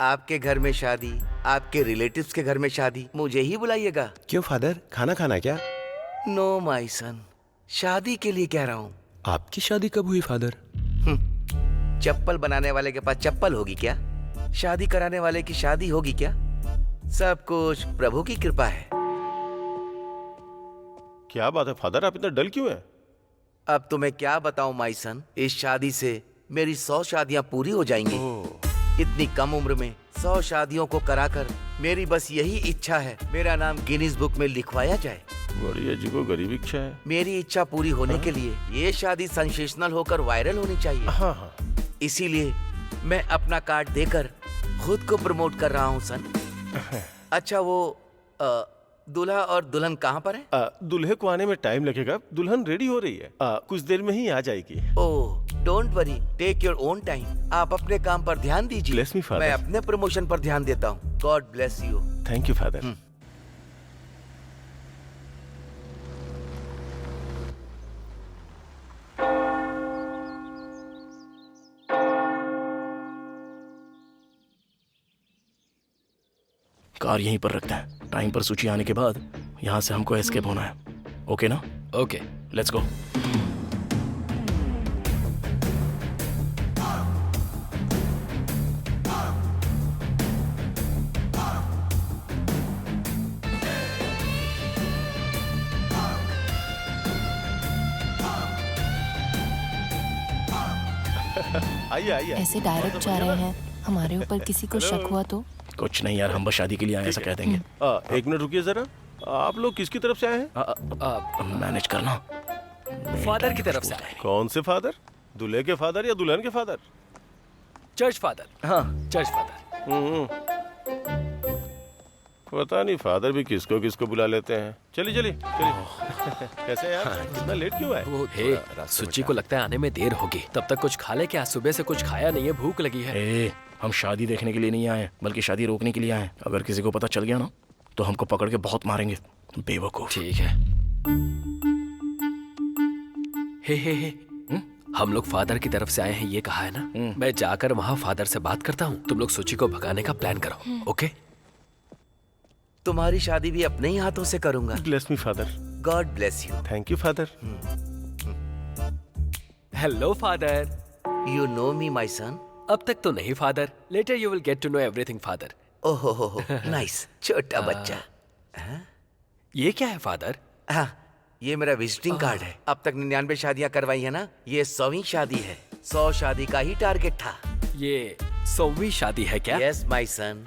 आपके घर में शादी, आपके रिलेटिव्स के घर में शादी, मुझे ही बुलाइएगा। क्यों फादर, खाना खाना क्या? नो माय सन, शादी के लिए कह रहा हूँ। आपकी शादी कब हुई फादर? चप्पल बनाने वाले के पास चप्पल होगी क्या? शादी कराने वाले की शादी होगी क्या? सब कुछ प्रभु की कृपा है। क्या बात है फादर, आप इतना डल क्यों हैं? अब तुम्हें क्या बताऊं माई सन, इस शादी से मेरी 100 शादियां पूरी हो जाएंगी। इतनी कम उम्र में 100 शादियों को कराकर मेरी बस यही इच्छा है, मेरा नाम गिनीज बुक में लिखवाया जाए। बड़ी अजीबो गरीब इच्छा है। मेरी इच्छा पूरी होने के लिए ये शादी सेंसेशनल होकर वायरल होनी चाहिए। हाँ। इसीलिए मैं अपना कार्ड देकर खुद को प्रमोट कर रहा हूँ सन। अच्छा वो दूल्हा और दुल्हन कहाँ पर है? दूल्हे को आने में टाइम लगेगा, दुल्हन रेडी हो रही है, कुछ देर में ही आ जाएगी। Oh don't worry, take your own time. आप अपने काम पर ध्यान दीजिए, Bless me, Father. मैं अपने प्रमोशन पर ध्यान देता हूँ। God bless you. Thank you father. Car यहीं पर रखते हैं, टाइम पर सूची आने के बाद यहाँ से हमको एस्केप होना है। ओके ना? Okay let's go. आइए आइए। ऐसे डायरेक्ट जा रहे हैं, हमारे ऊपर किसी को शक हुआ तो? कुछ नहीं यार, हम बस शादी के लिए आए, ऐसा कह देंगे। एक मिनट रुकिए जरा, आप लोग किसकी तरफ से आए हैं? मैनेज करना। फादर की तरफ से आए। कौन से फादर? दूल्हे के फादर या दुल्हन के फादर? Church father. हाँ चर्च फादर। पता नहीं फादर भी किसको किसको बुला लेते हैं। चलिए चलिए चलिए। कैसे यार, इतना लेट क्यों आए? वो हे सुची को लगता है आने में देर होगी, तब तक कुछ खा ले क्या? सुबह से कुछ खाया नहीं है, भूख लगी है। हम शादी देखने के लिए नहीं आए, बल्कि शादी रोकने के लिए आए। अगर किसी को पता चल गया ना तो हमको पकड़ के बहुत मारेंगे, बेवकूफ। ठीक है। हे हम लोग फादर की तरफ से आए हैं, ये कहा है ना? मैं जाकर वहाँ फादर से बात करता हूँ, तुम लोग सुची को भगाने का प्लान करो। ओके? तुम्हारी शादी भी अपने ही हाथों से करूंगा। Bless me father. God bless you. Thank you father. Hello father. You know me my son? अब तक तो नहीं father, later you will get to know everything father. ओहो नाइस, छोटा बच्चा। ये क्या है फादर? हाँ, ये मेरा विजिटिंग कार्ड है। अब तक 99 शादियां करवाई है ना, ये 100वीं शादी है। 100 शादी का ही टारगेट था। ये 100वीं शादी है क्या? Yes my son.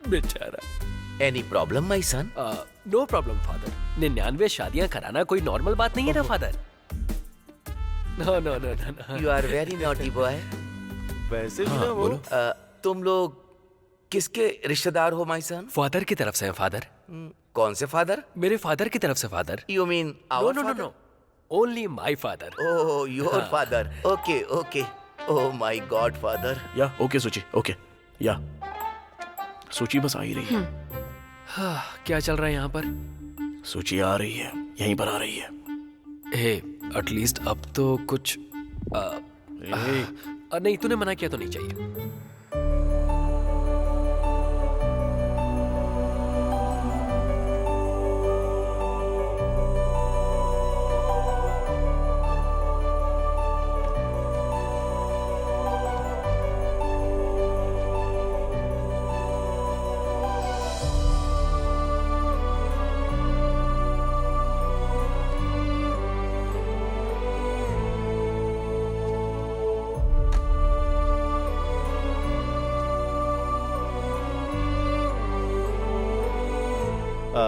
बेचारा। Any problem my son? No problem father. 99 शादियां कराना कोई नॉर्मल बात नहीं है ना father? No no no no. You are very naughty boy. वैसे भी ना वो तुम लोग किसके रिश्तेदार हो माई सन? फादर की तरफ से है फादर। कौन से फादर? मेरे फादर की तरफ से father. You mean no our no no father? No, only my father. Oh your father. Okay okay. Oh my god father. Yeah okay Suchi, okay yeah Suchi बस आ ही रही है। क्या चल रहा है यहाँ पर? सूची आ रही है, यहीं पर आ रही है। हे एटलीस्ट अब तो कुछ नहीं, तूने मना किया तो नहीं चाहिए।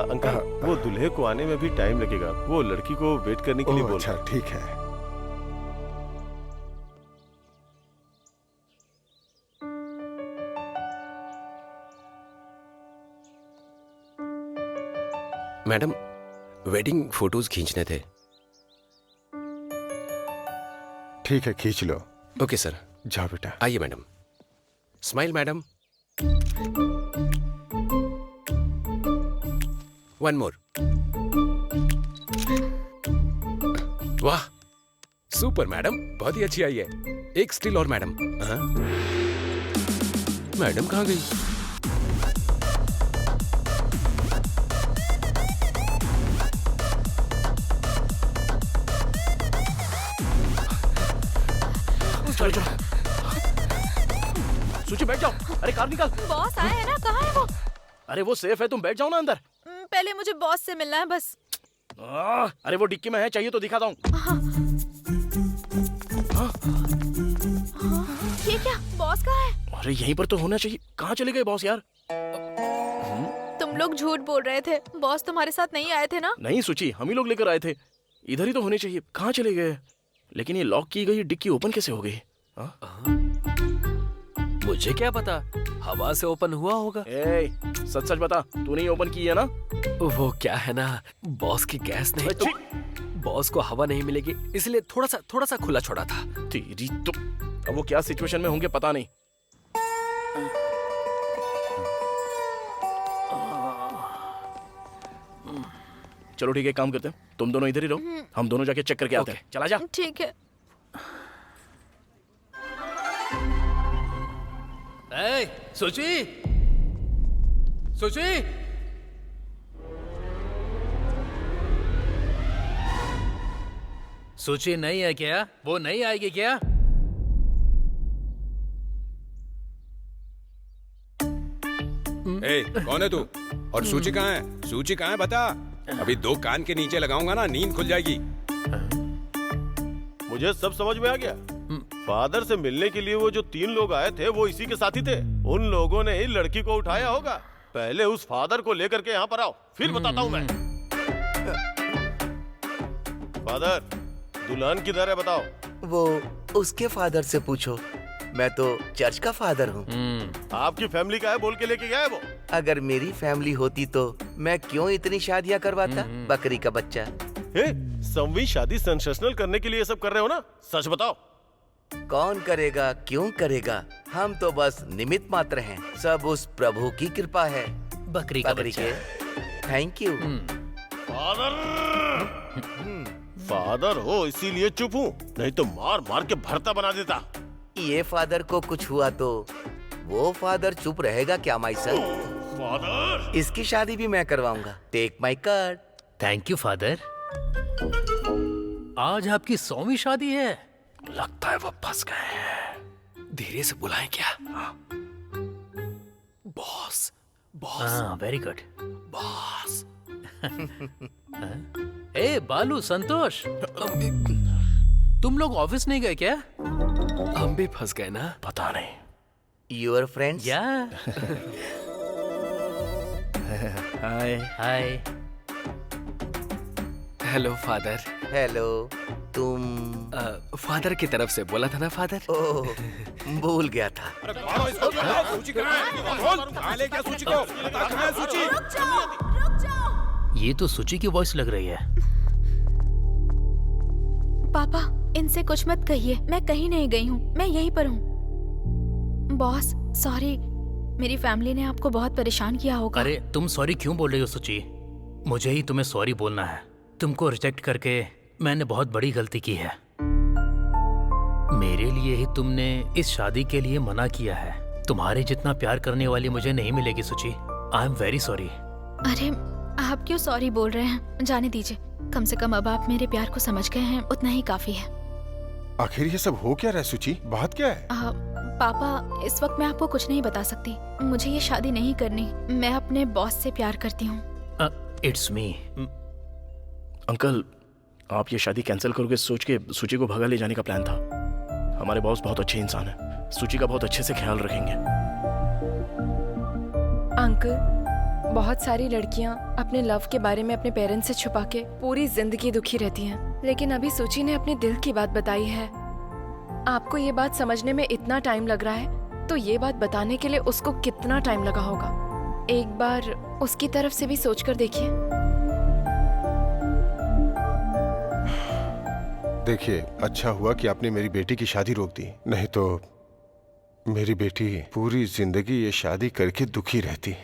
अंकल, वो दूल्हे को आने में भी टाइम लगेगा, वो लड़की को वेट करने के लिए बोल। अच्छा ठीक है। मैडम, वेडिंग फोटोज खींचने थे। ठीक है, खींच लो। Okay sir. जाओ बेटा। आइए madam. Smile madam. One more. वाह, सुपर मैडम, बहुत ही अच्छी आई है। एक स्टिल और मैडम। हाँ? मैडम कहाँ गई? चलो चलो। सूची बैठ जाओ। अरे कार निकाल। बॉस आए हैं ना, कहाँ है वो? अरे वो सेफ है, तुम बैठ जाओ ना अंदर। पहले मुझे बॉस से मिलना है बस। अरे वो डिक्की में है, चाहिए तो दिखाता हूँ। ये क्या, बॉस कहाँ है? अरे यहीं पर तो होना चाहिए। कहाँ चले गए बॉस यार? तुम लोग झूठ बोल रहे थे, बॉस तुम्हारे साथ नहीं आए थे ना? नहीं सूची, हम ही लोग लेकर आए थे। इधर ही तो होने चाहिए। कहाँ चले गए? लेकिन ये लॉक की गई डिक्की ओपन कैसे हो गई? मुझे क्या पता, हवा से ओपन हुआ होगा। सच सच बता, तूने ही ओपन की है ना? वो क्या है ना, बॉस की गैस नहीं तो बॉस को हवा नहीं मिलेगी, इसलिए थोड़ा सा खुला छोड़ा था। तेरी तो अब वो क्या सिचुएशन में होंगे पता नहीं। चलो ठीक है, काम करते हैं, तुम दोनों इधर ही रहो, हम दोनों जाके चेक करके आते हैं। चला जा। ठीक है। सूची, सूची, सूची नहीं है क्या? वो नहीं आएगी क्या? कौन है तू? और सूची कहाँ है? सूची कहाँ है बता। अभी 2 कान के नीचे लगाऊंगा ना, नींद खुल जाएगी। मुझे सब समझ में आ गया। फादर से मिलने के लिए वो जो 3 लोग आए थे वो इसी के साथी थे। उन लोगों ने ही लड़की को उठाया होगा। पहले उस फादर को लेकर के यहाँ पर आओ, फिर बताता हूँ मैं। फादर, दुल्हन किधर है बताओ? वो उसके फादर से पूछो, मैं तो चर्च का फादर हूँ। आपकी फैमिली का है बोल के लेके गया है वो। अगर मेरी फैमिली होती तो मैं क्यों इतनी शादियाँ करवाता? बकरी का बच्चा। संवी शादी सेंसेशनल करने के लिए ये सब कर रहे हो ना? सच बताओ। कौन करेगा, क्यों करेगा? हम तो बस निमित्त मात्र हैं। सब उस प्रभु की कृपा है। बकरी का बच्चा। Thank you. फादर हो इसीलिए चुप हूँ, नहीं तो मार मार के भरता बना देता। ये फादर को कुछ हुआ तो वो फादर चुप रहेगा क्या माई सन? फादर, इसकी शादी भी मैं करवाऊंगा। Take my card. Thank you father. आज आपकी 100वीं शादी है। लगता है वो फंस गए हैं। धीरे से बुलाएं क्या? Boss, boss. हाँ, वेरी गुड बॉस। ए बालू, संतोष, तुम लोग ऑफिस नहीं गए क्या? हम भी फंस गए ना? पता नहीं। Your friends? Yeah hi hi. Hello father. Hello. तुम फादर की तरफ से बोला था ना फादर? ओह, भूल गया था। सूची कहाँ है? ले क्या सूची को? बता कहाँ है सूची? रुक जाओ। ये तो सूची की वॉइस लग रही है। पापा, इनसे कुछ मत कहिए, मैं कहीं नहीं गई हूँ, मैं यहीं पर हूँ। बॉस, सॉरी, मेरी फैमिली ने आपको बहुत परेशान किया होगा। अरे तुम सॉरी क्यों बोल रही हो सूची? मुझे ही तुम्हें सॉरी बोलना है। तुमको रिजेक्ट करके मैंने बहुत बड़ी गलती की है। मेरे लिए ही तुमने इस शादी के लिए मना किया है। तुम्हारे जितना प्यार करने वाली मुझे नहीं मिलेगी सूची। I am very sorry. अरे आप क्यों सॉरी बोल रहे हैं? जाने दीजिए, कम से कम अब आप मेरे प्यार को समझ गए हैं, उतना ही काफी है। आखिर ये सब हो क्या रहा है सूची? बात क्या है? पापा, इस वक्त मैं आपको कुछ नहीं बता सकती। मुझे ये शादी नहीं करनी। मैं अपने बॉस से प्यार करती हूँ। It's me. अंकल, आप ये शादी कैंसिल करोगे सोच के सूची को भगा ले जाने का प्लान था। हमारे बॉस बहुत अच्छे इंसान हैं, सूची का बहुत अच्छे से ख्याल रखेंगे। अंकल, बहुत सारी लड़कियां अपने लव के बारे में अपने पेरेंट्स से छुपा के पूरी जिंदगी दुखी रहती हैं, लेकिन अभी सूची ने अपने दिल की बात बताई है। आपको ये बात समझने में इतना टाइम लग रहा है, तो ये बात बताने के लिए उसको कितना टाइम लगा होगा। एक बार उसकी तरफ से भी सोचकर देखिए। देखिए, अच्छा हुआ कि आपने मेरी बेटी की शादी रोक दी, नहीं तो मेरी बेटी पूरी जिंदगी ये शादी करके दुखी रहती।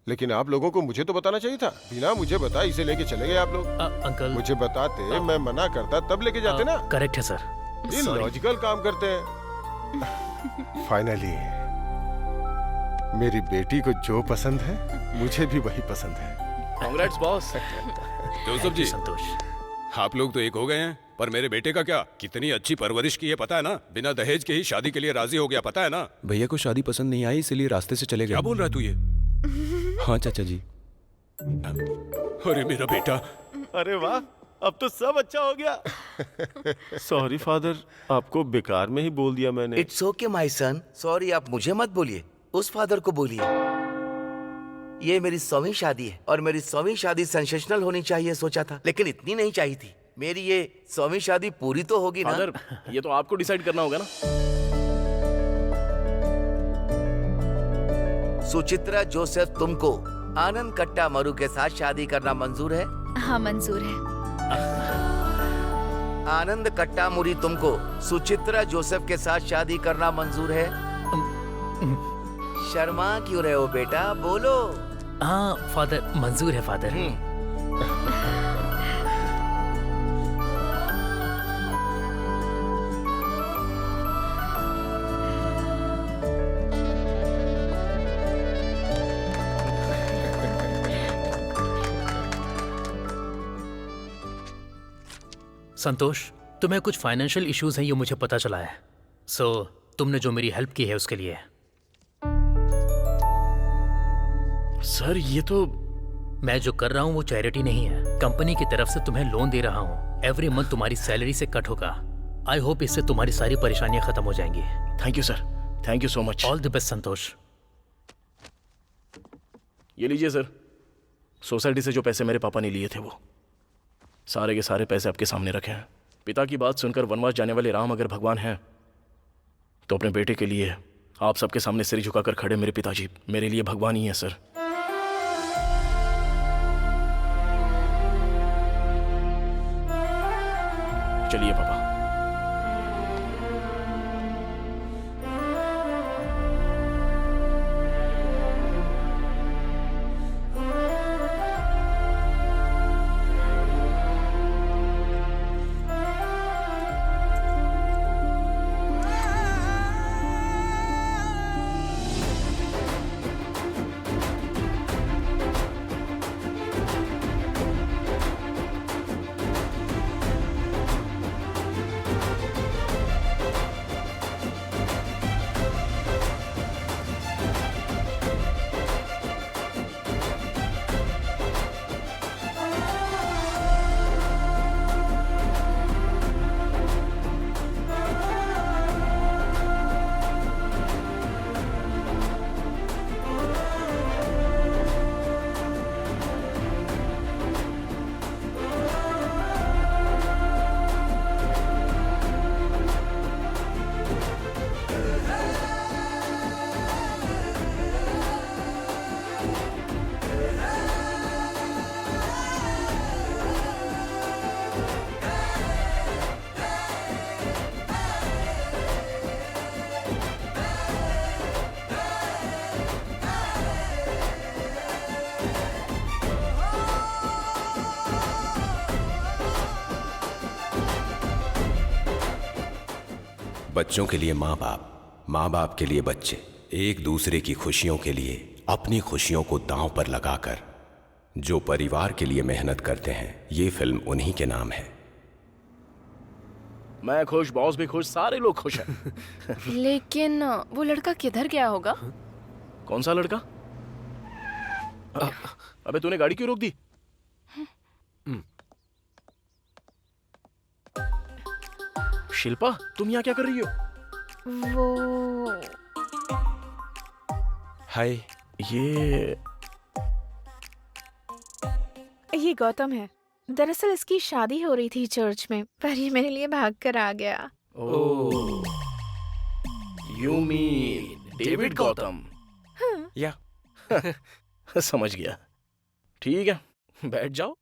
लेकिन आप लोगों को मुझे तो बताना चाहिए था। बिना मुझे बताए इसे लेके चले गए आप लोग। अंकल, मुझे बताते, मैं मना करता तब लेके जाते ना। करेक्ट है सर। ये लॉजिकल काम करते हैं। फाइनली मेरी बेटी को जो पसंद है मुझे भी वही पसंद है। Congrats boss. जोसेफ जी, संतोष। आप लोग तो एक हो गए हैं, पर मेरे बेटे का क्या? कितनी अच्छी परवरिश की है पता है ना? बिना दहेज के ही शादी के लिए राजी हो गया, पता है ना? भैया को शादी पसंद नहीं आई इसलिए रास्ते से चले गए। क्या बोल रहा है तू ये? हाँ चाचा जी। अरे मेरा बेटा। अरे वाह, अब तो सब अच्छा हो गया। सॉरी फादर, आपको बेकार में ही बोल दिया मैंने। It's okay my son. Sorry आप मुझे मत बोलिए, उस फादर को बोलिए। ये मेरी 100वीं शादी है और मेरी 100वीं शादी सेंसेशनल होनी चाहिए सोचा था, लेकिन इतनी नहीं चाहिए थी। मेरी ये 100वीं शादी पूरी तो होगी ना। फादर, ये तो आपको डिसाइड करना होगा ना। सुचित्रा जोसेफ, तुमको आनंद कट्टा मरु के साथ शादी करना मंजूर है? हाँ मंजूर है। आनंद कट्टा मुरी, तुमको सुचित्रा जोसेफ के साथ शादी करना मंजूर है? शर्मा क्यों रहे हो बेटा, बोलो। हाँ फादर, मंजूर है फादर। संतोष, तुम्हें कुछ फाइनेंशियल इश्यूज हैं, ये मुझे पता चला है। सो तुमने जो मेरी हेल्प की है उसके लिए। सर ये तो मैं जो कर रहा हूँ वो चैरिटी नहीं है, कंपनी की तरफ से तुम्हें लोन दे रहा हूँ। एवरी मंथ तुम्हारी सैलरी से कट होगा। आई होप इससे तुम्हारी सारी परेशानियां खत्म हो जाएंगी। Thank you sir, thank you so much. All the best Santosh. ये लीजिए सर, सोसाइटी से जो पैसे मेरे पापा ने लिए थे वो सारे के सारे पैसे आपके सामने रखे हैं। पिता की बात सुनकर वनवास जाने वाले राम अगर भगवान हैं तो अपने बेटे के लिए आप सबके सामने सिर झुकाकर खड़े मेरे पिताजी मेरे लिए भगवान ही है सर। चलिए पापा। बच्चों के लिए माँ बाप, माँ बाप के लिए बच्चे, एक दूसरे की खुशियों के लिए अपनी खुशियों को दांव पर लगाकर जो परिवार के लिए मेहनत करते हैं, ये फिल्म उन्हीं के नाम है। मैं खुश, बॉस भी खुश, सारे लोग खुश हैं। लेकिन वो लड़का किधर गया होगा? कौन सा लड़का? अबे तूने गाड़ी क्यों रोक दी? शिल्पा, तुम यहाँ क्या कर रही हो? वो हाय। ये गौतम है। दरअसल इसकी शादी हो रही थी चर्च में, पर ये मेरे लिए भाग कर आ गया। ओह, यू मीन डेविड गौतम? या समझ गया। ठीक है, बैठ जाओ।